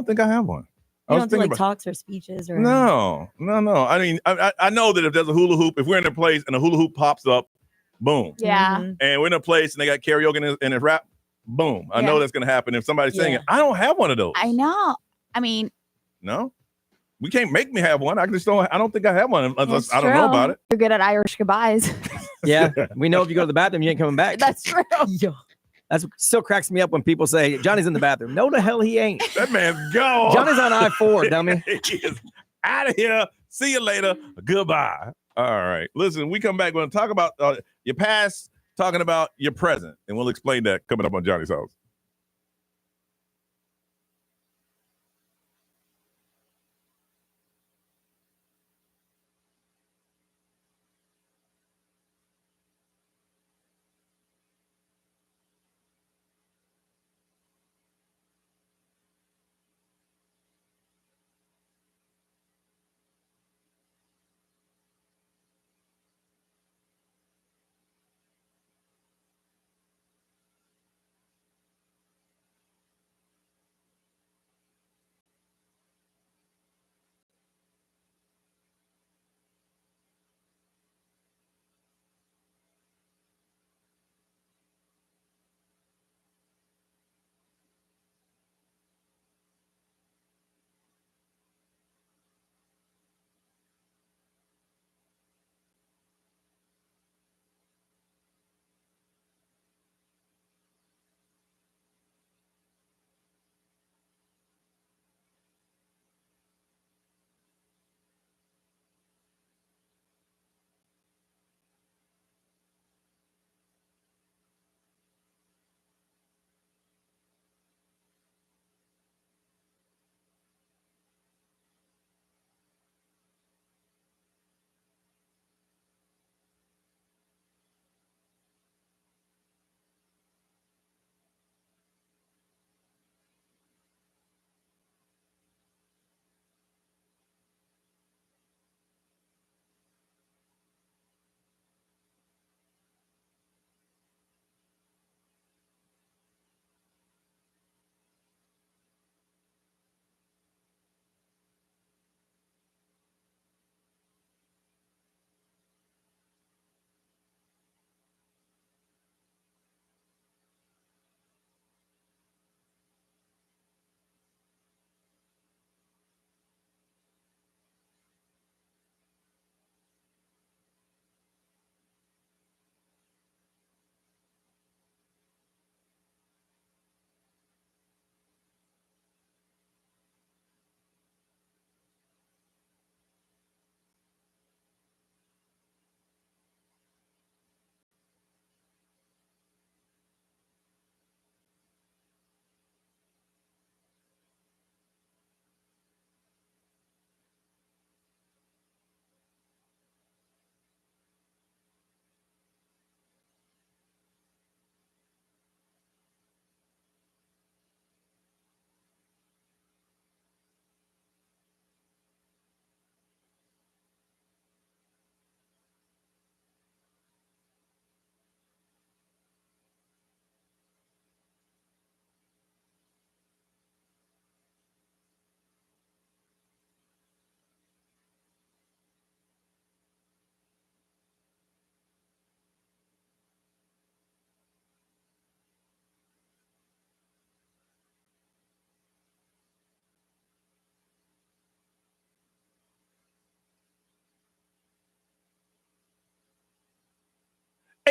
Speaker 5: think I have one. I
Speaker 8: You
Speaker 5: was
Speaker 8: don't do
Speaker 5: thinking
Speaker 8: like talks or speeches or
Speaker 5: No. I mean, I know that if there's a hula hoop, if we're in a place and a hula hoop pops up, boom.
Speaker 6: Yeah.
Speaker 5: And we're in a place and they got karaoke and it's rap, boom. I know
Speaker 6: Yeah.
Speaker 5: that's gonna happen if somebody's
Speaker 6: Yeah.
Speaker 5: singing. I don't have one of those.
Speaker 6: I know. I mean,
Speaker 5: No. We can't make me have one. I don't think I have one unless
Speaker 6: it's
Speaker 5: I don't know
Speaker 6: true.
Speaker 5: about it.
Speaker 6: You're good at Irish goodbyes.
Speaker 7: Yeah. We know if you go to the bathroom, you ain't coming back.
Speaker 6: That's true.
Speaker 7: That's still cracks me up when people say Johnny's in the bathroom. No, the hell he ain't.
Speaker 5: That man's gone.
Speaker 7: Johnny's on I-4, dummy.
Speaker 5: He is out of here. See you later. Goodbye. All right. Listen, we come back. We're going to talk about your past, talking about your present, and we'll explain that coming up on Johnny's House.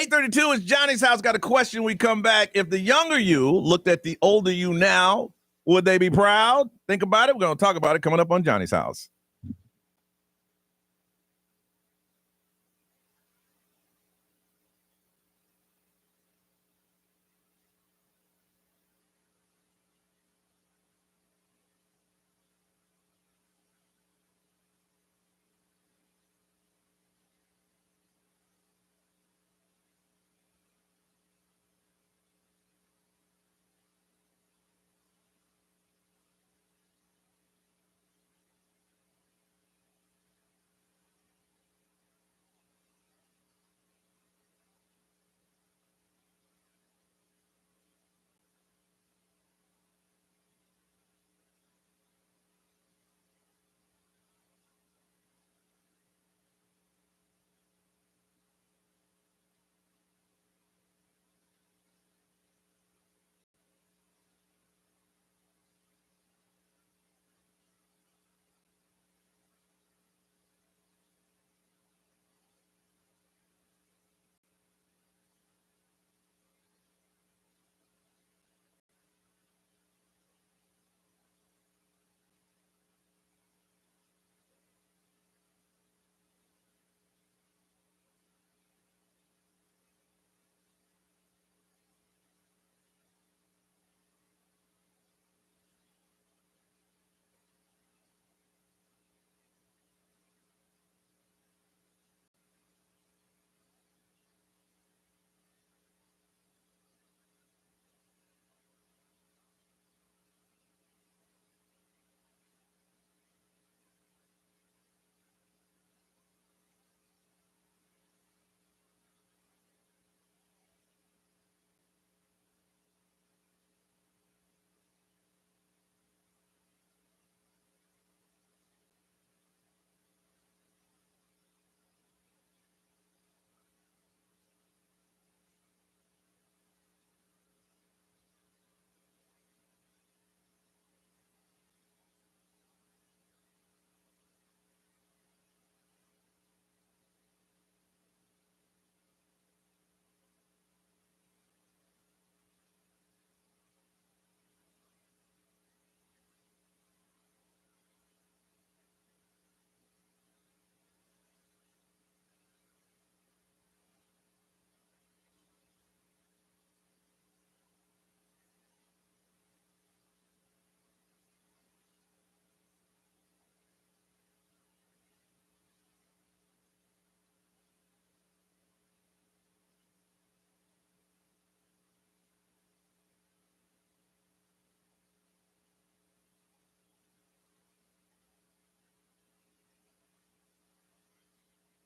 Speaker 5: 8:32 is Johnny's House. Got a question. We come back. If the younger you looked at the older you now, would they be proud? Think about it. We're going to talk about it coming up on Johnny's House.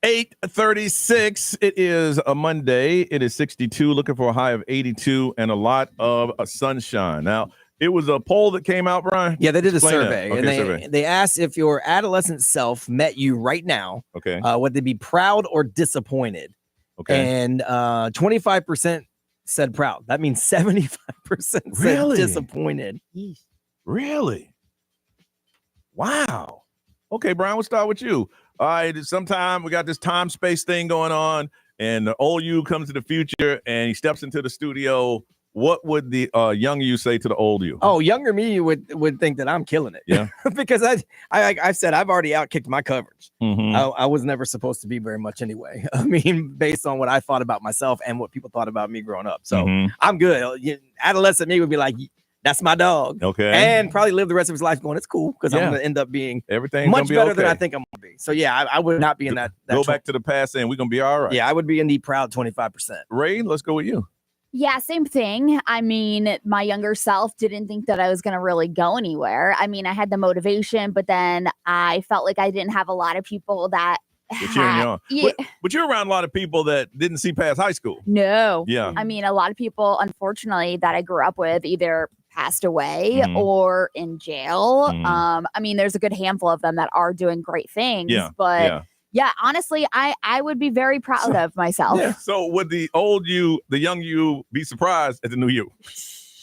Speaker 5: $8:36. It is a Monday. It is 62, looking for a high of 82 and a lot of sunshine. Now, it was a poll that came out, Brian.
Speaker 7: Yeah, they did
Speaker 5: Explain
Speaker 7: a survey,
Speaker 5: that. Okay, survey.
Speaker 7: they asked if your adolescent self met you right now,
Speaker 5: Okay.
Speaker 7: Would they be proud or disappointed?
Speaker 5: Okay.
Speaker 7: And 25% said proud. That means 75% said
Speaker 5: Really?
Speaker 7: disappointed.
Speaker 5: Really? Wow. Okay, Brian, we'll start with you. All right, sometime we got this time-space thing going on, and the old you comes to the future, and he steps into the studio. What would the young you say to the old you?
Speaker 7: Oh, younger me would think that I'm killing it.
Speaker 5: Yeah.
Speaker 7: Because I've said I've already outkicked my coverage.
Speaker 5: Mhm.
Speaker 7: I was never supposed to be very much anyway. I mean, based on what I thought about myself and what people thought about me growing up. So
Speaker 5: Mhm.
Speaker 7: I'm good. Adolescent me would be like, that's my dog.
Speaker 5: Okay.
Speaker 7: And probably live the rest of his life going, it's cool because I'm
Speaker 5: Yeah.
Speaker 7: going to end up being
Speaker 5: Everything's
Speaker 7: much
Speaker 5: gonna be
Speaker 7: better than
Speaker 5: okay.
Speaker 7: I think I'm going to be. So yeah, I would not be in that
Speaker 5: Go back to the past and we're going to be all right.
Speaker 7: Yeah, I would be in the proud 25%.
Speaker 5: Ray, let's go with you.
Speaker 6: Yeah, same thing. I mean, my younger self didn't think that I was going to really go anywhere. I mean, I had the motivation, but then I felt like I didn't have a lot of people that
Speaker 5: Cheering you on.
Speaker 6: Yeah.
Speaker 5: But you're around a lot of people that didn't see past high school.
Speaker 6: No.
Speaker 5: Yeah.
Speaker 6: I mean, a lot of people, unfortunately, that I grew up with either passed away
Speaker 5: Mhm.
Speaker 6: or in jail.
Speaker 5: Mhm.
Speaker 6: I mean, there's a good handful of them that are doing great things.
Speaker 5: Yeah.
Speaker 6: But yeah, honestly, I would be very proud of myself.
Speaker 5: Yeah. So would the old you, the young you, be surprised at the new you?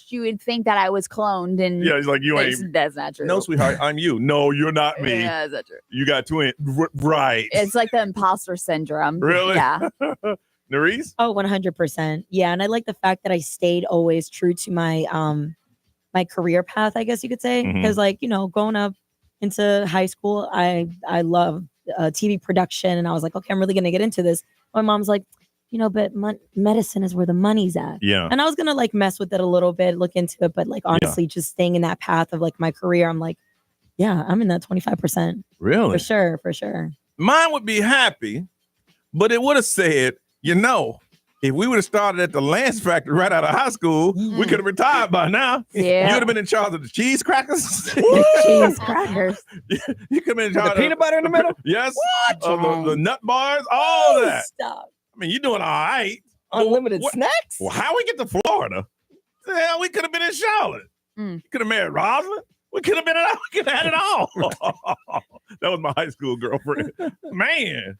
Speaker 6: You would think that I was cloned, and
Speaker 5: Yeah, he's like, you ain't.
Speaker 6: That's not true.
Speaker 5: No, sweetheart, I'm you. No, you're not me.
Speaker 6: Yeah, that's not true.
Speaker 5: You got twin. Right.
Speaker 6: It's like the imposter syndrome.
Speaker 5: Really?
Speaker 6: Yeah.
Speaker 5: Nerese?
Speaker 8: Oh, 100%. Yeah, and I like the fact that I stayed always true to my my career path, I guess you could say, because like, going up into high school, I love TV production, and I was like, okay, I'm really gonna get into this. My mom's like, but medicine is where the money's at.
Speaker 5: Yeah.
Speaker 8: And I was gonna like mess with it a little bit, look into it, but like honestly, just staying in that path of like my career, I'm like, yeah, I'm in that 25%.
Speaker 5: Really?
Speaker 8: For sure.
Speaker 5: Mine would be happy, but it would have said, if we would have started at the Lance factory right out of high school, we could have retired by now.
Speaker 6: Yeah.
Speaker 5: You would have been in charge of the cheese crackers.
Speaker 6: Cheese crackers.
Speaker 5: You could have been in
Speaker 7: With
Speaker 5: charge
Speaker 7: the peanut butter in the middle?
Speaker 5: Yes. The nut bars, all that.
Speaker 8: Stop.
Speaker 5: I mean, you're doing all right.
Speaker 7: Unlimited snacks?
Speaker 5: Well, how we get to Florida? The hell, we could have been in Charlotte. We could have married Rosalind. We could have been we could have had it all. That was my high school girlfriend. Man,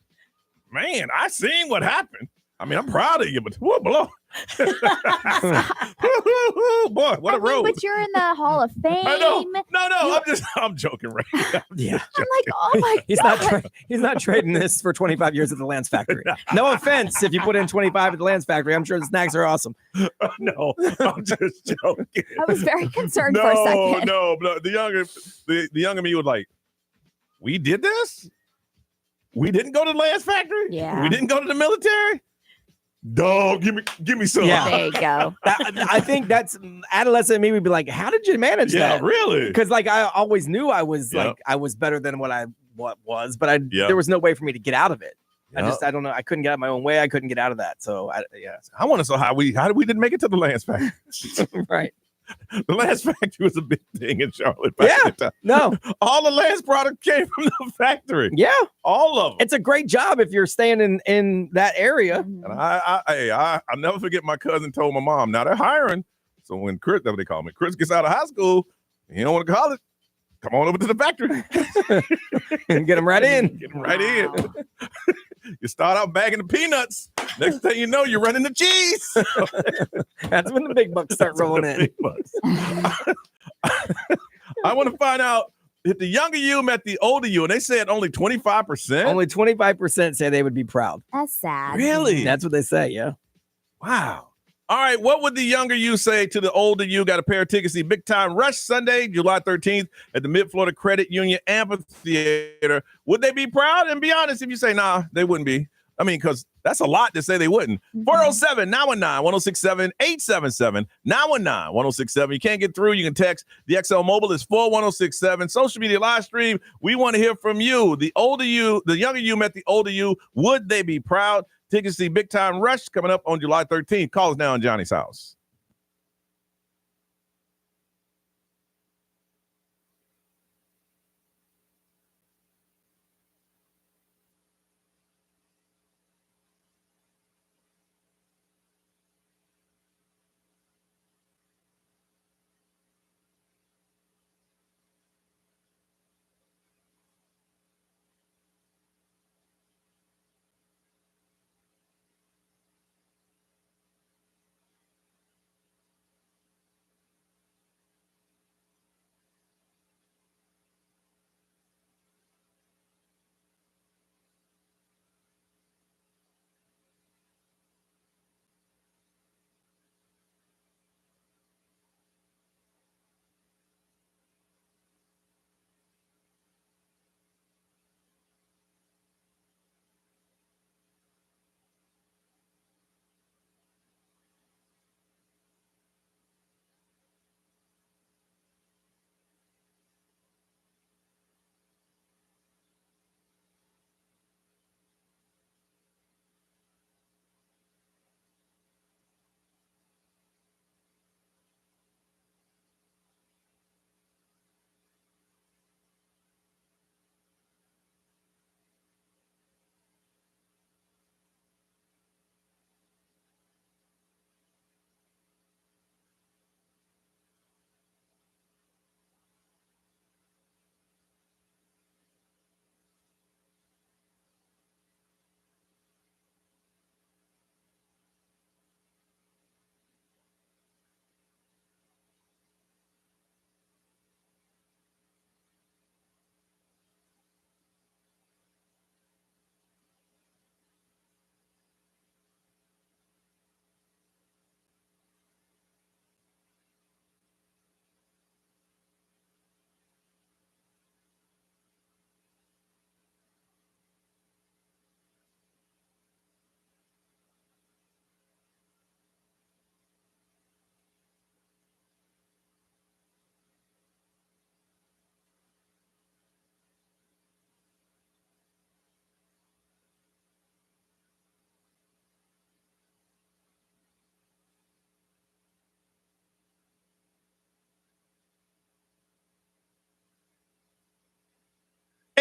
Speaker 5: I seen what happened. I mean, I'm proud of you, but whoa, below. Boy, what a road.
Speaker 6: But you're in the Hall of Fame.
Speaker 5: I know. No, I'm joking, right?
Speaker 7: Yeah.
Speaker 6: I'm like, oh my God.
Speaker 7: He's not trading this for 25 years at the Lance factory. No offense if you put in 25 at the Lance factory. I'm sure the snacks are awesome.
Speaker 5: No, I'm just joking.
Speaker 6: I was very concerned for a second.
Speaker 5: No. The younger me was like, we did this? We didn't go to the Lance factory?
Speaker 6: Yeah.
Speaker 5: We didn't go to the military? Dog, give me some.
Speaker 7: Yeah.
Speaker 6: There you go.
Speaker 7: I think that's adolescent me would be like, how did you manage that?
Speaker 5: Yeah, really?
Speaker 7: Because like I always knew I was like I was better than what was, but there was no way for me to get out of it. I don't know. I couldn't get out of my own way. I couldn't get out of that. So
Speaker 5: I want to know how we didn't make it to the Lance factory.
Speaker 7: Right.
Speaker 5: The Lance factory was a big thing in Charlotte. Back then.
Speaker 7: No.
Speaker 5: All the Lance product came from the factory.
Speaker 7: Yeah.
Speaker 5: All of them.
Speaker 7: It's a great job if you're staying in that area.
Speaker 5: And I'll never forget my cousin told my mom, now they're hiring. So when Chris, that's what they call me, Chris gets out of high school, he don't want to college, come on over to the factory.
Speaker 7: And get him right in.
Speaker 5: Get him right in. You start out bagging the peanuts. Next thing you know, you're running the cheese.
Speaker 7: That's when the big bucks start rolling in.
Speaker 5: Big bucks. I want to find out if the younger you met the older you, and they said only 25%.
Speaker 7: Only 25% say they would be proud.
Speaker 6: That's sad.
Speaker 5: Really?
Speaker 7: That's what they say, yeah.
Speaker 5: Wow. All right, what would the younger you say to the older you? Got a pair of tickets to see Big Time Rush Sunday, July 13th at the Mid-Florida Credit Union Amphitheater. Would they be proud? And be honest if you say, nah, they wouldn't be. I mean, because that's a lot to say they wouldn't. 407-919-1067, 877-919-1067. You can't get through. You can text. The XL Mobile is 41067. Social media live stream. We want to hear from you. The older you, the younger you met the older you. Would they be proud? Tickets to see Big Time Rush coming up on July 13th. Call us now in Johnny's house.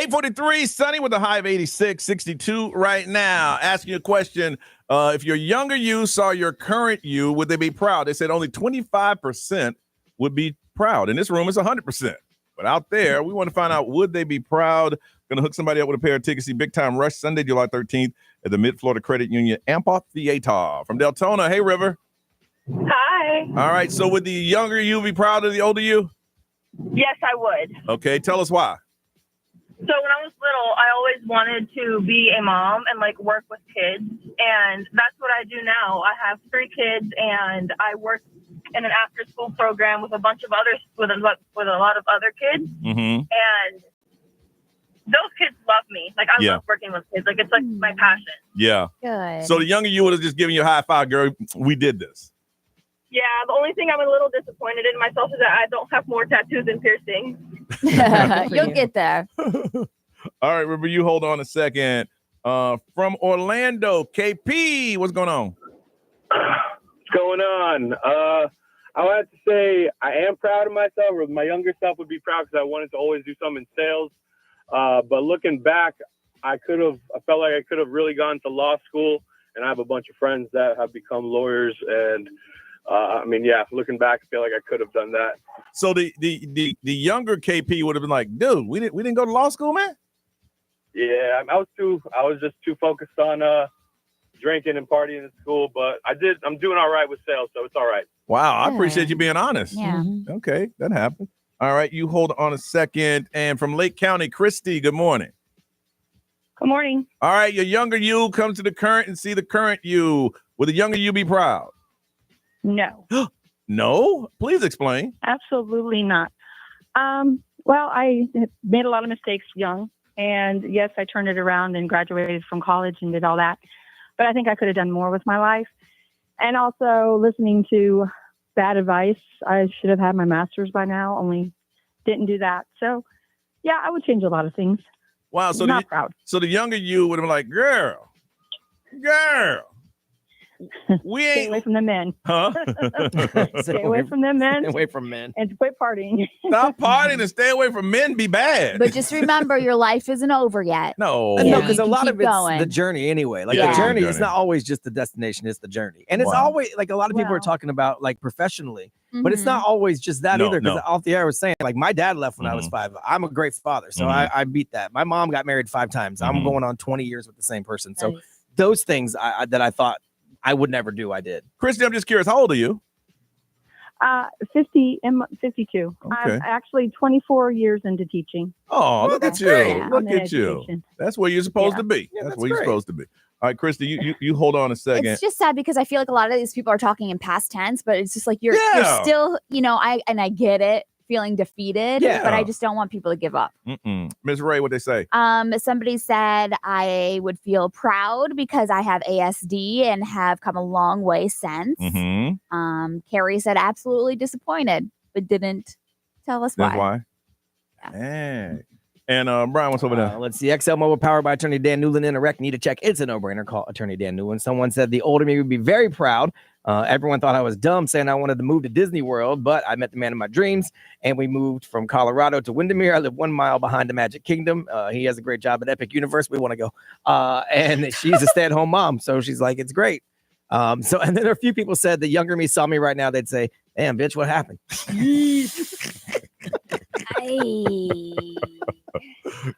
Speaker 5: 8:43, sunny with a high of 86, 62 right now. Asking you a question. If your younger you saw your current you, would they be proud? They said only 25% would be proud. In this room, it's 100%. But out there, we want to find out, would they be proud? Going to hook somebody up with a pair of tickets. See Big Time Rush Sunday, July 13th at the Mid-Florida Credit Union Amphitheater. From Deltona, hey, River.
Speaker 16: Hi.
Speaker 5: All right, so would the younger you be proud of the older you?
Speaker 16: Yes, I would.
Speaker 5: Okay, tell us why.
Speaker 16: So when I was little, I always wanted to be a mom and like work with kids, and that's what I do now. I have 3 kids, and I work in an after-school program with a bunch of others, with a lot of other kids, and those kids love me. Like I love working with kids. Like it's like my passion.
Speaker 5: Yeah.
Speaker 6: Good.
Speaker 5: So the younger you would have just given you a high five, girl. We did this.
Speaker 16: Yeah, the only thing I'm a little disappointed in myself is that I don't have more tattoos and piercings.
Speaker 6: You'll get there.
Speaker 5: All right, River, you hold on a second. From Orlando, KP, what's going on?
Speaker 14: What's going on? I would have to say I am proud of myself, or my younger self would be proud because I wanted to always do something in sales. But looking back, I felt like I could have really gone to law school, and I have a bunch of friends that have become lawyers. And looking back, I feel like I could have done that.
Speaker 5: So the younger KP would have been like, dude, we didn't go to law school, man.
Speaker 14: Yeah, I was just too focused on drinking and partying at school, but I'm doing all right with sales, so it's all right.
Speaker 5: Wow, I appreciate you being honest.
Speaker 6: Yeah.
Speaker 5: Okay, that happened. All right, you hold on a second. And from Lake County, Christy, good morning.
Speaker 16: Good morning.
Speaker 5: All right, your younger you comes to the current and see the current you. Would the younger you be proud?
Speaker 16: No.
Speaker 5: No? Please explain.
Speaker 16: Absolutely not. Well, I made a lot of mistakes young, and yes, I turned it around and graduated from college and did all that. But I think I could have done more with my life. And also listening to bad advice. I should have had my master's by now, only didn't do that. So, yeah, I would change a lot of things.
Speaker 5: Wow. So
Speaker 16: not proud.
Speaker 5: So the younger you would have been like, girl, we ain't
Speaker 16: Stay away from the men.
Speaker 5: Huh?
Speaker 16: Stay away from them men.
Speaker 7: Stay away from men.
Speaker 16: And quit partying.
Speaker 5: Stop partying and stay away from men. Be bad.
Speaker 6: But just remember, your life isn't over yet.
Speaker 5: No.
Speaker 7: No, because a lot
Speaker 6: keep
Speaker 7: of it's
Speaker 6: going.
Speaker 7: the journey anyway. Like
Speaker 5: Yeah.
Speaker 7: the journey
Speaker 5: Yeah.
Speaker 7: is not always just the destination, it's the journey. And it's
Speaker 5: Wow.
Speaker 7: always like a lot of people are talking about like professionally, but it's
Speaker 6: Mhm.
Speaker 7: not always just that
Speaker 5: No,
Speaker 7: either. Because
Speaker 5: no.
Speaker 7: off the air I was saying, like my dad left when I was 5. I'm a great father, so I beat that. My mom got married 5 times. I'm going on 20 years with the same person. So those things that I thought I would never do, I did.
Speaker 5: Christy, I'm just curious, how old are you?
Speaker 16: 52.
Speaker 5: Okay.
Speaker 16: I'm actually 24 years into teaching.
Speaker 5: Oh, look at you.
Speaker 16: Yeah,
Speaker 5: Look
Speaker 16: I'm in
Speaker 5: at you.
Speaker 16: education.
Speaker 5: That's where you're supposed to be.
Speaker 7: Yeah,
Speaker 5: that's
Speaker 7: that's
Speaker 5: where you're
Speaker 7: great.
Speaker 5: supposed to be. All right, Christy, you hold on a second.
Speaker 6: It's just sad because I feel like a lot of these people are talking in past tense, but it's just like you're
Speaker 5: Yeah.
Speaker 6: still, I get it, feeling defeated,
Speaker 5: Yeah.
Speaker 6: but I just don't want people to give up.
Speaker 5: Miss Ray, what they say?
Speaker 6: Somebody said I would feel proud because I have ASD and have come a long way since. Carrie said absolutely disappointed, but didn't tell us
Speaker 5: That's
Speaker 6: why.
Speaker 5: why. Hey. And Brian, what's over there?
Speaker 7: Let's see. XL Mobile powered by Attorney Dan Newland in a wreck. Need a check. It's a no-brainer. Call Attorney Dan Newland. Someone said the older me would be very proud. Everyone thought I was dumb saying I wanted to move to Disney World, but I met the man of my dreams and we moved from Colorado to Windermere. I live 1 mile behind the Magic Kingdom. He has a great job at Epic Universe. We want to go. And she's a stay-at-home mom. So she's like, it's great. And then a few people said the younger me saw me right now. They'd say, damn, bitch, what happened?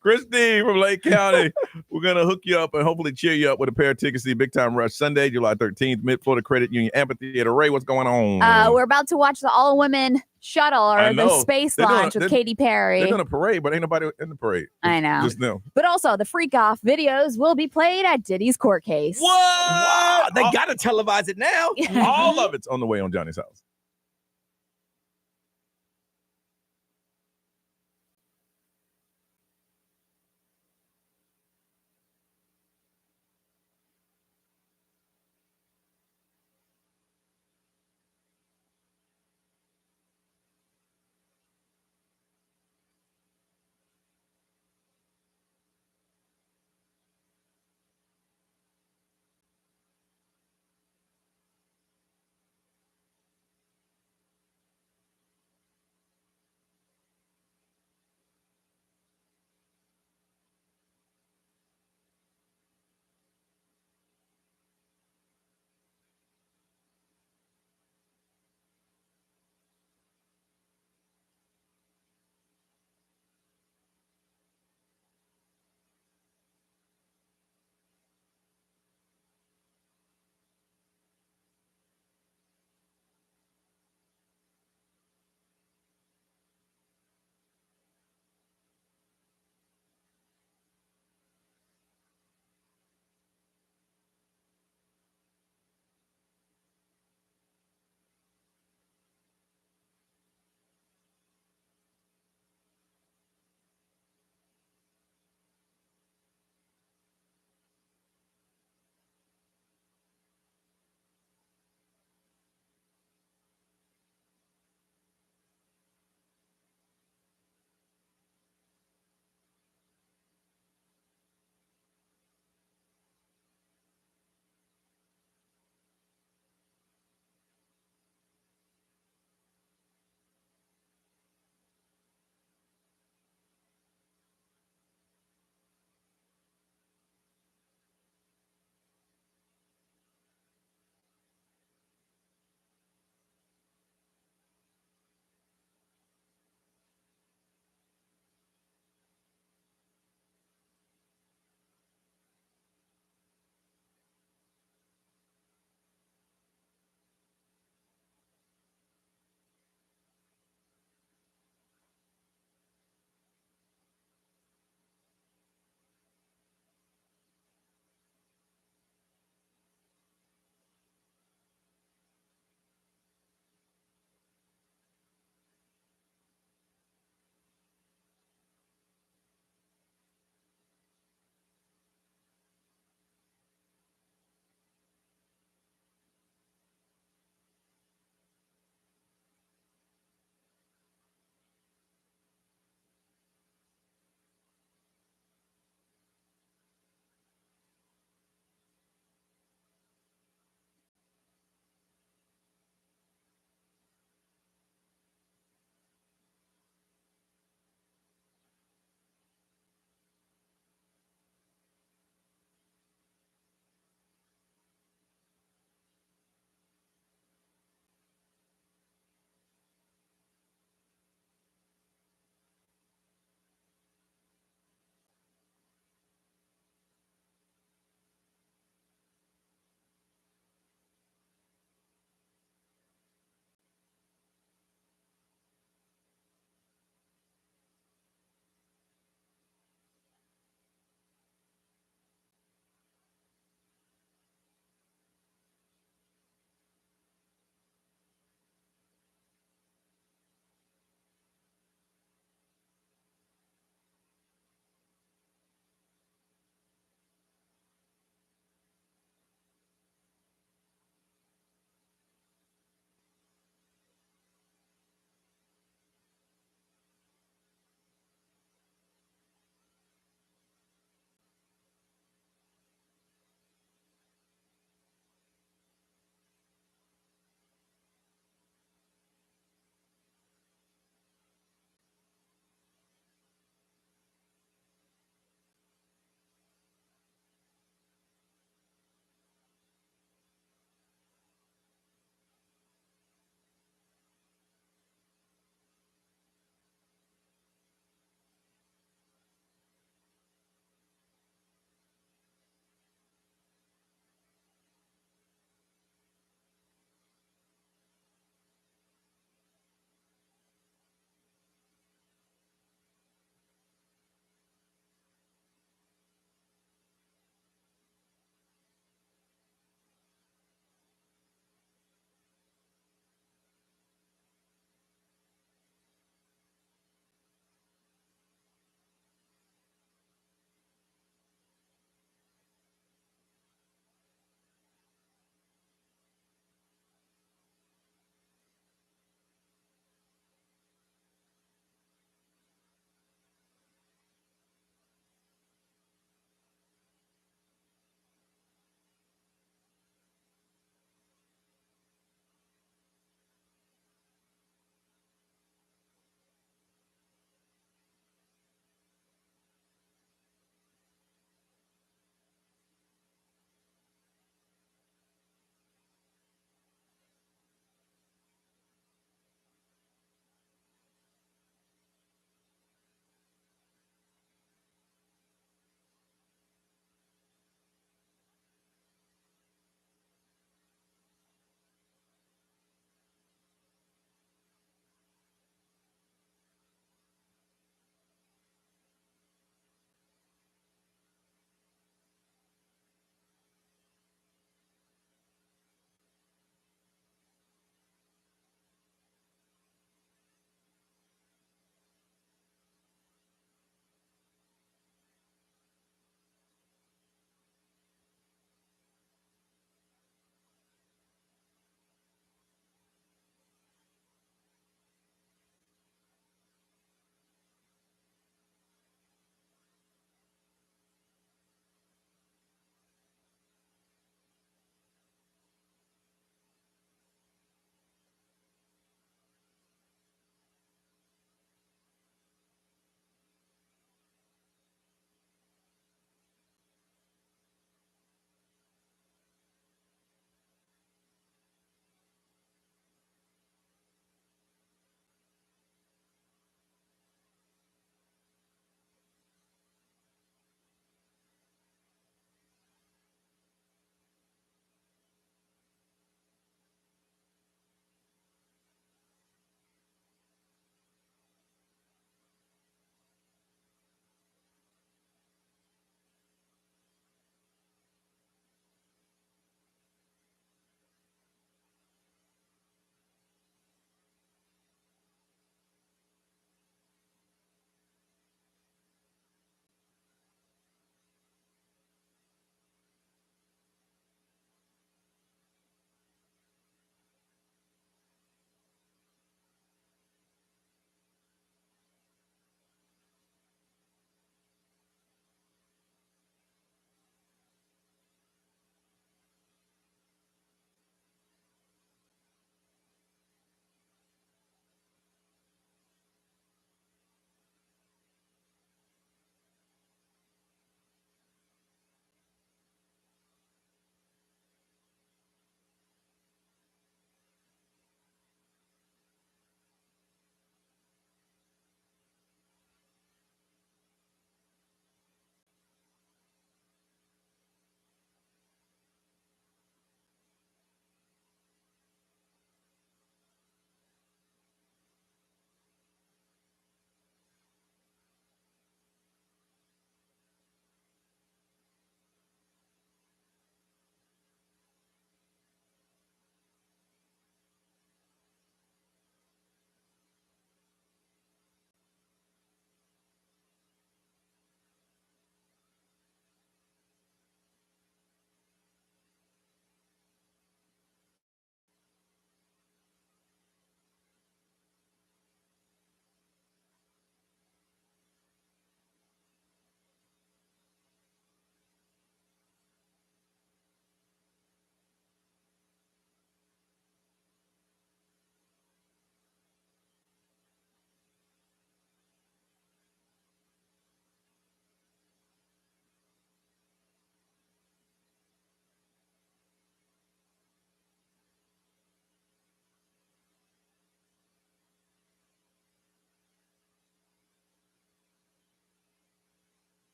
Speaker 5: Christy from Lake County, we're going to hook you up and hopefully cheer you up with a pair of tickets to the Big Time Rush Sunday, July 13th, Mid-Florida Credit Union Amphitheater. Ray, what's going on?
Speaker 6: We're about to watch the all-women shuttle
Speaker 5: I
Speaker 6: or
Speaker 5: know.
Speaker 6: the space
Speaker 5: They're doing-
Speaker 6: launch with
Speaker 5: they're-
Speaker 6: Katy Perry.
Speaker 5: They're doing a parade, but ain't nobody in the parade.
Speaker 6: I know.
Speaker 5: Just them.
Speaker 6: But also, the freak-off videos will be played at Diddy's court case.
Speaker 5: What?
Speaker 7: Wow, they got to televise it now.
Speaker 5: All of it's on the way on Johnny's house.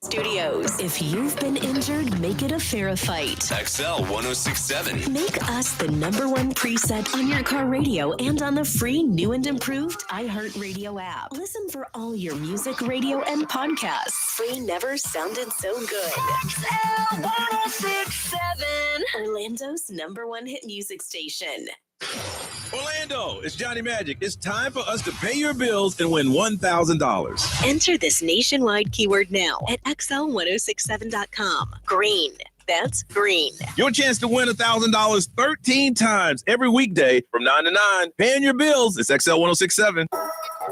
Speaker 1: Studios. If you've been injured, make it a fair fight.
Speaker 4: XL 1067.
Speaker 1: Make us the #1 preset on your car radio and on the free new and improved iHeartRadio app. Listen for all your music, radio, and podcasts. Free never sounded so good. XL 1067. Orlando's #1 hit music station.
Speaker 5: Orlando, it's Johnny Magic. It's time for us to pay your bills and win $1,000.
Speaker 1: Enter this nationwide keyword now at XL1067.com. Green. That's green.
Speaker 5: Your chance to win $1,000 13 times every weekday from 9 to 9. Paying your bills. It's XL 1067.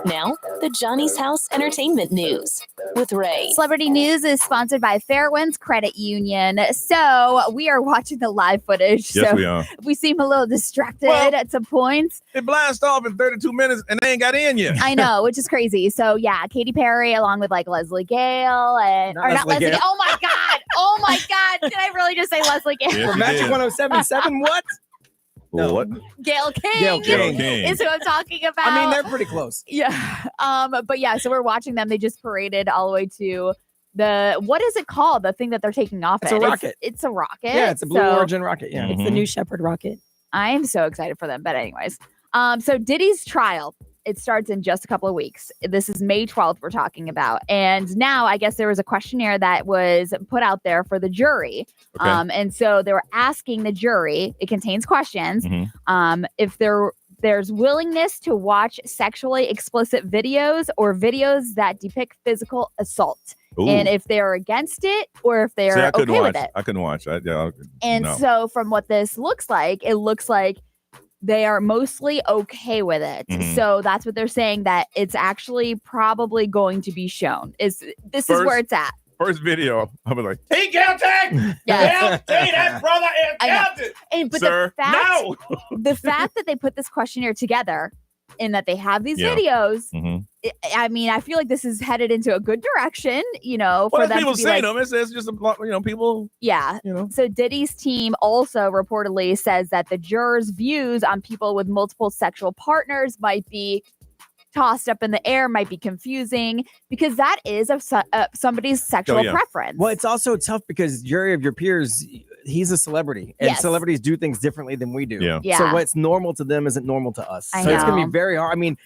Speaker 1: Now, the Johnny's House Entertainment News with Ray.
Speaker 6: Celebrity News is sponsored by Fairwinds Credit Union. So we are watching the live footage.
Speaker 5: Yes,
Speaker 6: so
Speaker 5: we are.
Speaker 6: We seem a little distracted at some points.
Speaker 5: It blasts off in 32 minutes and they ain't got in yet.
Speaker 6: I know, which is crazy. So yeah, Katy Perry along with like Leslie Gale and not Leslie Gale. Oh my God. Oh my God. Did I really just say Leslie Gale?
Speaker 7: For Magic 1077, what?
Speaker 5: No. What?
Speaker 6: Gail King,
Speaker 7: Gail King
Speaker 6: is who I'm talking about.
Speaker 7: I mean, they're pretty close.
Speaker 6: Yeah. But yeah, so we're watching them. They just paraded all the way to what is it called? The thing that they're taking off.
Speaker 7: It's a rocket.
Speaker 6: It's a rocket.
Speaker 7: Yeah, it's a Blue Origin rocket. Yeah.
Speaker 8: It's the new Shepard rocket.
Speaker 6: I am so excited for them. But anyways, so Diddy's trial, it starts in just a couple of weeks. This is May 12th we're talking about. And now I guess there was a questionnaire that was put out there for the jury.
Speaker 5: Okay.
Speaker 6: And so they were asking the jury, it contains questions, if there's willingness to watch sexually explicit videos or videos that depict physical assault.
Speaker 5: Ooh.
Speaker 6: And if they're against it or if they're okay with it.
Speaker 5: I couldn't watch.
Speaker 6: And so from what this looks like, it looks like they are mostly okay with it. So that's what they're saying, that it's actually probably going to be shown. This is where it's at.
Speaker 5: First video, I was like,
Speaker 21: He guilty!
Speaker 6: Yes.
Speaker 21: Guilty! That brother is guilty!
Speaker 6: But
Speaker 5: Sir,
Speaker 6: the fact that they put this questionnaire together and that they have these
Speaker 5: Yeah.
Speaker 6: videos,
Speaker 5: Mm-hmm.
Speaker 6: I feel like this is headed into a good direction,
Speaker 5: Well,
Speaker 6: for
Speaker 5: as
Speaker 6: them
Speaker 5: people
Speaker 6: to be
Speaker 5: say
Speaker 6: like,
Speaker 5: them. It's just a lot, people.
Speaker 6: yeah. So Diddy's team also reportedly says that the jurors' views on people with multiple sexual partners might be tossed up in the air, might be confusing, because that is somebody's sexual preference.
Speaker 7: Well, it's also tough because jury of your peers, he's a celebrity, and
Speaker 6: Yes.
Speaker 7: celebrities do things differently than we do.
Speaker 6: Yeah.
Speaker 7: So what's normal to them isn't normal to us.
Speaker 6: I
Speaker 7: So it's gonna
Speaker 6: know.
Speaker 7: be very hard. I mean,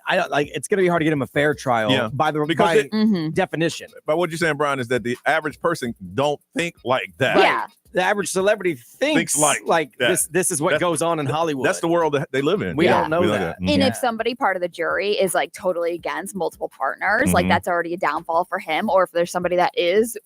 Speaker 7: I don't like. It's gonna be hard to get him a fair trial.
Speaker 5: Yeah.
Speaker 7: By
Speaker 5: Because
Speaker 7: definition.
Speaker 5: But what you're saying, Brian, is that the average person don't think like that.
Speaker 6: Yeah.
Speaker 7: The average celebrity thinks like
Speaker 5: that.
Speaker 7: this is what goes on in Hollywood.
Speaker 5: That's the world that they live in.
Speaker 7: We don't know that.
Speaker 6: And if somebody part of the jury is like totally against multiple partners, like
Speaker 5: Mhm.
Speaker 6: that's already a downfall for him. Or if there's somebody that is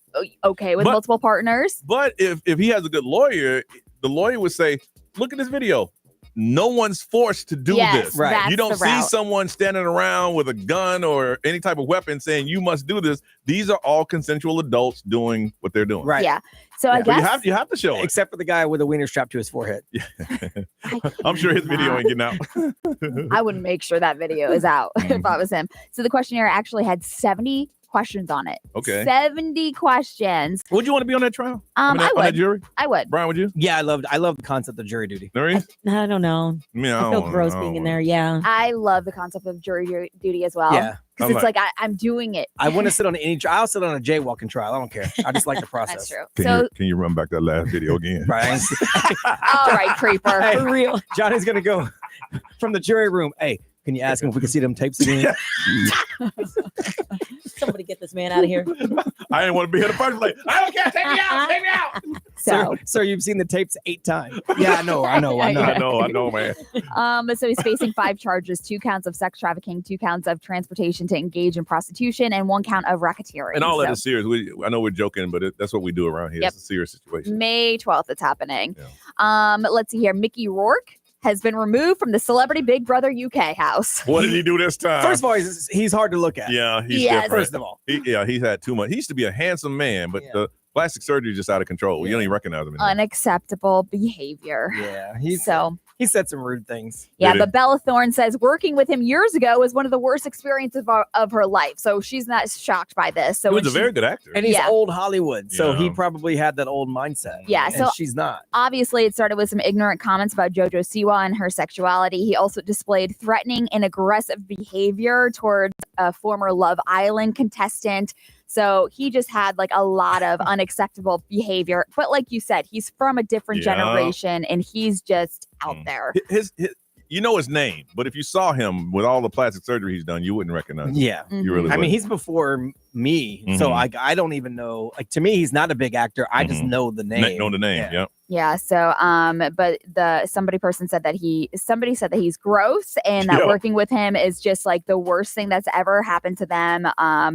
Speaker 6: okay with
Speaker 5: But-
Speaker 6: multiple partners.
Speaker 5: But if he has a good lawyer, the lawyer would say, look at this video. No one's forced to do
Speaker 6: Yes,
Speaker 5: this.
Speaker 6: Right. that's
Speaker 5: You don't
Speaker 6: the
Speaker 5: see
Speaker 6: route.
Speaker 5: someone standing around with a gun or any type of weapon saying you must do this. These are all consensual adults doing what they're doing.
Speaker 7: Right.
Speaker 6: Yeah. So I
Speaker 5: But
Speaker 6: guess
Speaker 5: you have to show it.
Speaker 7: Except for the guy with a wiener strapped to his forehead.
Speaker 5: I'm sure his video ain't getting out.
Speaker 6: I would make sure that video is out if I was him. So the questionnaire actually had 70 questions on it.
Speaker 5: Okay.
Speaker 6: 70 questions.
Speaker 5: Would you want to be on that trial?
Speaker 6: I
Speaker 5: on that
Speaker 6: would.
Speaker 5: jury?
Speaker 6: I would.
Speaker 5: Brian, would you?
Speaker 7: Yeah, I love the concept of jury duty.
Speaker 5: Really?
Speaker 8: I don't know. I feel gross being in there. Yeah.
Speaker 6: I love the concept of jury duty as well.
Speaker 7: Yeah.
Speaker 6: Because it's like I'm doing it.
Speaker 7: I want to sit on any trial. I'll sit on a jaywalking trial. I don't care. I just like the process.
Speaker 6: That's true.
Speaker 5: Can you run back that last video again?
Speaker 7: Right.
Speaker 6: All right, creeper.
Speaker 7: Hey,
Speaker 6: For real.
Speaker 7: Johnny's gonna go from the jury room. Hey, can you ask him if we can see them tapes again?
Speaker 8: Somebody get this man out of here.
Speaker 5: I didn't want to be here the first place.
Speaker 21: I don't care. Take me out. Take me out.
Speaker 7: Sir, you've seen the tapes 8 times. Yeah, I know, man.
Speaker 6: So he's facing 5 charges: 2 counts of sex trafficking, 2 counts of transportation to engage in prostitution, and 1 count of racketeering.
Speaker 5: And all
Speaker 6: So
Speaker 5: that is serious. I know we're joking, but that's what we do around here.
Speaker 6: Yep.
Speaker 5: It's a serious situation.
Speaker 6: May 12th, it's happening. Let's see here. Mickey Rourke has been removed from the Celebrity Big Brother UK house.
Speaker 5: What did he do this time?
Speaker 7: First of all, he's hard to look at.
Speaker 5: Yeah, he's
Speaker 6: Yes.
Speaker 5: different.
Speaker 7: First of all.
Speaker 5: He's had too much. He used to be a handsome man, but the plastic surgery is just out of control. You don't even recognize him anymore.
Speaker 6: Unacceptable behavior.
Speaker 7: Yeah,
Speaker 6: he
Speaker 7: said some rude things.
Speaker 6: Yeah, but Bella Thorne says working with him years ago was one of the worst experiences of her life. So she's not shocked by this. So
Speaker 5: He
Speaker 6: when
Speaker 5: was a
Speaker 6: she-
Speaker 5: very good actor.
Speaker 7: And he's
Speaker 6: Yeah.
Speaker 7: old Hollywood, so he
Speaker 5: Yeah.
Speaker 7: probably had that old mindset.
Speaker 6: Yeah,
Speaker 7: and
Speaker 6: so
Speaker 7: she's not.
Speaker 6: Obviously, it started with some ignorant comments about JoJo Siwa and her sexuality. He also displayed threatening and aggressive behavior towards a former Love Island contestant. So he just had like a lot of unacceptable behavior. But like you said, he's from a different generation and he's just out there.
Speaker 5: His you know his name, but if you saw him with all the plastic surgery he's done, you wouldn't recognize him.
Speaker 7: Yeah.
Speaker 5: You really
Speaker 7: I mean,
Speaker 5: wouldn't.
Speaker 7: he's before me, so I don't even know. Like, to me, he's not a big actor. I just know the name.
Speaker 5: Know the name, yeah.
Speaker 6: Yeah. So, but person said that he's gross and that working with him is just like the worst thing that's ever happened to them.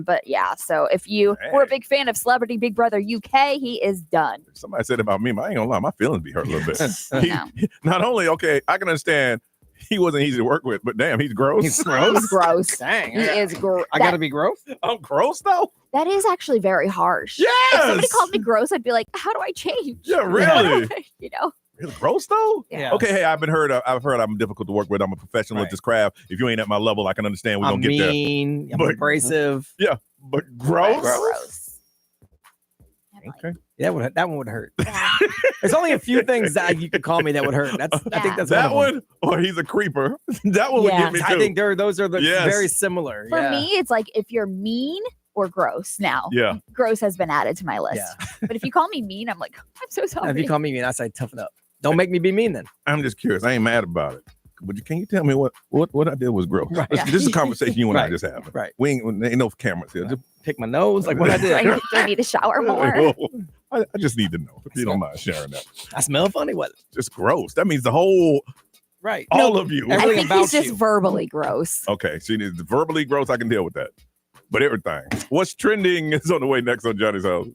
Speaker 6: But yeah, so if you were a big fan of Celebrity Big Brother UK, he is done.
Speaker 5: Somebody said about me, but I ain't gonna lie, my feelings be hurt a little bit. Not only, okay, I can understand he wasn't easy to work with, but damn, he's gross.
Speaker 7: He's gross?
Speaker 6: He's gross.
Speaker 7: Dang.
Speaker 6: He is gross.
Speaker 7: I gotta be gross?
Speaker 5: I'm gross though?
Speaker 6: That is actually very harsh.
Speaker 5: Yes!
Speaker 6: If somebody called me gross, I'd be like, how do I change?
Speaker 5: Yeah, really?
Speaker 6: You know?
Speaker 5: Really gross though?
Speaker 6: Yeah.
Speaker 5: Okay, hey, I've heard I'm difficult to work with. I'm a professional at this craft. If you ain't at my level, I can understand we don't get there.
Speaker 7: I'm abrasive.
Speaker 5: Yeah, but gross?
Speaker 6: Gross.
Speaker 5: Okay.
Speaker 7: Yeah, that one would hurt. There's only a few things that you could call me that would hurt. I think that's
Speaker 5: that
Speaker 7: one.
Speaker 5: or he's a creeper. That one would get me too.
Speaker 7: I think those are very similar.
Speaker 6: For me, it's like if you're mean or gross now.
Speaker 5: Yeah.
Speaker 6: Gross has been added to my list. But if you call me mean, I'm like, I'm so sorry.
Speaker 7: If you call me mean, I say toughen up. Don't make me be mean then.
Speaker 5: I'm just curious. I ain't mad about it. But can you tell me what I did was gross?
Speaker 7: Right.
Speaker 5: This is a conversation you and I
Speaker 7: Right.
Speaker 5: just having.
Speaker 7: Right.
Speaker 5: We ain't no cameras here. Just
Speaker 7: pick my nose, like what I did.
Speaker 6: Do I need to shower more?
Speaker 5: I just need to know if you don't mind sharing that.
Speaker 7: I smell funny. What?
Speaker 5: Just gross. That means the whole,
Speaker 7: right?
Speaker 5: All of you.
Speaker 6: I think he's just verbally gross.
Speaker 5: Okay, so it's verbally gross. I can deal with that. But everything. What's trending is on the way next on Johnny's House.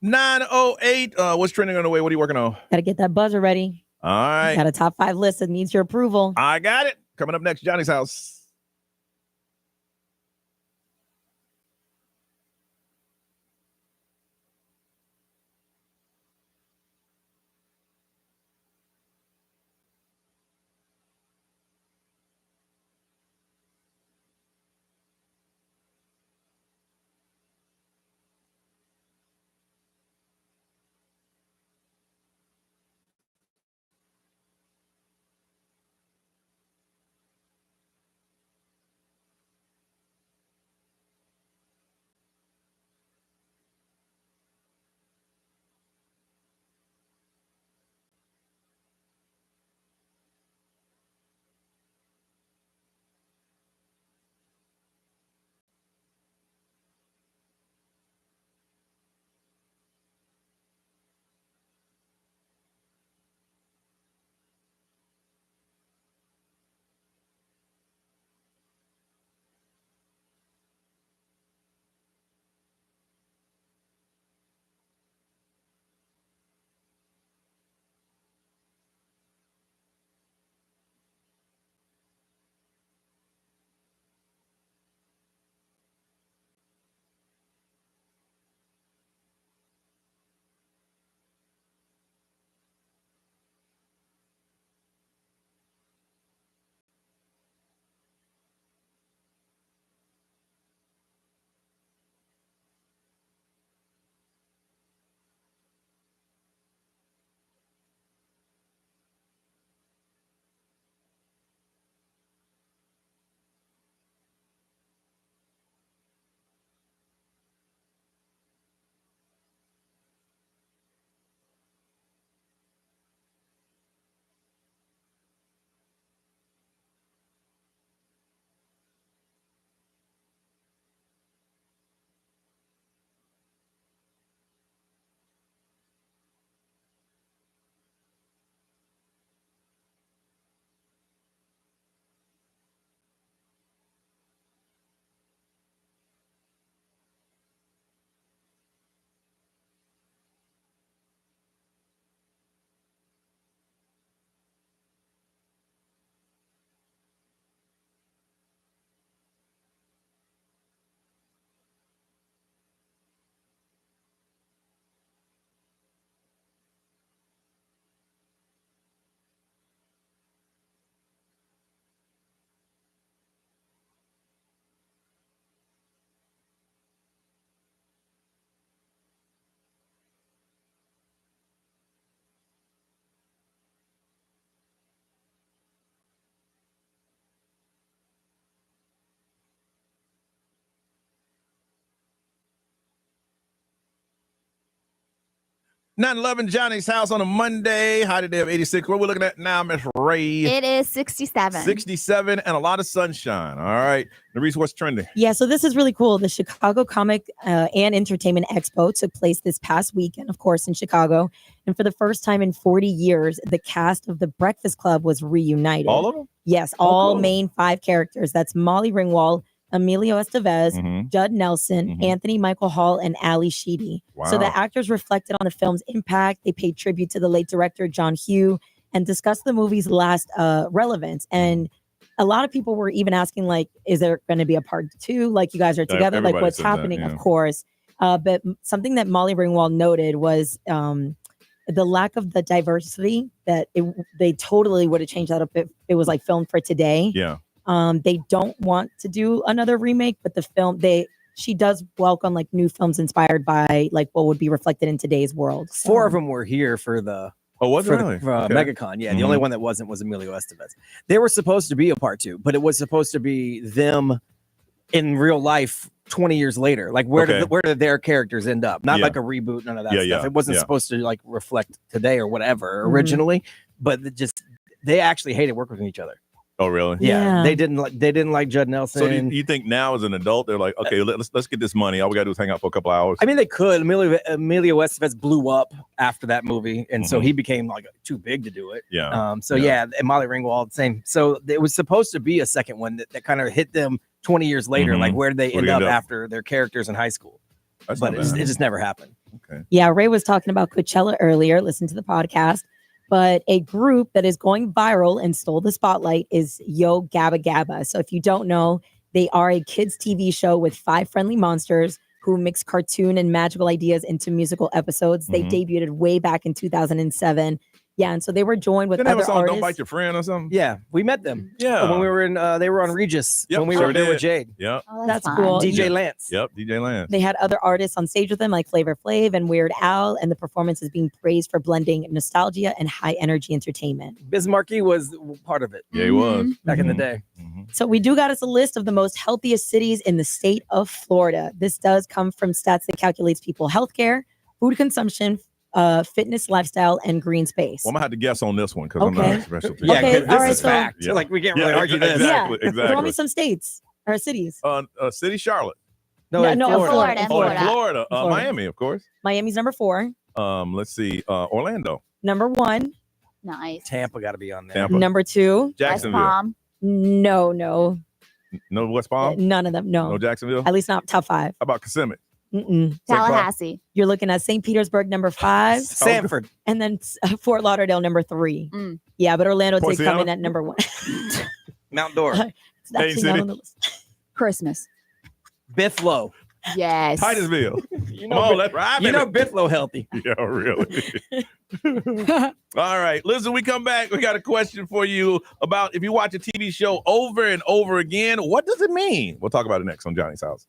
Speaker 5: 9:08. What's trending on the way? What are you working on?
Speaker 8: Got to get that buzzer ready.
Speaker 5: All right.
Speaker 8: Got a top 5 list that needs your approval.
Speaker 5: I got it. Coming up next, Johnny's house. (9:11) Johnny's house on a Monday. High today of 86. What we're looking at now, Miss Ray?
Speaker 6: It is 67.
Speaker 5: 67 and a lot of sunshine. All right. Nerese, what's trending?
Speaker 8: Yeah, so this is really cool. The Chicago Comic and Entertainment Expo took place this past weekend, of course, in Chicago. And for the first time in 40 years, the cast of The Breakfast Club was reunited.
Speaker 5: All of them?
Speaker 8: Yes, all main 5 characters. That's Molly Ringwald, Emilio Estevez, Judd Nelson, Anthony Michael Hall, and Ali Sheedy.
Speaker 5: Wow.
Speaker 8: So the actors reflected on the film's impact. They paid tribute to the late director, John Hugh, and discussed the movie's last relevance. And a lot of people were even asking, like, is there going to be a part 2? Like, you guys are together, like, what's happening? Of course. But something that Molly Ringwald noted was the lack of the diversity that they totally would have changed that up if it was like filmed for today.
Speaker 5: Yeah.
Speaker 8: They don't want to do another remake, but the film she does welcome like new films inspired by like what would be reflected in today's world. So.
Speaker 7: 4 of them were here for the
Speaker 5: really?
Speaker 7: MegaCon. Yeah, the only one that wasn't was Emilio Estevez. They were supposed to be a part 2, but it was supposed to be them in real life 20 years later. Like where did their characters end up? Not like a reboot, none of that stuff. It wasn't supposed to like reflect today or whatever originally, but they actually hated working with each other.
Speaker 5: Oh, really?
Speaker 7: Yeah. They didn't like Judd Nelson.
Speaker 5: So do you think now as an adult they're like, okay, let's get this money. All we gotta do is hang out for a couple hours.
Speaker 7: I mean, they could. Emilio Estevez blew up after that movie, and so he became like too big to do it.
Speaker 5: Yeah.
Speaker 7: And Molly Ringwald, same. So it was supposed to be a second one that kind of hit them 20 years later. Like where did they end up after their characters in high school? But it just never happened.
Speaker 5: Okay.
Speaker 8: Yeah, Ray was talking about Coachella earlier. Listen to the podcast. But a group that is going viral and stole the spotlight is Yo Gabba Gabba. So if you don't know, they are a kids' TV show with 5 friendly monsters who mix cartoon and magical ideas into musical episodes. They debuted way back in 2007. Yeah, and so they were joined with
Speaker 5: Didn't they have
Speaker 8: other
Speaker 5: a song,
Speaker 8: artists.
Speaker 5: Don't Bite Your Friend or something?
Speaker 7: Yeah, we met them.
Speaker 5: Yeah.
Speaker 7: When we were in, they were on Regis.
Speaker 5: Yep,
Speaker 7: when we
Speaker 5: sure
Speaker 7: were there with
Speaker 5: did.
Speaker 7: Jade.
Speaker 5: Yep.
Speaker 6: Oh,
Speaker 8: That's
Speaker 6: fun.
Speaker 8: cool.
Speaker 7: DJ
Speaker 5: Yeah.
Speaker 7: Lance.
Speaker 5: Yep, DJ Lance.
Speaker 8: They had other artists on stage with them, like Flavor Flav and Weird Al, and the performance is being praised for blending nostalgia and high energy entertainment.
Speaker 7: Biz Markie was part of it.
Speaker 5: Yeah, he was.
Speaker 7: Back in the day.
Speaker 8: So we do got us a list of the most healthiest cities in the state of Florida. This does come from stats that calculates people healthcare, food consumption, fitness, lifestyle, and green space.
Speaker 5: Well, I'm gonna have to guess on this one because I'm not
Speaker 8: Okay.
Speaker 5: a specialty.
Speaker 7: Yeah,
Speaker 8: Okay,
Speaker 7: this
Speaker 8: all right,
Speaker 7: is
Speaker 8: so-
Speaker 7: fact.
Speaker 5: Yeah.
Speaker 7: Like we can't really argue this.
Speaker 5: Exactly.
Speaker 8: Yeah.
Speaker 5: Exactly.
Speaker 8: Throw me some states or cities.
Speaker 5: City, Charlotte.
Speaker 7: No,
Speaker 8: Yeah,
Speaker 7: in
Speaker 8: no,
Speaker 7: Florida.
Speaker 8: Florida.
Speaker 5: Florida.
Speaker 8: Florida.
Speaker 5: Miami, of course.
Speaker 8: Miami's number 4.
Speaker 5: Let's see. Orlando.
Speaker 8: Number 1.
Speaker 6: Nice.
Speaker 7: Tampa got to be on there.
Speaker 5: Tampa.
Speaker 8: Number 2.
Speaker 6: West
Speaker 5: Jacksonville.
Speaker 6: Palm.
Speaker 8: No.
Speaker 5: No West Palm.
Speaker 8: None of them. No.
Speaker 5: No Jacksonville.
Speaker 8: At least not top 5.
Speaker 5: How about Kissimmee?
Speaker 8: Mm-mm.
Speaker 6: Tallahassee.
Speaker 8: You're looking at St. Petersburg, number 5.
Speaker 7: Sanford.
Speaker 8: And then Fort Lauderdale, number 3.
Speaker 6: Mm.
Speaker 8: Yeah, but Orlando did come in
Speaker 5: Poinciana?
Speaker 8: at number 1.
Speaker 7: Mount Dora.
Speaker 8: It's actually
Speaker 5: City?
Speaker 8: not on the list.
Speaker 6: Christmas.
Speaker 7: Bithlo.
Speaker 6: Yes.
Speaker 5: Titusville.
Speaker 7: You
Speaker 5: Come on, let's ride.
Speaker 7: You
Speaker 5: baby.
Speaker 7: know Bithlo healthy.
Speaker 5: Yeah, really. All right. Listen, we come back. We got a question for you about if you watch a TV show over and over again, what does it mean? We'll talk about it next on Johnny's House.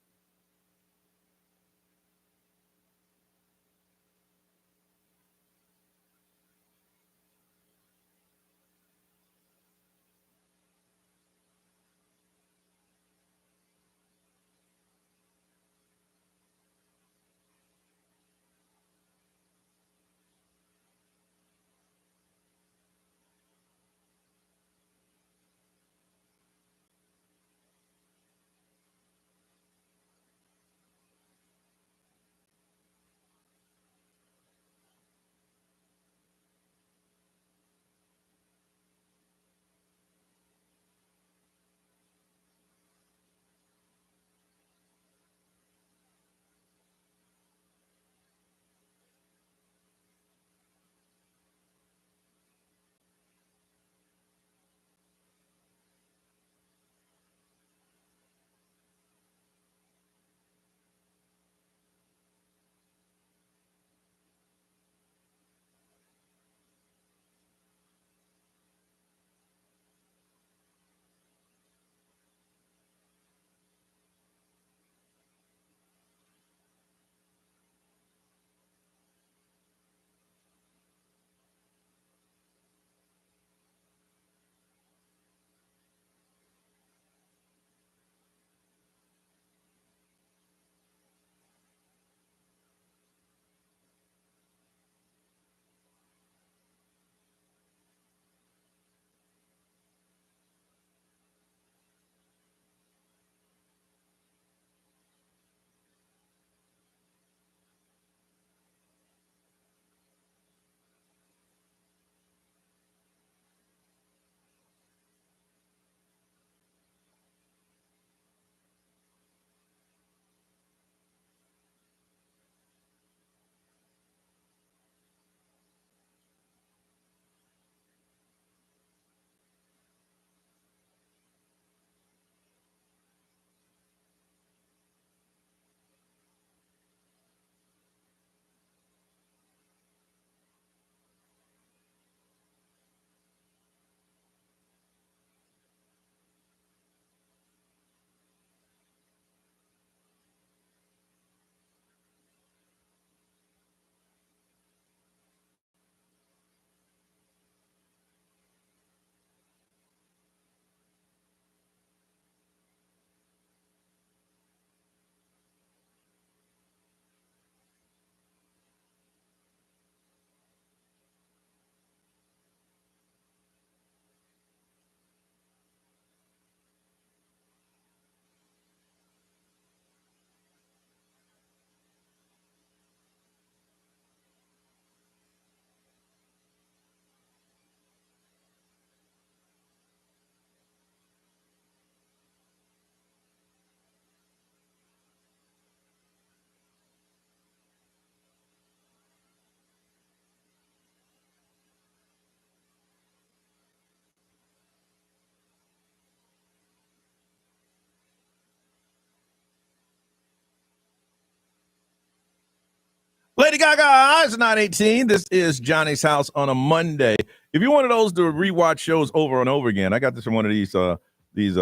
Speaker 5: Lady Gaga, it's 9:18. This is Johnny's House on a Monday. If you're one of those to rewatch shows over and over again, I got this from one of these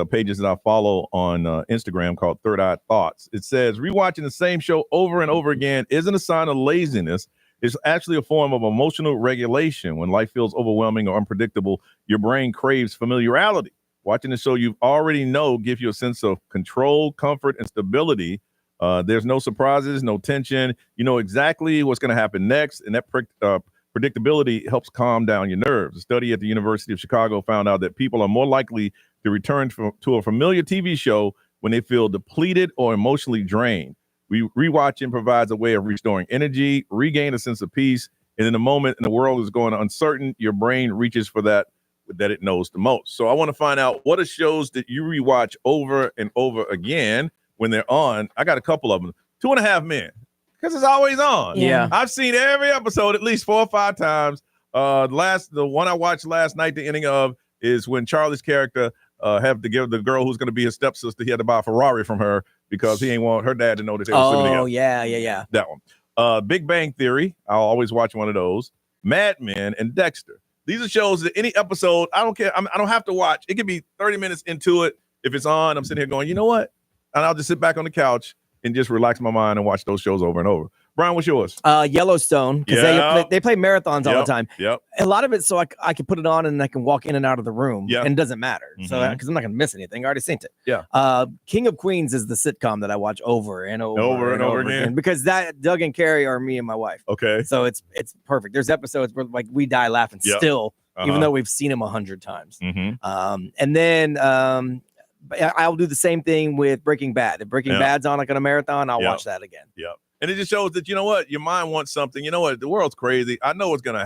Speaker 5: pages that I follow on Instagram called Third Eye Thoughts. It says rewatching the same show over and over again isn't a sign of laziness. It's actually a form of emotional regulation. When life feels overwhelming or unpredictable, your brain craves familiarity. Watching the show you already know gives you a sense of control, comfort, and stability. There's no surprises, no tension. You know exactly what's going to happen next, and that predictability helps calm down your nerves. A study at the University of Chicago found out that people are more likely to return to a familiar TV show when they feel depleted or emotionally drained. Rewatching provides a way of restoring energy, regain a sense of peace, and in the moment and the world is going uncertain, your brain reaches for that it knows the most. So I want to find out, what are shows that you rewatch over and over again when they're on? I got a couple of them. 2.5 Men, because it's always on.
Speaker 7: Yeah.
Speaker 5: I've seen every episode at least 4 or 5 times. The one I watched last night, the ending of, is when Charlie's character have to give the girl who's going to be his stepsister, he had to buy a Ferrari from her because he ain't want her dad to know that they were sleeping together.
Speaker 7: Oh, yeah.
Speaker 5: That one. Big Bang Theory, I'll always watch one of those. Mad Men and Dexter. These are shows that any episode, I don't care. I don't have to watch. It could be 30 minutes into it. If it's on, I'm sitting here going, you know what? And I'll just sit back on the couch and just relax my mind and watch those shows over and over. Brian, what's yours?
Speaker 7: Yellowstone, because they play marathons all the time.
Speaker 5: Yep.
Speaker 7: A lot of it, so I can put it on and I can walk in and out of the room, and it doesn't matter. So because I'm not going to miss anything, I already seen it.
Speaker 5: Yeah.
Speaker 7: King of Queens is the sitcom that I watch over and over again, because that Doug and Carrie are me and my wife.
Speaker 5: Okay.
Speaker 7: So it's perfect. There's episodes where like we die laughing still, even though we've seen them 100 times. And then I'll do the same thing with Breaking Bad. If Breaking Bad's on like on a marathon, I'll watch that again.
Speaker 5: Yeah. And it just shows that, you know what, your mind wants something. You know what, the world's crazy. I know what's going to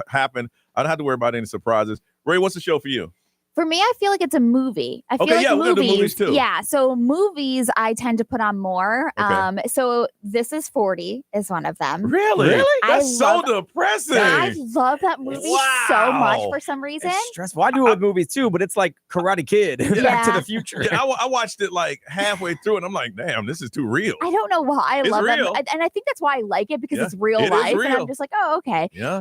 Speaker 5: happen. I don't have to worry about any surprises. Ray, what's the show for you?
Speaker 6: For me, I feel like it's a movie. I feel like
Speaker 5: we're gonna do movies too.
Speaker 6: Yeah, so movies I tend to put on more.
Speaker 5: Okay.
Speaker 6: So This Is 40 is one of them.
Speaker 5: Really? That's so depressing.
Speaker 6: I love that movie so much for some reason.
Speaker 7: It's stressful. I do it with movies too, but it's like Karate Kid, Back to the Future.
Speaker 5: Yeah, I watched it like halfway through, and I'm like, damn, this is too real.
Speaker 6: I don't know why I love
Speaker 5: real.
Speaker 6: it, and I think that's why I like it, because it's real
Speaker 5: it is
Speaker 6: life, and
Speaker 5: real.
Speaker 6: I'm just like, oh, okay.
Speaker 5: Yeah.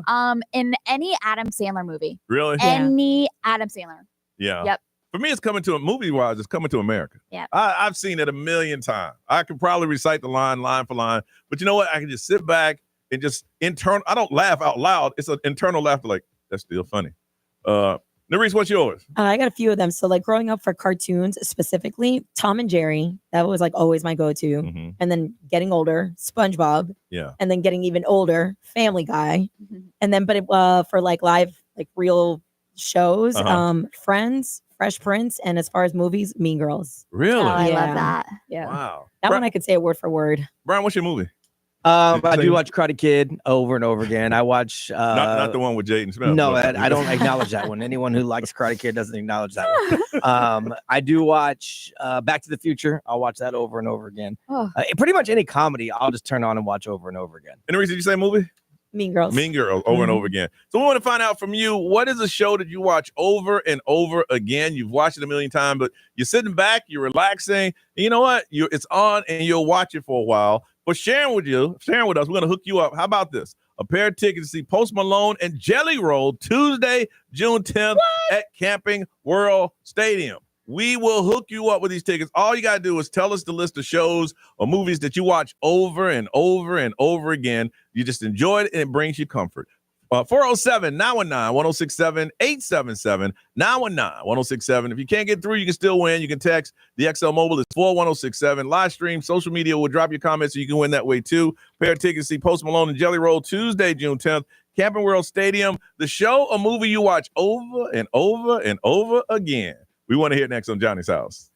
Speaker 6: In any Adam Sandler movie.
Speaker 5: Really?
Speaker 6: Any Adam Sandler.
Speaker 5: Yeah.
Speaker 6: Yep.
Speaker 5: For me, it's coming to a movie-wise. It's Coming to America.
Speaker 6: Yeah.
Speaker 5: I've seen it 1,000,000 times. I could probably recite the line for line, but you know what? I can just sit back and just internal. I don't laugh out loud. It's an internal laughter. Like, that's still funny. Nerese, what's yours?
Speaker 8: I got a few of them. So like growing up for cartoons specifically, Tom and Jerry, that was like always my go-to. And then getting older, SpongeBob.
Speaker 5: Yeah.
Speaker 8: And then getting even older, Family Guy. And then, for like live, like real shows, Friends, Fresh Prince, and as far as movies, Mean Girls.
Speaker 5: Really?
Speaker 6: Oh, I love that.
Speaker 8: Yeah.
Speaker 5: Wow.
Speaker 8: That one I could say it word for word.
Speaker 5: Brian, what's your movie?
Speaker 7: I do watch Karate Kid over and over again. I watch
Speaker 5: not the one with Jaden Smith.
Speaker 7: No, I don't acknowledge that one. Anyone who likes Karate Kid doesn't acknowledge that one. I do watch Back to the Future. I'll watch that over and over again. Pretty much any comedy, I'll just turn on and watch over and over again.
Speaker 5: And Nerese, did you say movie?
Speaker 8: Mean Girls.
Speaker 5: Mean Girls, over and over again. So we want to find out from you, what is a show that you watch over and over again? You've watched it 1,000,000 times, but you're sitting back, you're relaxing, and you know what? It's on and you'll watch it for a while. But sharing with us, we're going to hook you up. How about this? A pair of tickets to see Post Malone and Jelly Roll Tuesday, June 10th at Camping World Stadium. We will hook you up with these tickets. All you got to do is tell us the list of shows or movies that you watch over and over and over again. You just enjoy it, and it brings you comfort. 407-919-1067, 877-919-1067. If you can't get through, you can still win. You can text the XL Mobile. It's 41067. Live stream, social media will drop your comments so you can win that way too. Pair of tickets to see Post Malone and Jelly Roll Tuesday, June 10th, Camping World Stadium. The show or movie you watch over and over and over again. We want to hear it next on Johnny's House.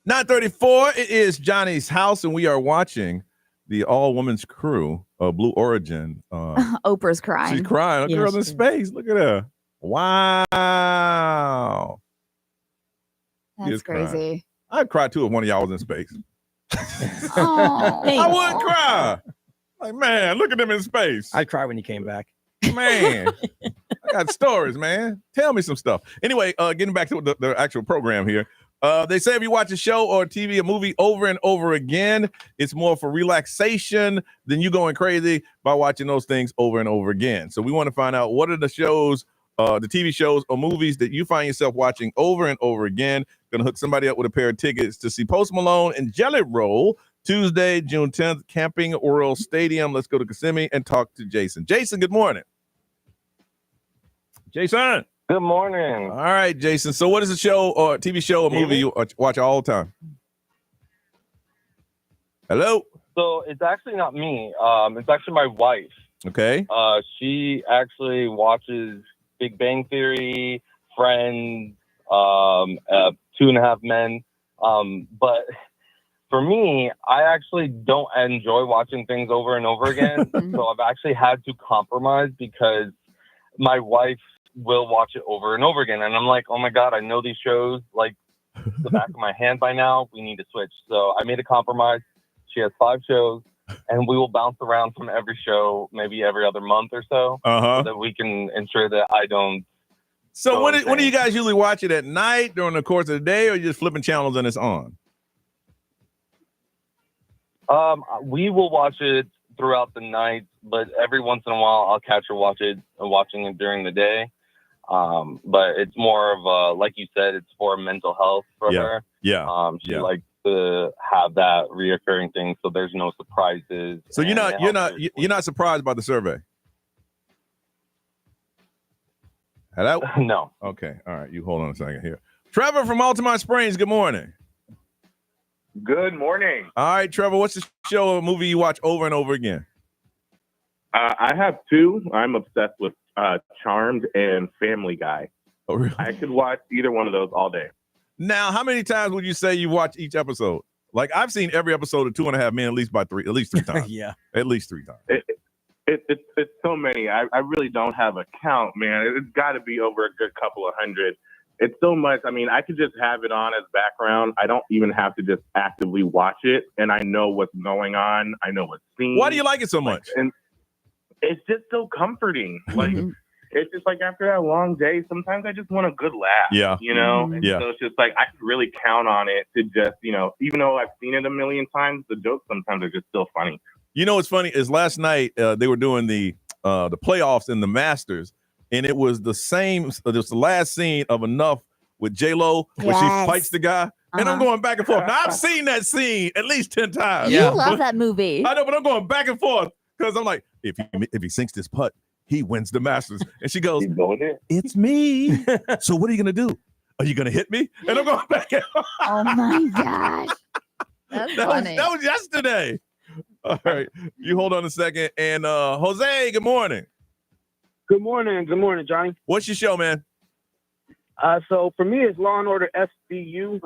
Speaker 5: 9:34. It is Johnny's house, and we are watching the all-women's crew of Blue Origin.
Speaker 6: Oprah's crying.
Speaker 5: She's crying. A
Speaker 6: Yes,
Speaker 5: girl's in
Speaker 6: she is.
Speaker 5: space. Look at her. Wow. She
Speaker 6: That's
Speaker 5: is crying.
Speaker 6: crazy.
Speaker 5: I'd cry too if one of y'all was in space.
Speaker 6: Oh,
Speaker 5: I would cry. Like, man, look at them in space.
Speaker 7: I'd cry when you came back.
Speaker 5: Man, I got stories, man. Tell me some stuff. Anyway, getting back to the actual program here. They say if you watch a show or TV, a movie over and over again, it's more for relaxation than you going crazy by watching those things over and over again. So we want to find out what are the shows, the TV shows or movies that you find yourself watching over and over again. Gonna hook somebody up with a pair of tickets to see Post Malone and Jelly Roll Tuesday, June 10th, Camping World Stadium. Let's go to Kissimmee and talk to Jason. Jason, good morning. Jason.
Speaker 2: Good morning.
Speaker 5: All right, Jason. So what is a show or TV show or movie you watch all the time? Hello?
Speaker 2: So it's actually not me. It's actually my wife.
Speaker 5: Okay.
Speaker 2: She actually watches Big Bang Theory, Friends, 2.5 Men. But for me, I actually don't enjoy watching things over and over again. So I've actually had to compromise because my wife will watch it over and over again. And I'm like, oh my God, I know these shows like the back of my hand by now. We need to switch. So I made a compromise. She has 5 shows and we will bounce around from every show, maybe every other month or so, so that we can ensure that I don't.
Speaker 5: So when do you guys usually watch it? At night, during the course of the day, or you just flipping channels and it's on?
Speaker 2: We will watch it throughout the night, but every once in a while I'll catch her watching it during the day. But it's more of a, like you said, it's for mental health for her.
Speaker 5: Yeah.
Speaker 2: She likes to have that reoccurring thing, so there's no surprises.
Speaker 5: So you're not surprised by the survey? Hello?
Speaker 2: No.
Speaker 5: Okay. All right. You hold on a second here. Trevor from Altamont Springs. Good morning.
Speaker 22: Good morning.
Speaker 5: All right, Trevor. What's the show or movie you watch over and over again?
Speaker 22: I have 2. I'm obsessed with Charmed and Family Guy.
Speaker 5: Oh, really?
Speaker 22: I could watch either one of those all day.
Speaker 5: Now, how many times would you say you watch each episode? Like, I've seen every episode of 2.5 Men at least 3 times.
Speaker 7: Yeah.
Speaker 5: At least 3 times.
Speaker 22: It's so many. I really don't have a count, man. It's got to be over a good couple of hundred. It's so much. I mean, I could just have it on as background. I don't even have to just actively watch it, and I know what's going on. I know what's seen.
Speaker 5: Why do you like it so much?
Speaker 22: And it's just so comforting. Like, it's just like after that long day, sometimes I just want a good laugh.
Speaker 5: Yeah.
Speaker 22: You know? And
Speaker 5: Yeah.
Speaker 22: so it's just like I can really count on it to just, even though I've seen it a million times, the jokes sometimes are just still funny.
Speaker 5: You know what's funny is last night they were doing the playoffs in the Masters, and it was the same. It was the last scene of Enough with J-Lo where she fights the guy, and I'm going back and forth. Now I've seen that scene at least 10 times.
Speaker 6: You love that movie.
Speaker 5: I know, but I'm going back and forth because I'm like, if he sinks this putt, he wins the Masters. And she goes, "It's me." So what are you gonna do? Are you gonna hit me? And I'm going back and forth.
Speaker 6: Oh my gosh. That's funny.
Speaker 5: That was yesterday. All right. You hold on a second. And Jose, good morning.
Speaker 23: Good morning. Good morning, Johnny.
Speaker 5: What's your show, man?
Speaker 23: So for me, it's Law and Order SVU.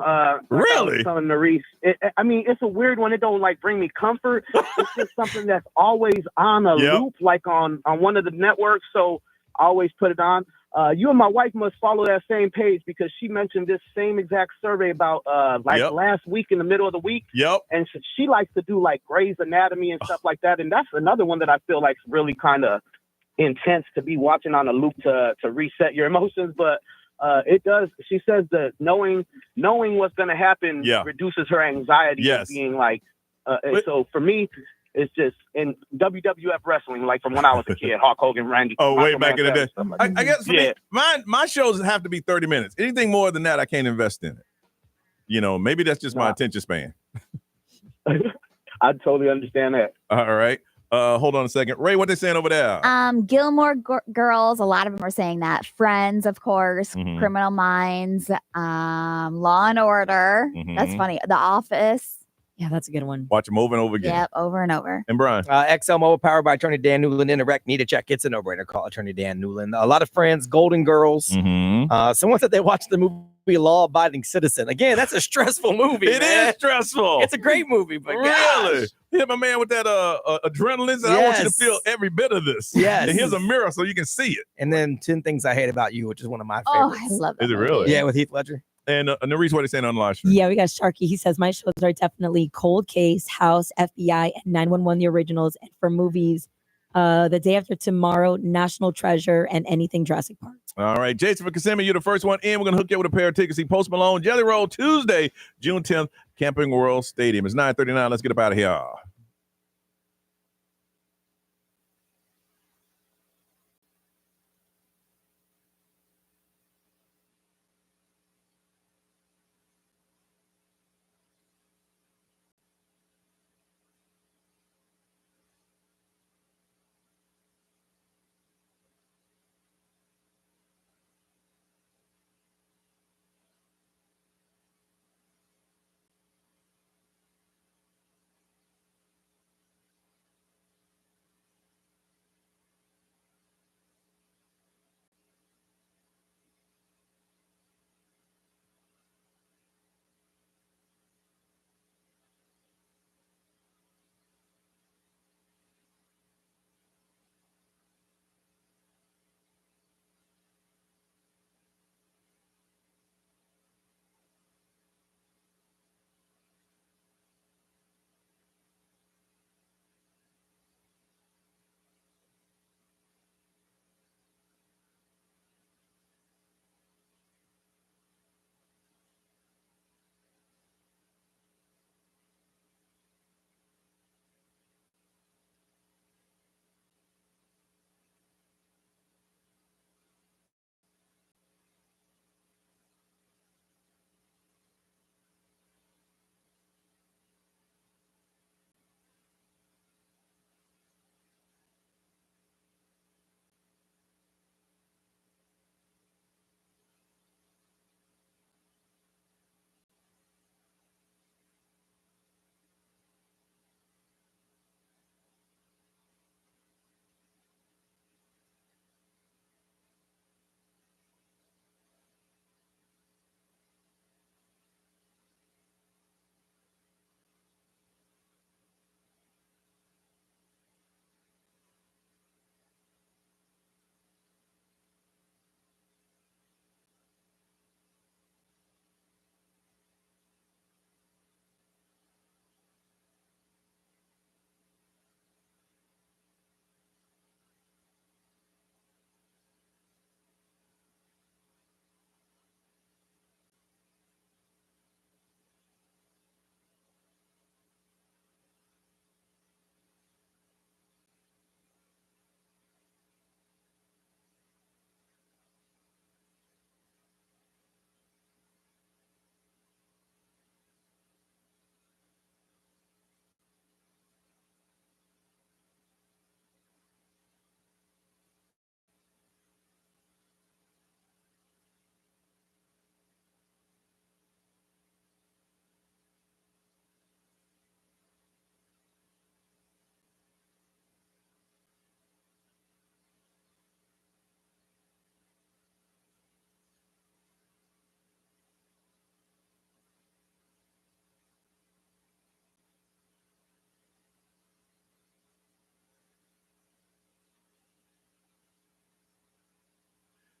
Speaker 5: Really?
Speaker 23: Telling Maurice. I mean, it's a weird one. It don't like bring me comfort. It's just something that's always on a loop, like on one of the networks. So I always put it on. You and my wife must follow that same page because she mentioned this same exact survey about last week in the middle of the week.
Speaker 5: Yep.
Speaker 23: And she likes to do like Grey's Anatomy and stuff like that. And that's another one that I feel like is really kind of intense to be watching on a loop to reset your emotions. But it does. She says that knowing what's going to happen reduces her anxiety of being like. So for me, it's just in WWF wrestling, like from when I was a kid, Hulk Hogan, Randy.
Speaker 5: Oh, way back in the day.
Speaker 23: Like
Speaker 5: I guess for me, my shows have to be 30 minutes. Anything more than that, I can't invest in it. Maybe that's just my attention span.
Speaker 23: I totally understand that.
Speaker 5: All right. Hold on a second. Ray, what they saying over there?
Speaker 6: Gilmore Girls, a lot of them are saying that. Friends, of course. Criminal Minds. Law and Order. That's funny. The Office.
Speaker 8: Yeah, that's a good one.
Speaker 5: Watch them over and over again.
Speaker 6: Yep, over and over.
Speaker 5: And Brian?
Speaker 7: XL Mobile, powered by Attorney Dan Newland. Interact, need a check. It's a no-brainer. Call Attorney Dan Newland. A lot of Friends, Golden Girls. Someone said they watched the movie be a law-abiding citizen. Again, that's a stressful movie.
Speaker 5: It
Speaker 7: man.
Speaker 5: is stressful.
Speaker 7: It's a great movie, but
Speaker 5: really,
Speaker 7: gosh.
Speaker 5: hit my man with that adrenaline. And I want you to feel every bit of this.
Speaker 7: Yes.
Speaker 5: And here's a mirror so you can see it.
Speaker 7: And then 10 Things I Hate About You, which is one of my
Speaker 8: Oh,
Speaker 7: favorites.
Speaker 8: I love that.
Speaker 5: Is it really?
Speaker 7: Yeah, with Heath Ledger.
Speaker 5: And Nerese, what are they saying on the live stream?
Speaker 8: Yeah, we got Sharky. He says my shows are definitely Cold Case, House, FBI, and 911 the originals. And for movies, The Day After Tomorrow, National Treasure, and anything Jurassic Park.
Speaker 5: All right, Jason from Kissimmee, you're the first one in. We're going to hook you up with a pair of tickets. See Post Malone, Jelly Roll, Tuesday, June 10th, Camping World Stadium. It's 9:39. Let's get up out of here.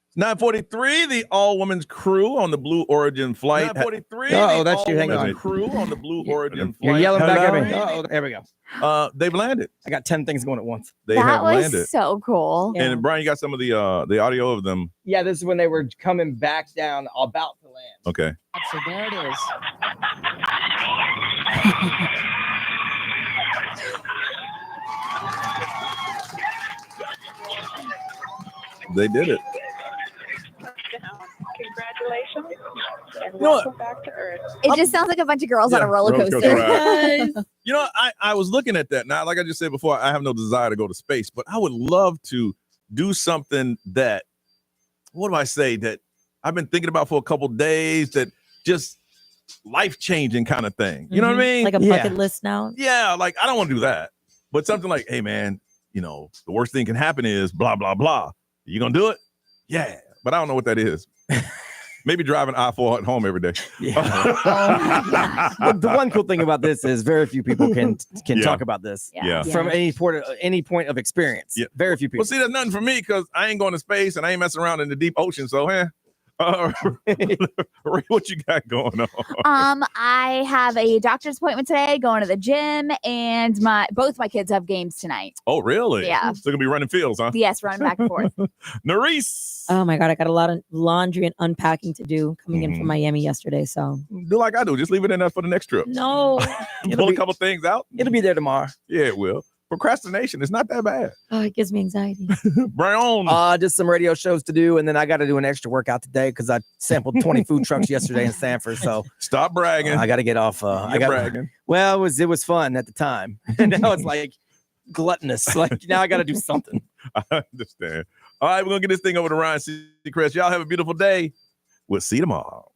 Speaker 5: It's 9:43, the all-women's crew on the Blue Origin flight. 9:43,
Speaker 7: Oh, that's you. Hang on.
Speaker 5: crew on the Blue Origin
Speaker 7: You're
Speaker 5: flight.
Speaker 7: yelling back at me.
Speaker 5: Hello?
Speaker 7: Oh, there we go.
Speaker 5: They've landed.
Speaker 7: I got 10 things going at once.
Speaker 5: They
Speaker 6: that
Speaker 5: have
Speaker 6: was
Speaker 5: landed.
Speaker 6: so cool.
Speaker 5: And Brian, you got some of the audio of them.
Speaker 7: Yeah, this is when they were coming back down, about to land.
Speaker 5: Okay.
Speaker 3: So there it is.
Speaker 5: They did it.
Speaker 9: Congratulations. And
Speaker 5: You know what?
Speaker 9: welcome back to Earth.
Speaker 6: It just sounds like a bunch of girls on a roller coaster.
Speaker 5: ride. You know, I was looking at that. Now, like I just said before, I have no desire to go to space, but I would love to do something that, what do I say, that I've been thinking about for a couple days, that just life-changing kind of thing. You know what I mean?
Speaker 8: Like a bucket list now.
Speaker 5: Yeah, like I don't want to do that. But something like, hey man, you know, the worst thing can happen is blah, blah, blah. You gonna do it? Yeah. But I don't know what that is. Maybe driving I-4 home every day.
Speaker 7: Yeah. The one cool thing about this is very few people can talk about this.
Speaker 5: Yeah.
Speaker 7: From any point of experience.
Speaker 5: Yeah.
Speaker 7: Very few people.
Speaker 5: Well, see, that's nothing for me because I ain't going to space and I ain't messing around in the deep ocean. So, what you got going on?
Speaker 6: I have a doctor's appointment today, going to the gym, and both my kids have games tonight.
Speaker 5: Oh, really?
Speaker 6: Yeah.
Speaker 5: So, going to be running fields, huh?
Speaker 6: Yes, running back and forth.
Speaker 5: Nerese.
Speaker 8: Oh my God, I got a lot of laundry and unpacking to do coming in from Miami yesterday. So
Speaker 5: do like I do. Just leave it in there for the next trip.
Speaker 8: No.
Speaker 5: Pull a couple things out.
Speaker 7: It'll be there tomorrow.
Speaker 5: Yeah, it will. Procrastination is not that bad.
Speaker 8: Oh, it gives me anxiety.
Speaker 5: Brown.
Speaker 7: Just some radio shows to do, and then I got to do an extra workout today because I sampled 20 food trucks yesterday in Sanford. So
Speaker 5: stop bragging.
Speaker 7: I got to get off.
Speaker 5: Bragging.
Speaker 7: Well, it was fun at the time, and now it's like gluttonous. Like now I got to do something.
Speaker 5: I understand. All right, we're gonna get this thing over to Ryan Seacrest. Y'all have a beautiful day. We'll see you tomorrow.